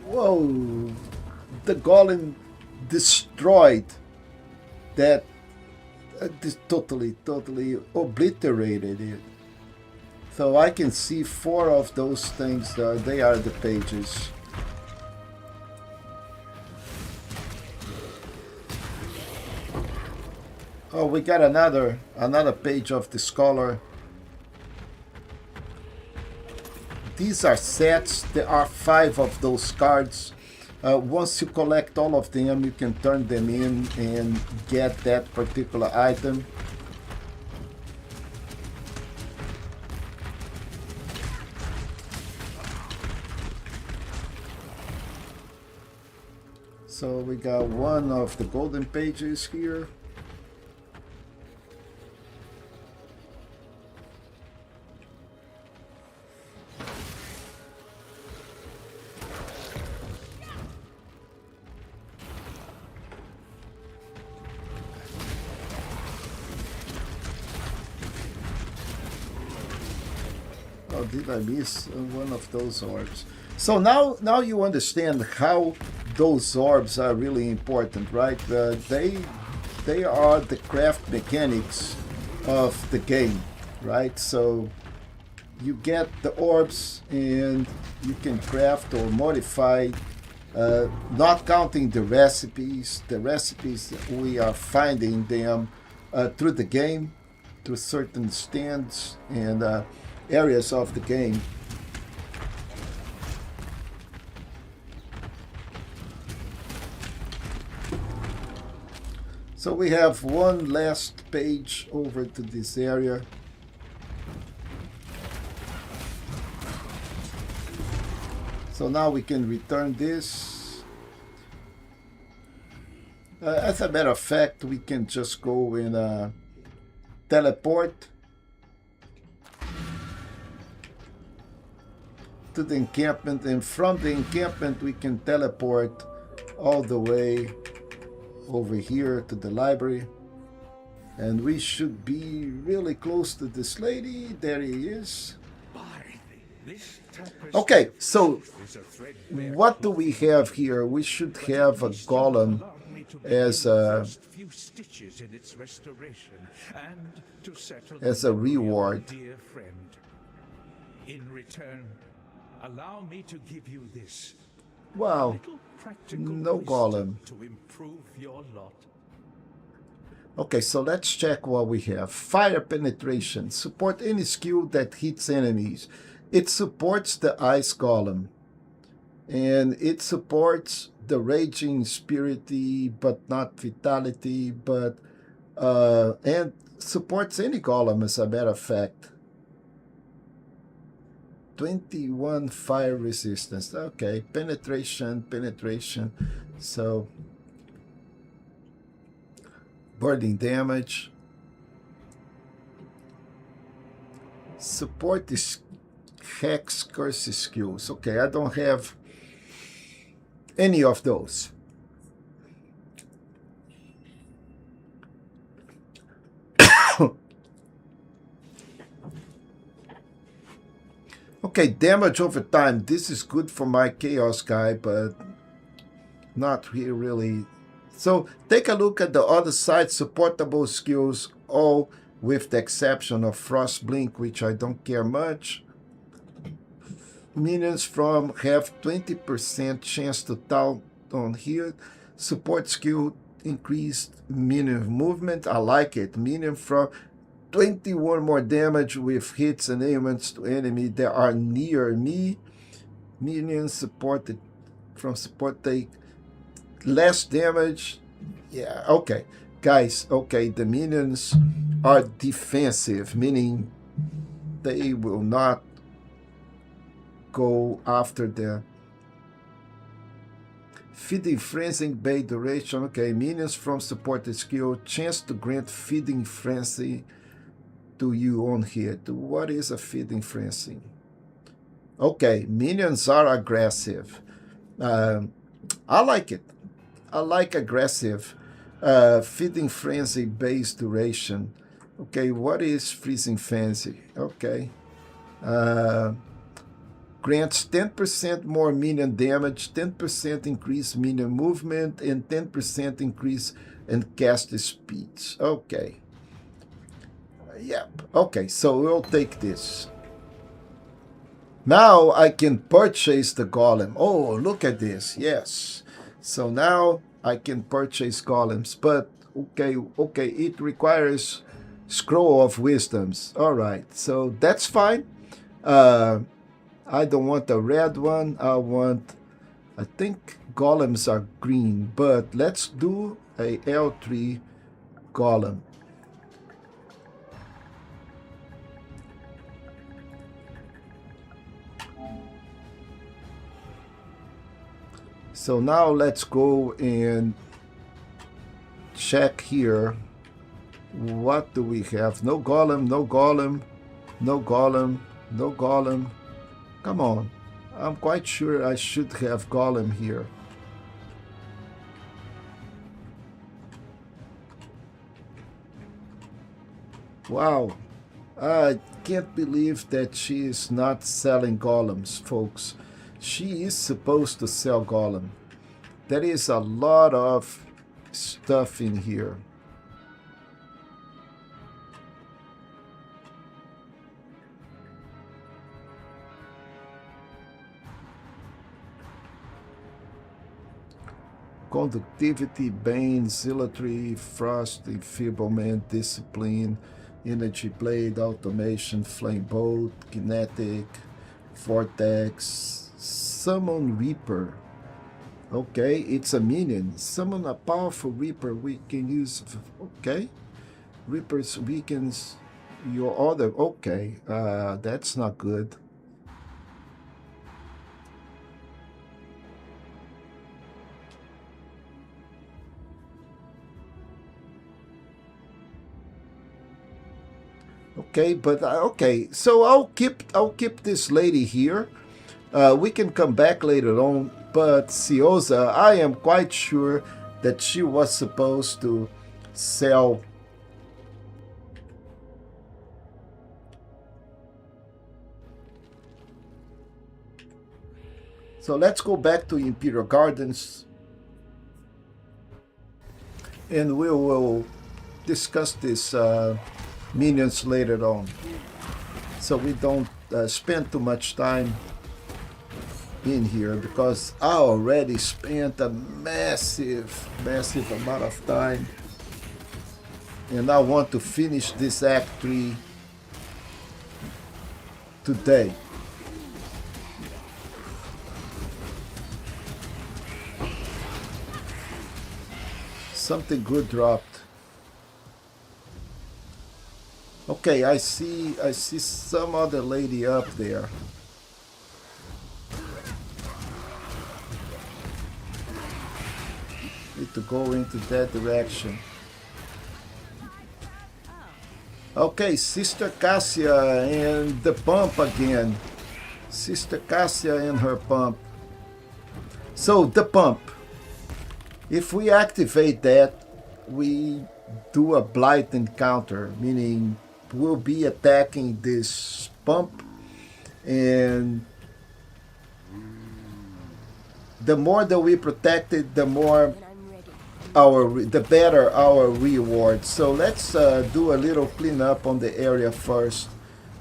Whoa, the golem destroyed that, totally obliterated it. So I can see 4 of those things, they are the pages. Oh, we got another page of the scholar. These are sets. There are 5 of those cards. Once you collect all of them, you can turn them in and get that particular item. So we got 1 of the golden pages here. Did I miss one of those orbs? So now you understand how those orbs are really important, right? They are the craft mechanics of the game, right? So you get the orbs and you can craft or modify, not counting the recipes. The recipes, we are finding them through the game, through certain stands and areas of the game. So we have one last page over to this area. So now we can return this. As a matter of fact, we can just go and teleport to the encampment, and from the encampment we can teleport all the way over here to the library. And we should be really close to this lady. There he is. Okay, so what do we have here? We should have a golem as a reward. In return, allow me to give you this. Wow, no golem. To improve your lot. Okay, so let's check what we have. Fire penetration. Support any skill that hits enemies. It supports the ice golem. And it supports the raging spirity, but not vitality, but and supports any golem as a matter of fact. 21 fire resistance. Okay, penetration. So burning damage. Support this hex curse skills. Okay, I don't have any of those. Okay, damage over time. This is good for my chaos guy, but not really. So take a look at the other side. Supportable skills, all with the exception of Frost Blink, which I don't care much. Minions from have 20% chance to taunt on here. Support skill increased minion movement. I like it. Minion from 21 more damage with hits and ailments to enemy that are near me. Minions supported from support take less damage. Yeah, okay. Guys, okay, the minions are defensive, meaning they will not go after the Feeding Frenzy Bay duration. Okay, minions from supported skill. Chance to grant Feeding Frenzy to you on hit. What is a Feeding Frenzy? Okay, minions are aggressive. I like it. I like aggressive. Feeding Frenzy base duration. Okay, what is Freezing Frenzy? Okay. Grants 10% more minion damage, 10% increase minion movement, and 10% increase in cast speeds. Okay. Yep. Okay, so we'll take this. Now I can purchase the golem. Oh, look at this. Yes. So now I can purchase golems. But, okay, it requires Scroll of Wisdoms. All right, so that's fine. I don't want a red one. I think golems are green. But let's do a L3 golem. So now let's go and check here. What do we have? No golem, no golem, no golem, no golem. Come on. I'm quite sure I should have golem here. Wow. I can't believe that she is not selling golems, folks. She is supposed to sell golem. There is a lot of stuff in here. Conductivity, Bane, Zealotry, Frost, Enfeeblement, Discipline, Energy Blade, Automation, Flame Bolt, Kinetic, Vortex, Summon Reaper. Okay, it's a minion. Summon a powerful Reaper we can use. Okay. Reapers weakens your other. Okay, that's not good. Okay, but okay. So I'll keep this lady here. We can come back later on, but Ciosa, I am quite sure that she was supposed to sell So let's go back to Imperial Gardens, and we will discuss these minions later on, so we don't spend too much time in here, because I already spent a massive amount of time, and I want to finish this Act 3 today. Something good dropped. Okay, I see some other lady up there. Need to go into that direction. Okay, Sister Cassia and the pump again. Sister Cassia and her pump. So the pump. If we activate that, we do a blight encounter, meaning we'll be attacking this pump, and the more that we protect it, the more the better our reward. So let's do a little cleanup on the area first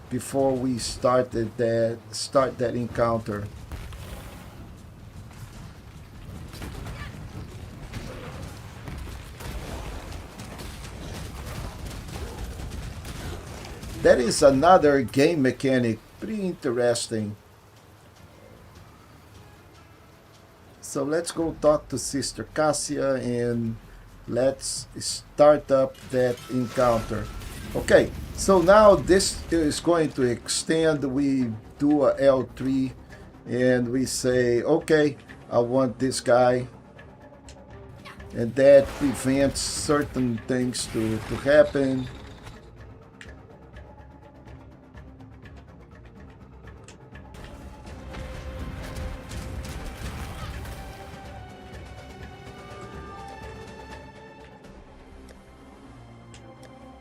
before we start that encounter. That is another game mechanic, pretty interesting. So let's go talk to Sister Cassia and let's start up that encounter. Okay, so now this is going to extend. We do a L3 and we say, okay, I want this guy. And that prevents certain things to happen.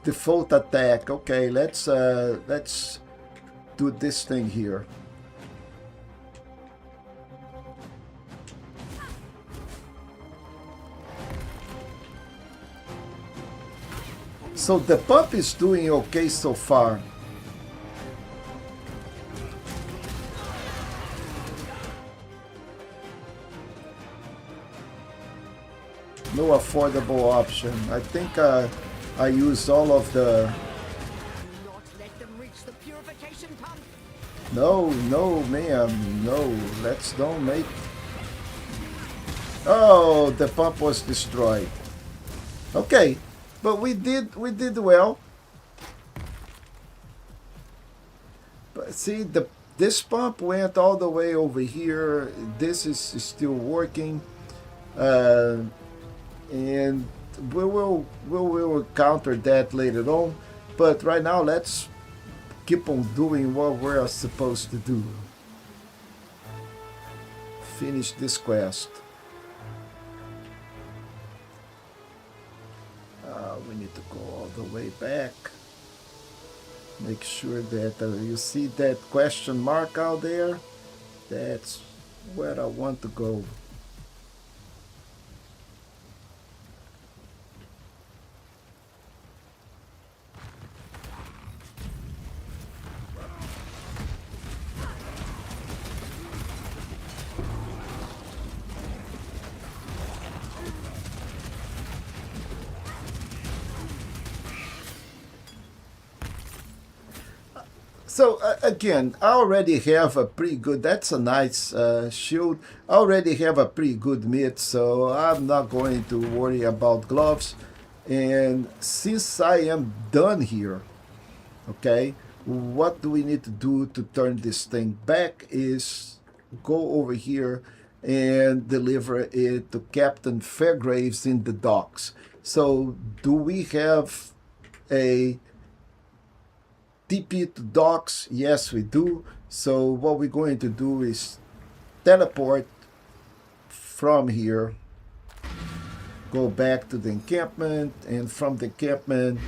Default attack. Okay, let's do this thing here. So the pump is doing okay so far. No affordable option. I think I used all of the... Not let them reach the purification pump. No, ma'am, no. Let's don't make... Oh, the pump was destroyed. Okay, but we did well. But see, this pump went all the way over here. This is still working, and we will counter that later on, but right now let's keep on doing what we're supposed to do. Finish this quest. We need to go all the way back. Make sure that you see that question mark out there. That's where I want to go. So again, I already have a pretty good, that's a nice shield. I already have a pretty good mid, so I'm not going to worry about gloves. And since I am done here, okay, what do we need to do to turn this thing back is go over here and deliver it to Captain Fairgraves in the docks. So do we have a TP to docks? Yes, we do. So what we're going to do is teleport from here, go back to the encampment, and from the encampment,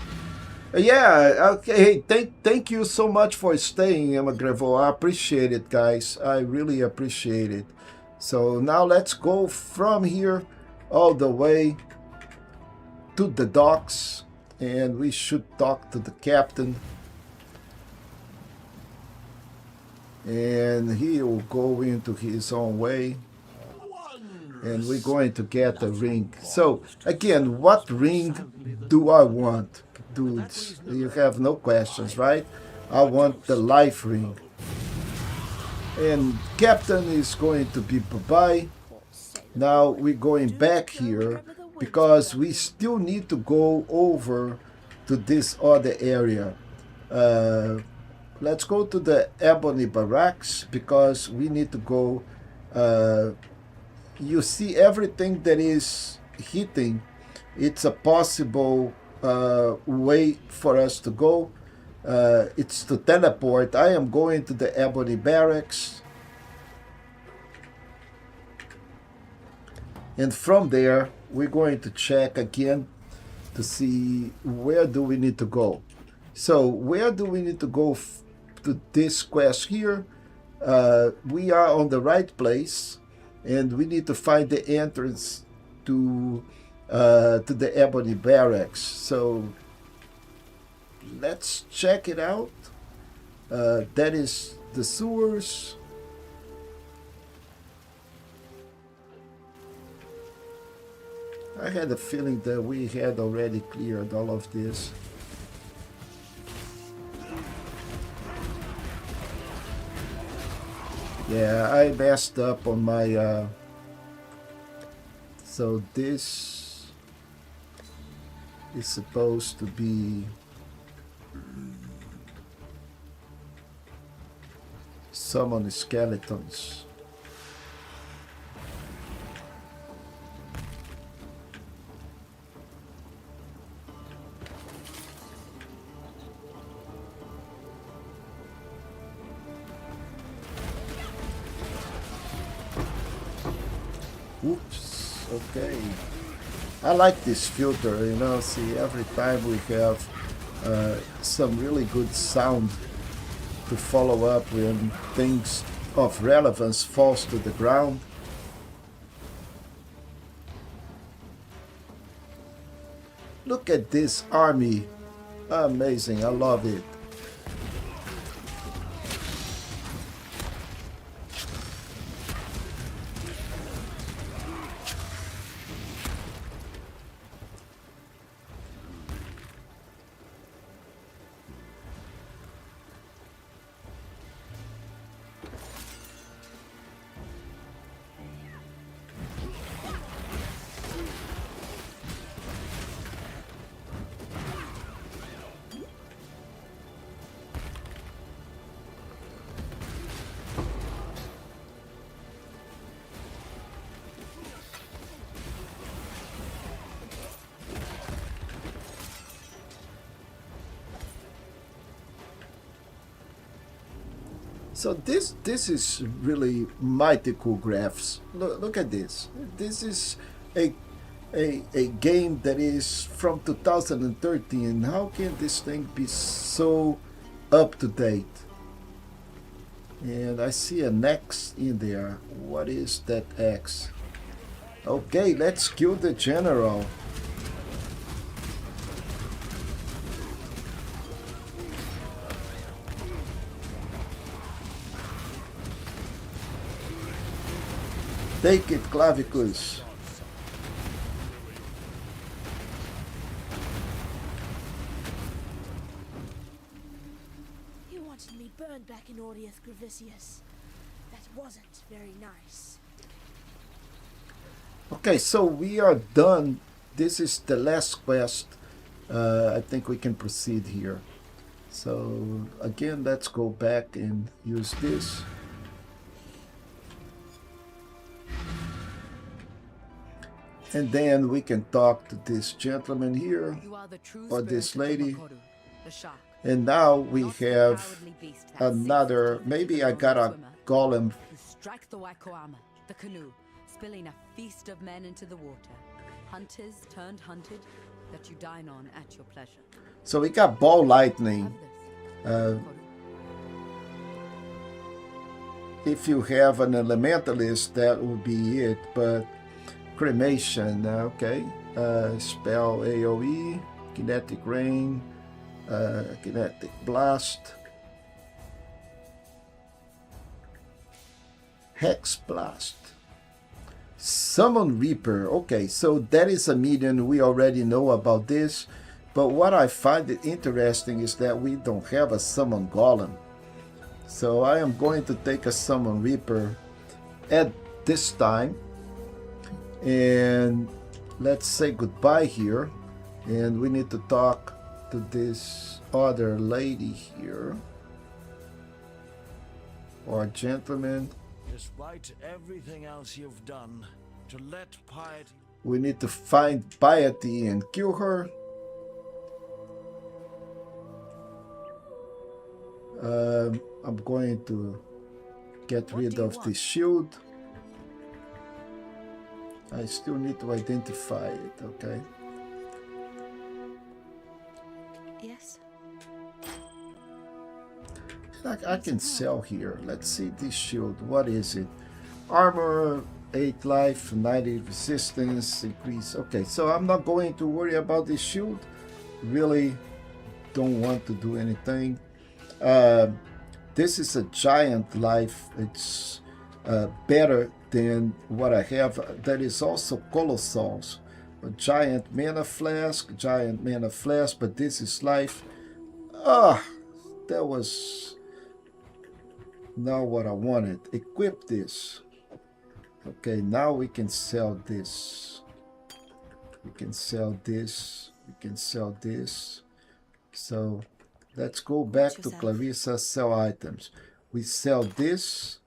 yeah, okay. Hey, thank you so much for staying, Emma Grevo. I appreciate it, guys. I really appreciate it. So now let's go from here all the way to the docks, and we should talk to the captain, and he will go into his own way, and we're going to get a ring. So again, what ring do I want, dudes? You have no questions, right? I want the life ring. And captain is going to be bye-bye. Now we're going back here because we still need to go over to this other area. Let's go to the Ebony Barracks because we need to go. You see everything that is hitting. It's a possible way for us to go. It's to teleport. I am going to the Ebony Barracks. And from there, we're going to check again to see where do we need to go. So where do we need to go to this quest here? We are on the right place, and we need to find the entrance to the Ebony Barracks. So let's check it out. That is the sewers. I had a feeling that we had already cleared all of this. Yeah, I messed up on my... So this is supposed to be... Summon skeletons. Oops, okay. I like this filter, you know, see, every time we have some really good sound to follow up when things of relevance falls to the ground. Look at this army. Amazing, I love it. So this is really mighty cool graphs. Look at this. This is a game that is from 2013. How can this thing be so up to date? And I see an X in there. What is that X? Okay, let's kill the general. Take it, Clavicus. You wanted me burned back in Audius Gravicius. That wasn't very nice. Okay, so we are done. This is the last quest. I think we can proceed here. So again, let's go back and use this. And then we can talk to this gentleman here, or this lady. And now we have another, maybe I got a golem. Strike the Waikoama, the canoe, spilling a feast of men into the water. Hunters turned hunted, that you dine on at your pleasure. So we got ball lightning. if you have an elementalist, that would be it. But cremation, okay. Spell AoE, kinetic rain, kinetic blast, hex blast, summon reaper. Okay, so that is a minion. We already know about this, but what I find it interesting is that we don't have a summon golem. So I am going to take a summon reaper at this time, and let's say goodbye here, and we need to talk to this other lady here, or gentleman. Despite everything else you've done, to let piety... We need to find Piety and kill her. I'm going to get rid of the shield. I still need to identify it, okay? Yes. I can sell here. Let's see this shield. What is it? Armor, 8 life, 90 resistance, increase. Okay, so I'm not going to worry about this shield. Really don't want to do anything. This is a giant life. It's better than what I have. That is also colossals. A giant mana flask, but this is life. That was not what I wanted. Equip this. Okay, now we can sell this. We can sell this. We can sell this. So let's go back to Clarissa, sell items. We sell this.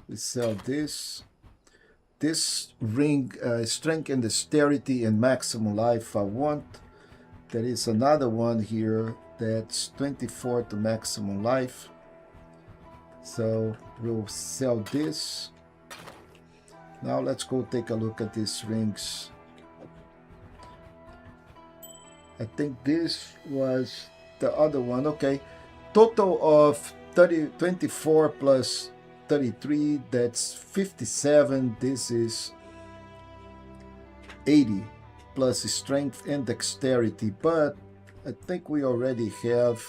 We sell this. This ring, strength and dexterity and maximum life I want. There is another one here that's 24 to maximum life. So we'll sell this. Now let's go take a look at these rings. I think this was the other one. Okay, total of 24 plus 33, that's 57. This is 80 plus strength and dexterity, but I think we already have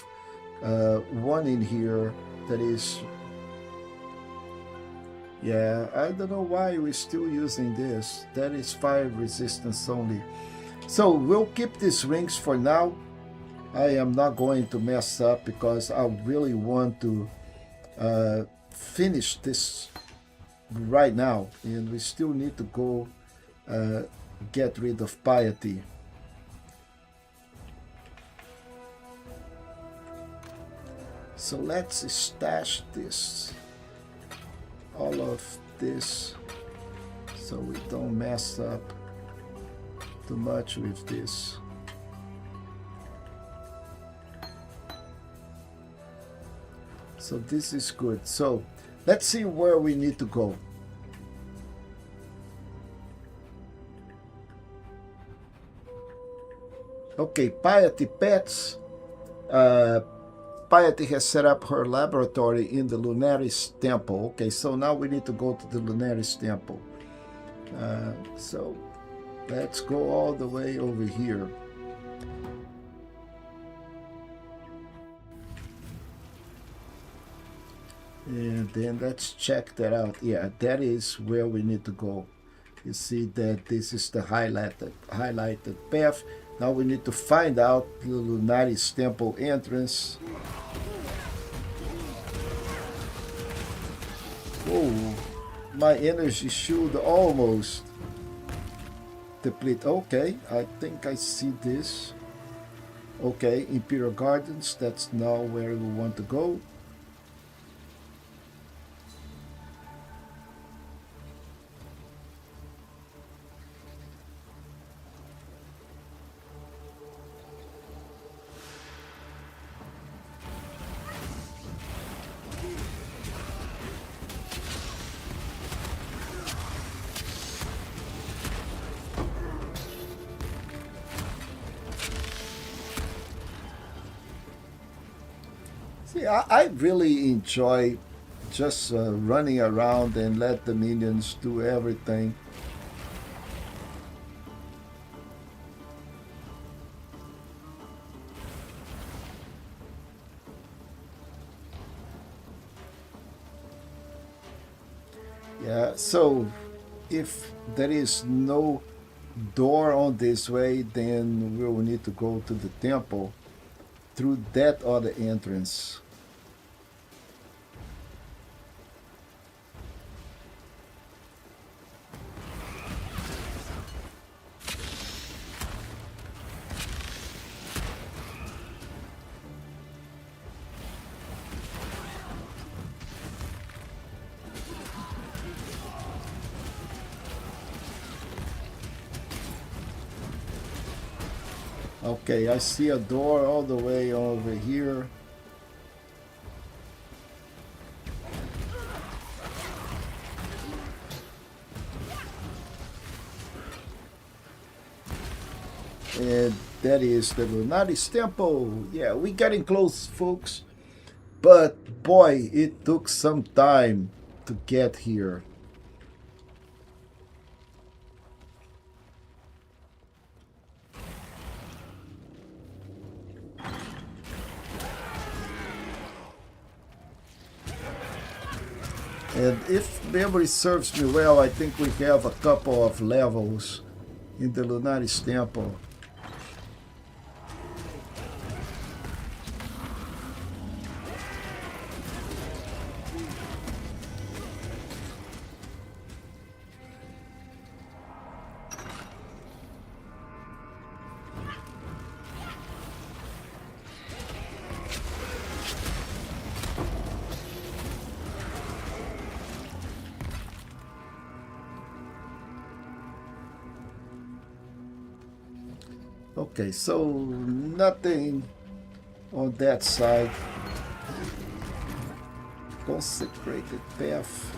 one in here that is, yeah, I don't know why we're still using this. That is fire resistance only. So we'll keep these rings for now. I am not going to mess up because I really want to finish this right now, and we still need to go get rid of Piety. So let's stash this, all of this, so we don't mess up too much with this. So this is good. So let's see where we need to go. Okay, Piety Pets. Piety has set up her laboratory in the Lunaris temple. Okay, so now we need to go to the Lunaris temple. So let's go all the way over here. And then let's check that out. Yeah, that is where we need to go. You see that this is the highlighted path. Now we need to find out the Lunaris temple entrance. Oh, my energy should almost deplete. Okay, I think I see this. Okay, Imperial Gardens, that's now where we want to go. See, I really enjoy just running around and let the minions do everything. Yeah, so if there is no door on this way, then we will need to go to the temple through that other entrance. Okay, I see a door all the way over here. And that is the Lunaris temple. Yeah, we getting close, folks. But boy, it took some time to get here. And if memory serves me well, I think we have a couple of levels in the Lunaris temple. Okay, so nothing on that side. Consecrated path.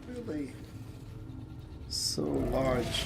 Really so large.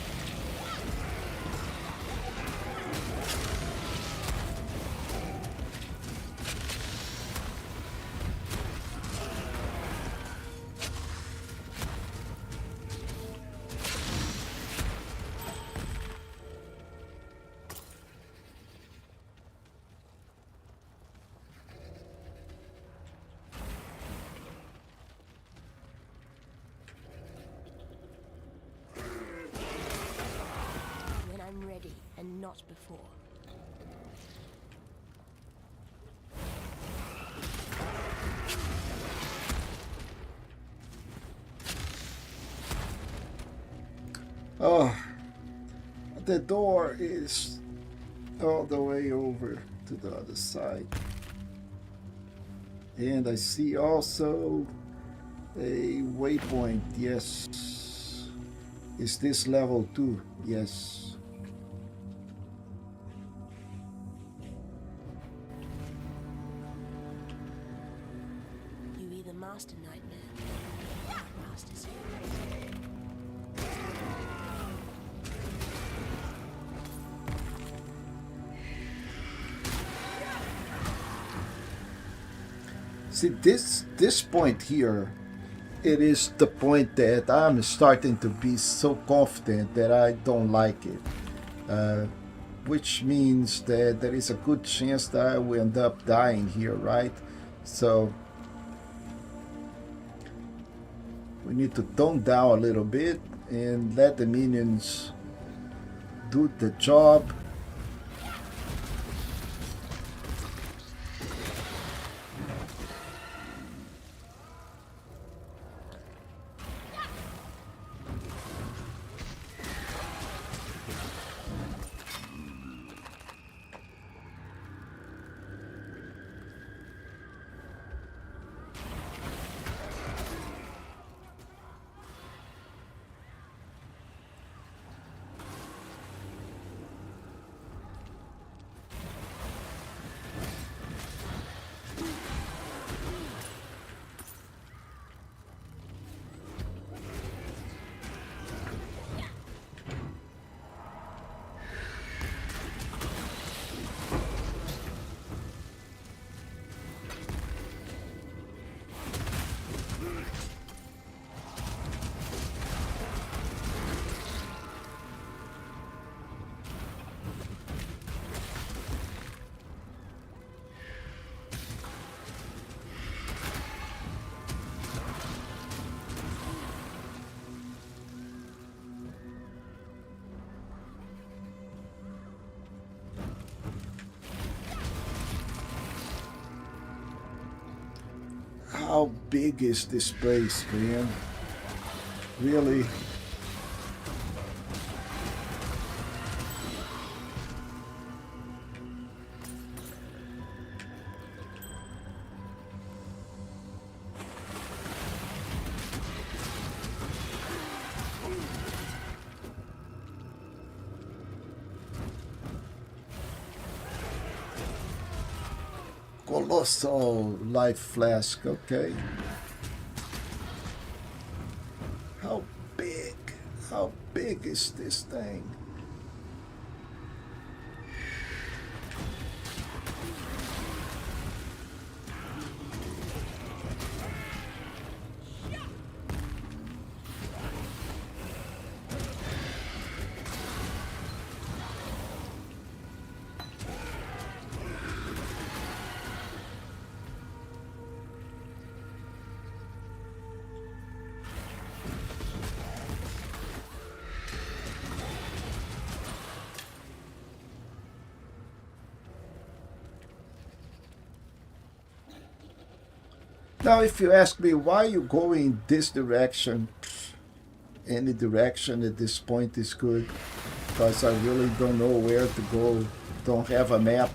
And not before. Oh, the door is all the way over to the other side. And I see also a waypoint. Yes. Is this level 2? Yes. You either master nightmare or master secret. See, this point here, it is the point that I'm starting to be so confident that I don't like it. Which means that there is a good chance that I will end up dying here, right? So we need to tone down a little bit and let the minions do the job. big is this place, man? Really? Colossal life flask, okay. How big is this thing? Now, if you ask me why you go in this direction, any direction at this point is good, because I really don't know where to go. Don't have a map,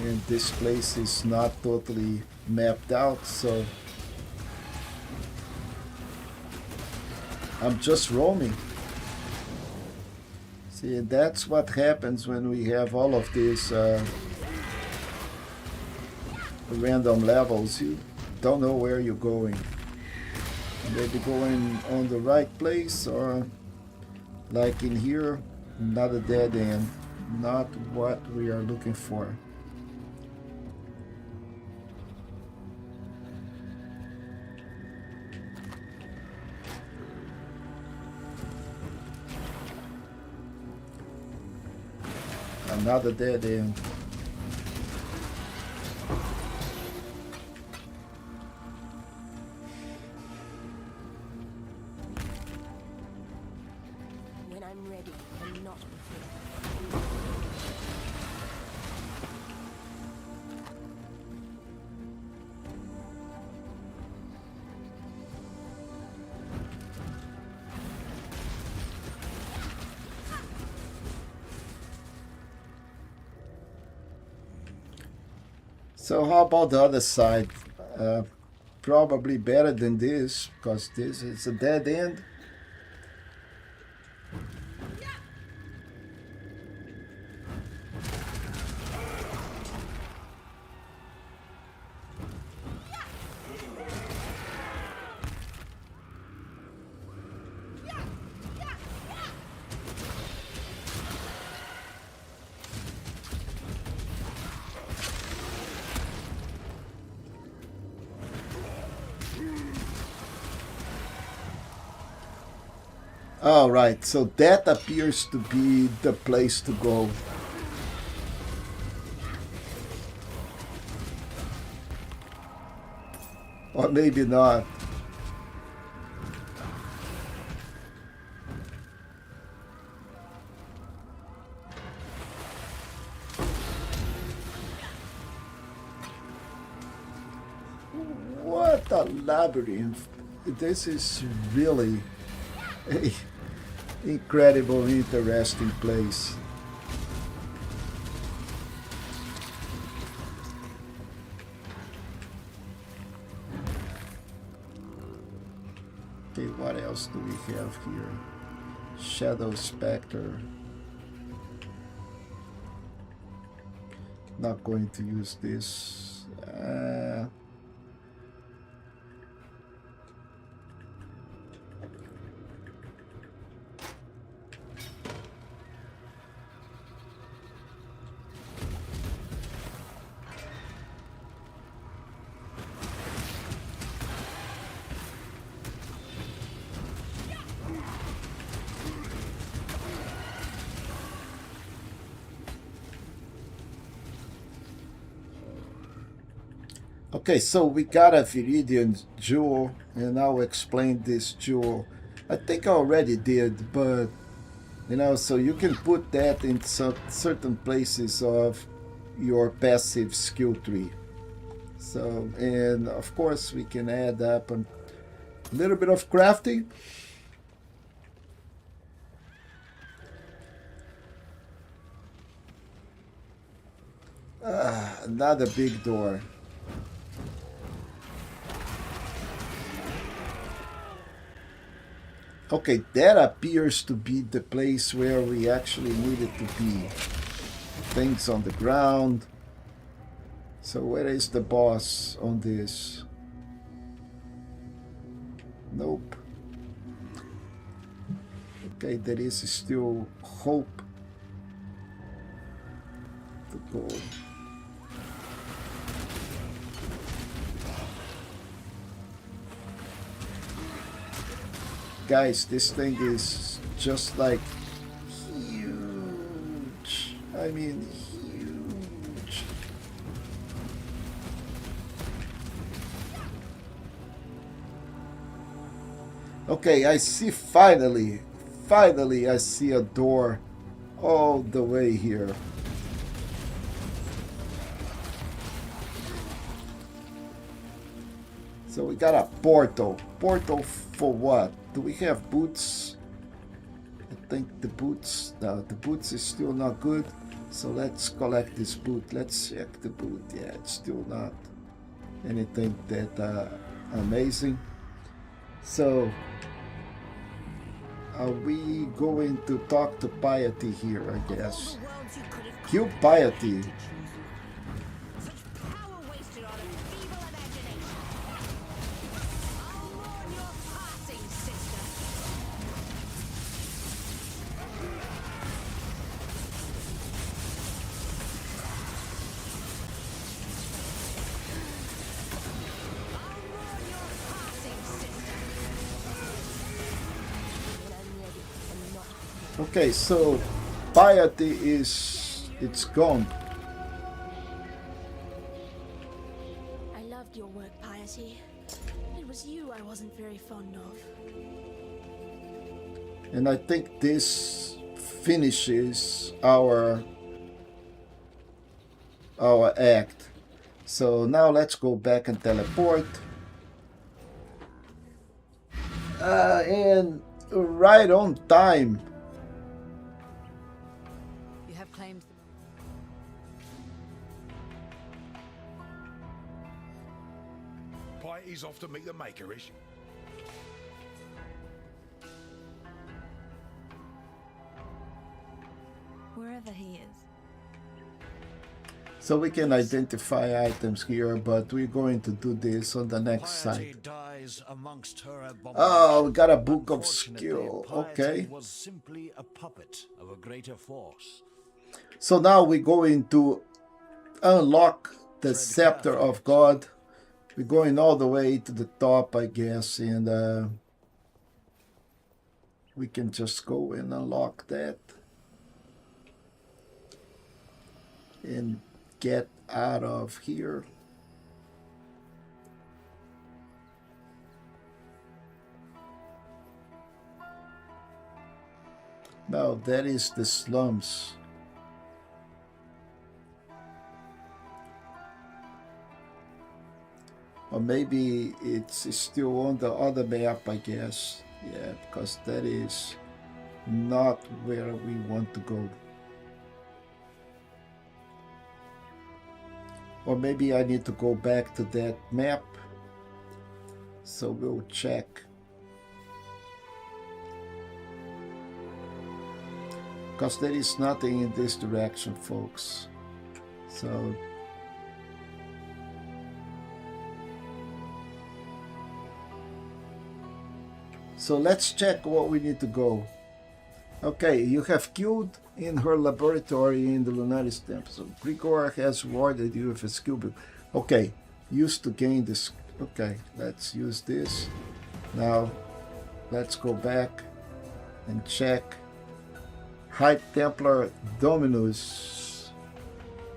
and this place is not totally mapped out, so I'm just roaming. See, that's what happens when we have all of these random levels. You don't know where you're going. Maybe going on the right place, or like in here, not a dead end, not what we are looking for. Another dead end. So how about the other side? Probably better than this, because this is a dead end. All right, so that appears to be the place to go. Or maybe not. What a labyrinth. This is really a incredible, interesting place. Okay, what else do we have here? Shadow Spectre. Not going to use this. Okay, so we got a Viridian jewel, and I'll explain this jewel. I think I already did, but you know, so you can put that in certain places of your passive skill tree. So, and of course we can add up a little bit of crafting. Another big door. Okay, that appears to be the place where we actually needed to be. Things on the ground. So where is the boss on this? Nope. Okay, there is still hope to go. Guys, this thing is just like huge. I mean, huge. Okay, I see finally I see a door all the way here. So we got a portal. Portal for what? Do we have boots? I think the boots, no, the boots is still not good. So let's collect this boot. Let's check the boot. Yeah, it's still not anything that amazing. So are we going to talk to Piety here, I guess? Kill Piety. Okay, so Piety it's gone. I loved your work, Piety. It was you I wasn't very fond of. And I think this finishes our act. So now let's go back and teleport. And right on time. You have claimed. Piety's off to meet the Maker, is she? Wherever he is. So we can identify items here, but we're going to do this on the next Piety site. dies amongst her Oh, we got a book of Unfortunately, skill. Piety Okay. was simply a puppet of a greater force. So now we're going to unlock the Sceptre of God. We're going all the way to the top, I guess, and we can just go and unlock that and get out of here. Now that is the slums. Or maybe it's still on the other map, I guess. Yeah, because that is not where we want to go. Or maybe I need to go back to that map. So we'll check. Because there is nothing in this direction, folks. So let's check what we need to go. Okay, you have killed in her laboratory in the Lunaris temple. So Grigor has rewarded you with a skill build. Okay, used to gain this. Okay, let's use this. Now, let's go back and check. High Templar Dominus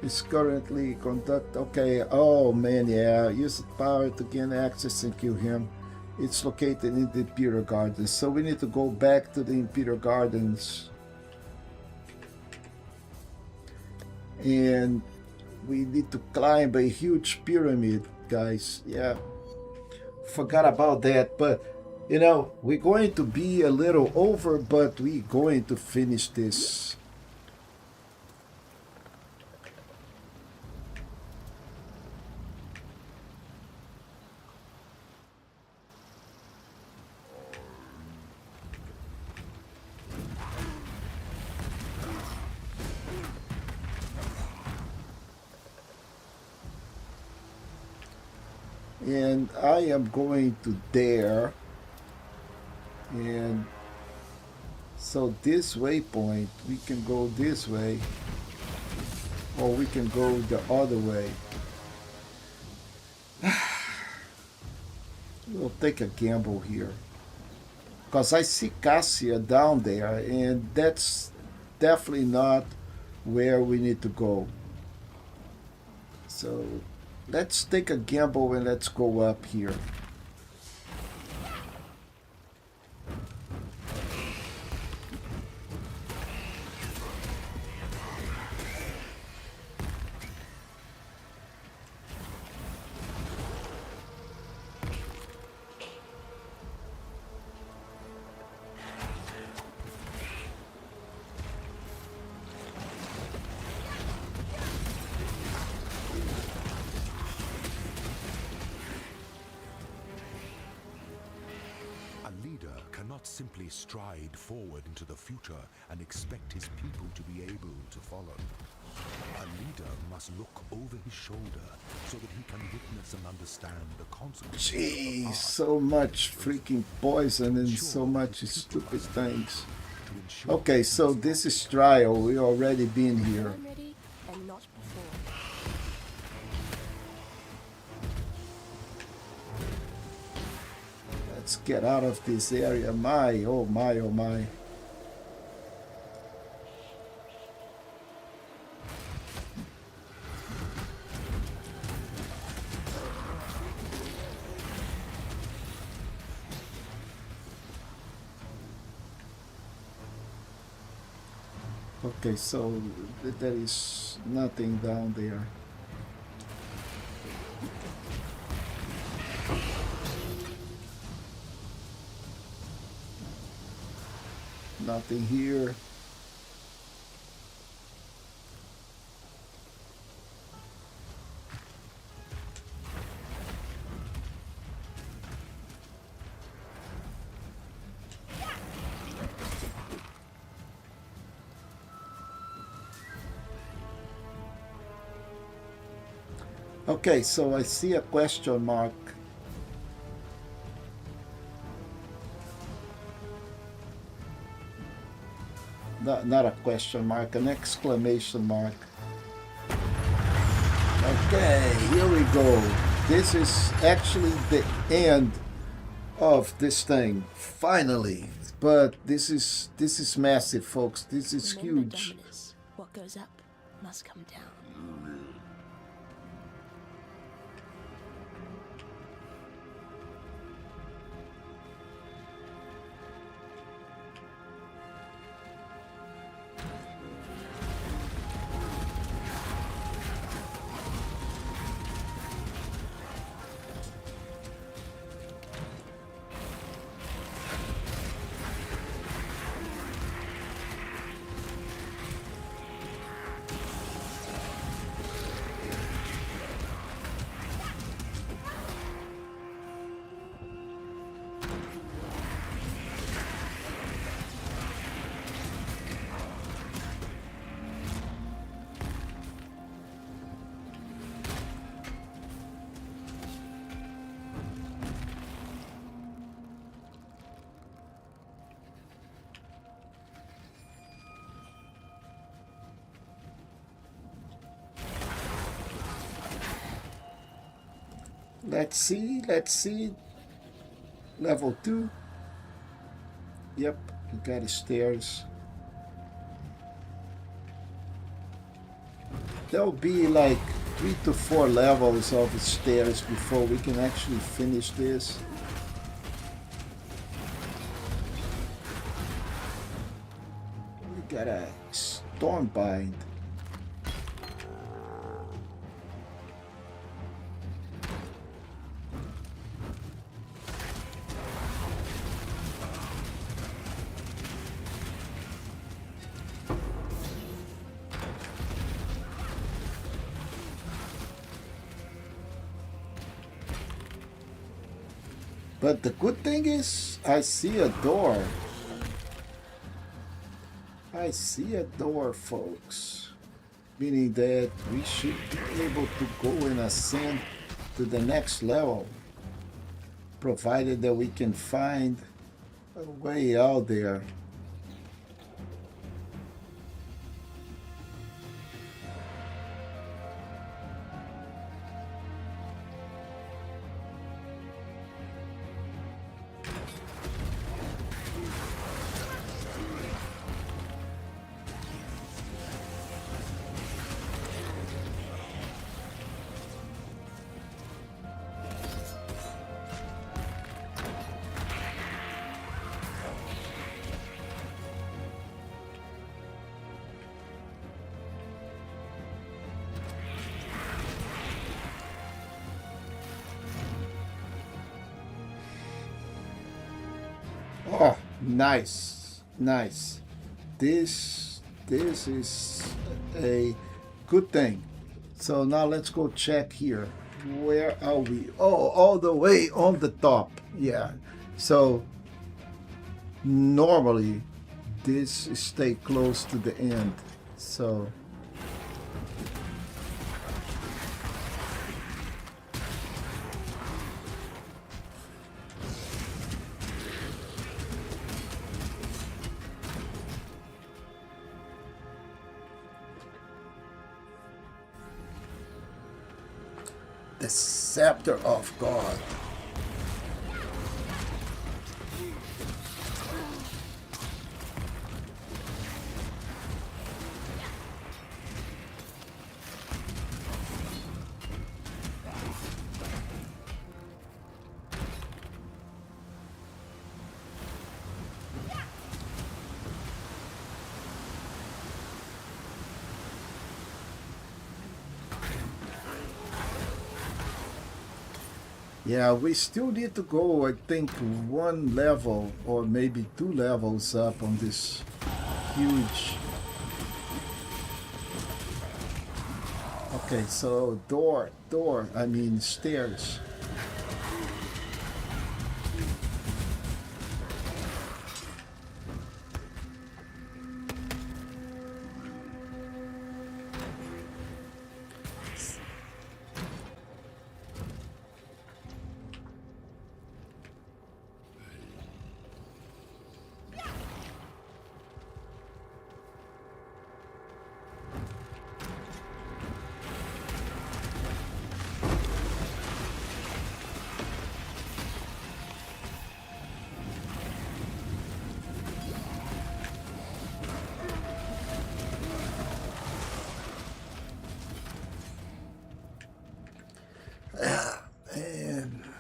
is currently conduct. Okay, oh man, yeah. Use the power to gain access and kill him. It's located in the Imperial Gardens. So we need to go back to the Imperial Gardens. And we need to climb a huge pyramid. guys. Yeah, forgot about that. But you know, we're going to be a little over, but we're going to finish this. And I am going to there, and so this waypoint, we can go this way, or we can go the other way. We'll take a gamble here, because I see Cassia down there, and that's definitely not where we need to go. So let's take a gamble and let's go up here. Simply stride forward into the future and expect his people to be able to follow. A leader must look over his shoulder so that he can witness and understand the consequences. Jeez, so much freaking poison and so much stupid things. Okay, so this is trial. We already been here. I'm ready, and not before. Let's get out of this area. My, oh my, oh my. Okay, so there is nothing down there. Nothing here. Okay, so I see a question mark. Not a question mark, an exclamation mark. Okay, here we go. This is actually the end of this thing, finally. But this is massive, folks. This is Remember, huge. Dominus, what goes up must come down. Let's see. Level 2. Yep, you got stairs. There'll be like 3 to 4 levels of stairs before we can actually finish this. We got a Stormbind. But the good thing is, I see a door. I see a door, folks. Meaning that we should be able to go and ascend to the next level. Provided that we can find a way out there. Oh, nice, nice. This is a good thing. So now let's go check here. Where are we? Oh, all the way on the top. Yeah. So normally this stay close to the end. So the Sceptre of God. Yeah, we still need to go, I think, one level or maybe 2 levels up on this huge... Okay, so I mean stairs.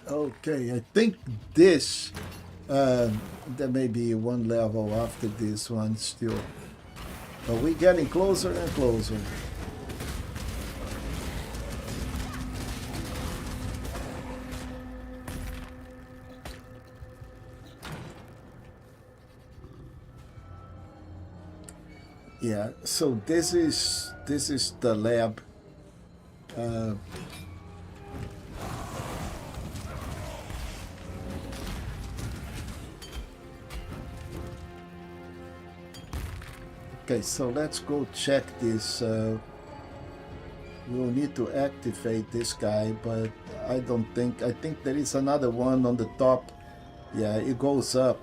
Okay, I think this, there may be one level after this one still. But we're getting closer and closer. Yeah, so this is the lab. Okay, so let's go check this. We'll need to activate this guy, but I think there is another one on the top. Yeah, it goes up.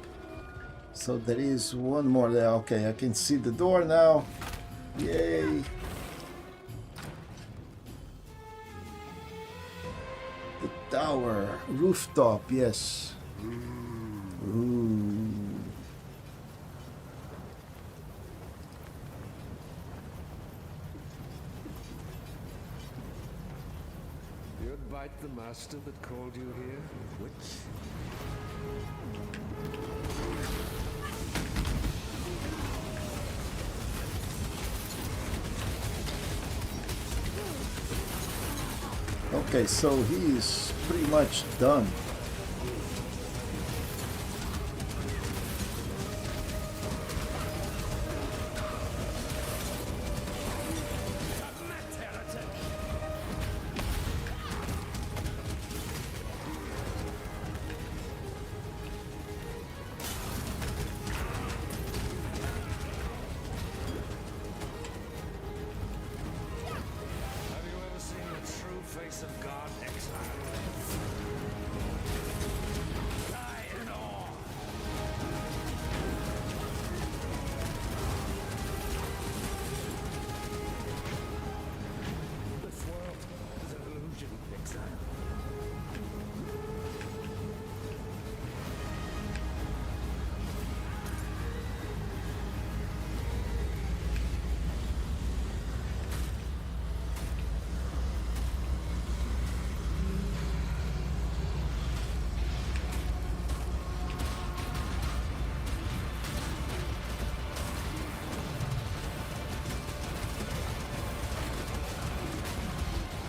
So there is one more there. Okay, I can see the door now. Yay! The tower, rooftop, yes. Ooh. You'd bite the master that called you here, witch? Okay, so he is pretty much done.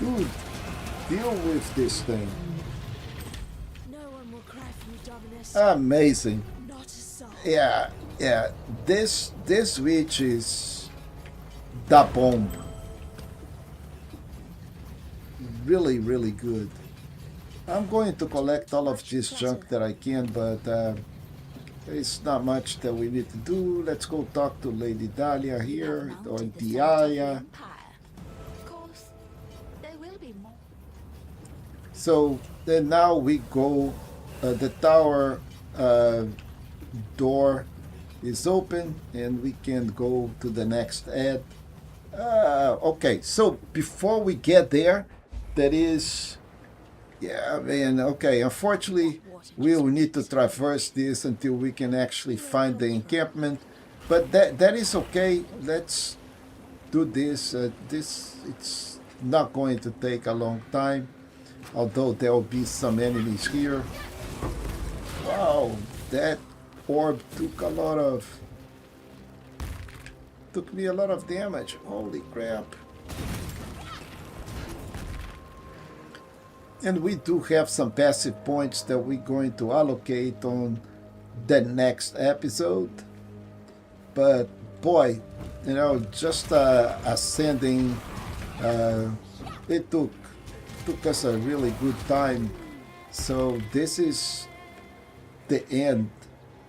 Dude, deal with this thing. No one will cry for you, Dominus. Amazing. Not a soul. Yeah, yeah. This witch is the bomb. Really, really good. I'm going to collect all of this junk that I can, but it's not much that we need to do. Let's go talk to Lady Dahlia here, or Diaya. Of course, there will be more. So then now we go, the tower door is open and we can go to the next ad. Okay, so before we get there, that is, yeah, man, okay, unfortunately we will need to traverse this until we can actually find the encampment, but that is okay. Let's do this. It's not going to take a long time, although there will be some enemies here. Wow, that orb took me a lot of damage. Holy crap. And we do have some passive points that we're going to allocate on the next episode. But boy, you know, just ascending, it took us a really good time. So this is the end,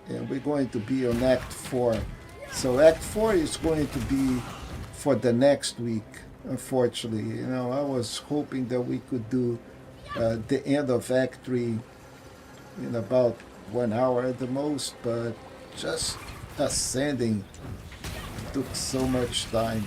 and we're going to be on Act 4. So Act 4 is going to be for the next week, unfortunately. You know, I was hoping that we could do the end of Act 3 in about 1 hour at the most, but just ascending took so much time.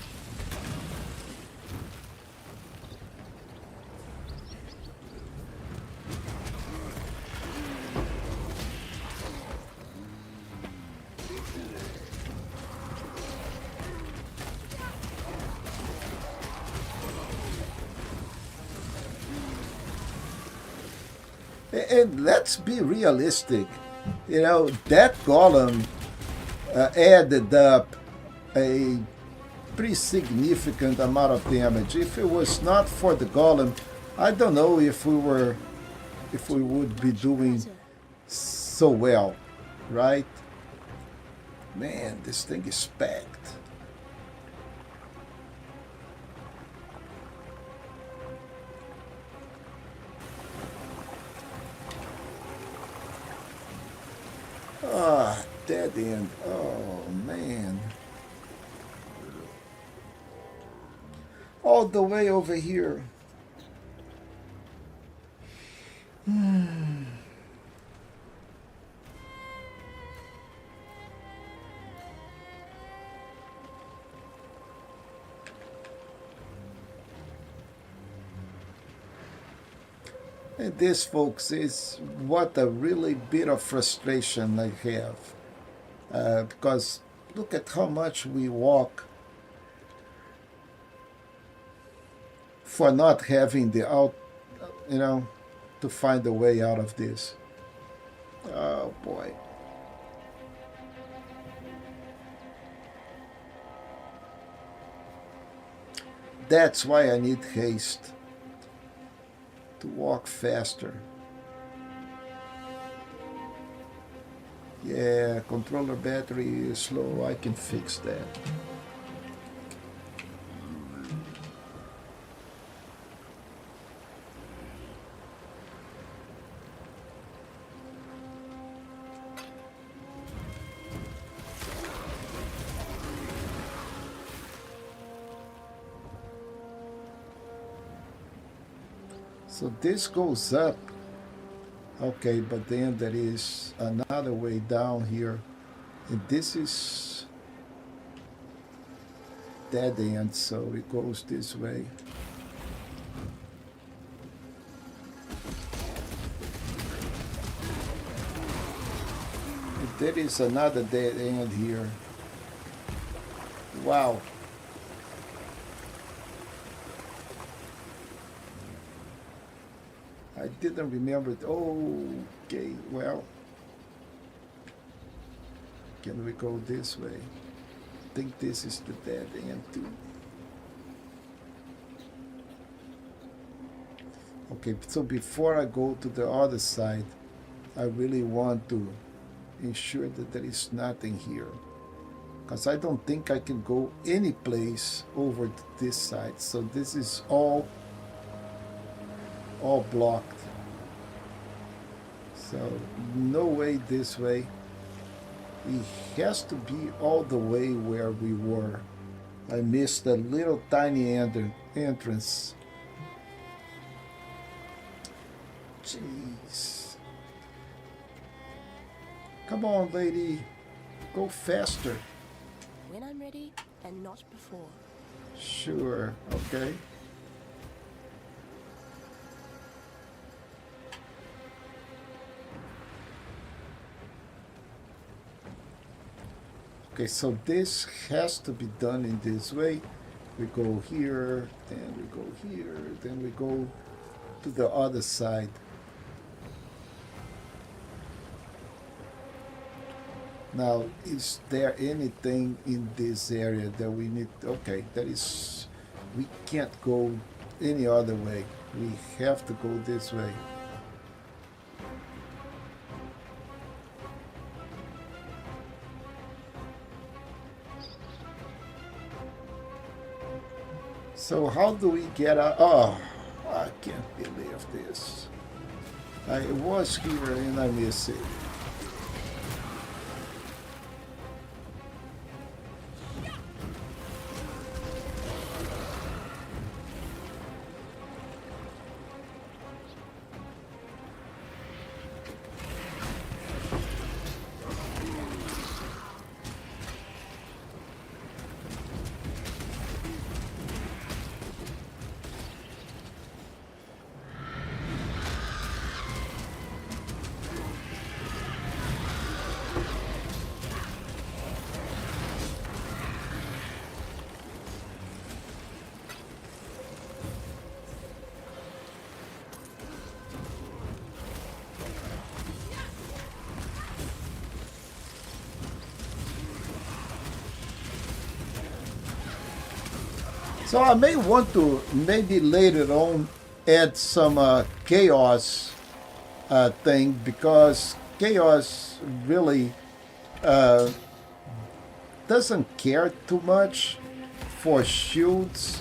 And let's be realistic, you know, that golem added up a pretty significant amount of damage. If it was not for the golem, I don't know if we would be doing so well, right? Man, this thing is packed. Ah, dead end. Oh, man. All the way over here. And this, folks, is what a really bit of frustration I have. Because look at how much we walk for not having the to find a way out of this. Oh boy. That's why I need haste. To walk faster. Yeah, controller battery is slow. I can fix that. So this goes up. Okay, but then there is another way down here. And this is dead end, so it goes this way. And there is another dead end here. Wow. I didn't remember it. Okay, well, can we go this way? I think this is the dead end too. Okay, so before I go to the other side, I really want to ensure that there is nothing here. Because I don't think I can go any place over to this side. So this is all blocked. So no way this way. It has to be all the way where we were. I missed a little tiny entrance. Jeez. Come on, lady. Go faster. When I'm ready, and not before. Sure, okay. Okay, so this has to be done in this way. We go here, then we go here, then we go to the other side. Now, is there anything in this area that we need? Okay, that is, we can't go any other way. We have to go this way. So how do we get out? Oh, I can't believe this. I was here and I missed it. So I may want to maybe later on add some chaos thing, because chaos really doesn't care too much for shields.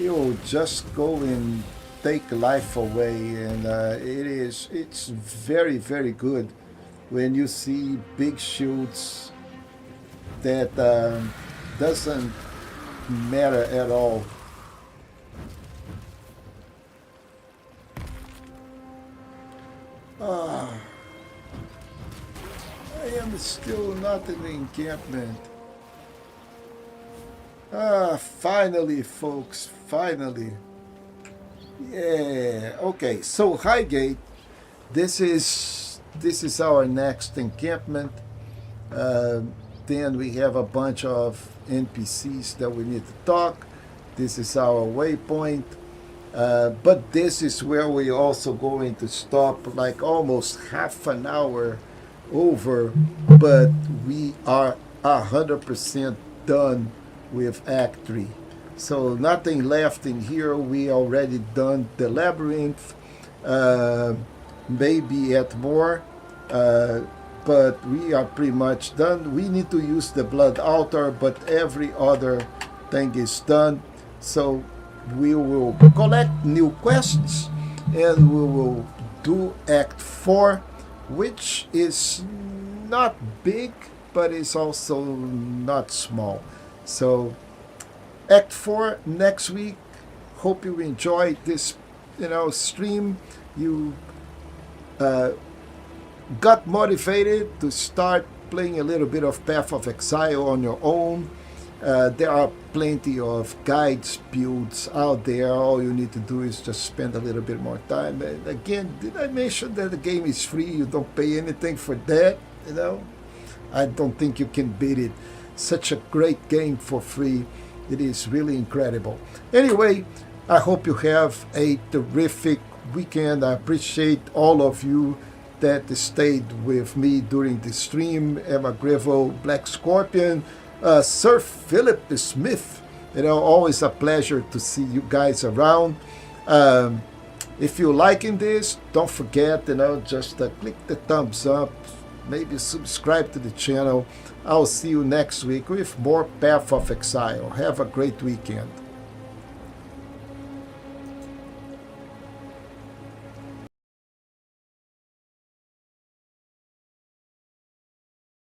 It'll just go and take life away, and it's very, very good when you see big shields that doesn't matter at all. I am still not in the encampment. Finally, folks, finally. Yeah, okay, so Highgate, this is our next encampment. Then we have a bunch of NPCs that we need to talk. This is our waypoint. But this is where we're also going to stop, like almost half an hour over. But we are 100% done with Act 3. So nothing left in here. We already done the labyrinth, maybe at more. But we are pretty much done. We need to use the blood altar, but every other thing is done. So we will collect new quests and we will do Act 4, which is not big, but it's also not small. So Act 4 next week. Hope you enjoyed this, stream. You got motivated to start playing a little bit of Path of Exile on your own. There are plenty of guides, builds out there. All you need to do is just spend a little bit more time. And again, did I mention that the game is free? You don't pay anything for that, I don't think you can beat it. Such a great game for free. It is really incredible. Anyway, I hope you have a terrific weekend. I appreciate all of you that stayed with me during the stream. Emma Greville, Black Scorpion, Sir Philip Smith. Always a pleasure to see you guys around. If you're liking this, don't forget, just click the thumbs up, maybe subscribe to the channel. I'll see you next week with more Path of Exile. Have a great weekend.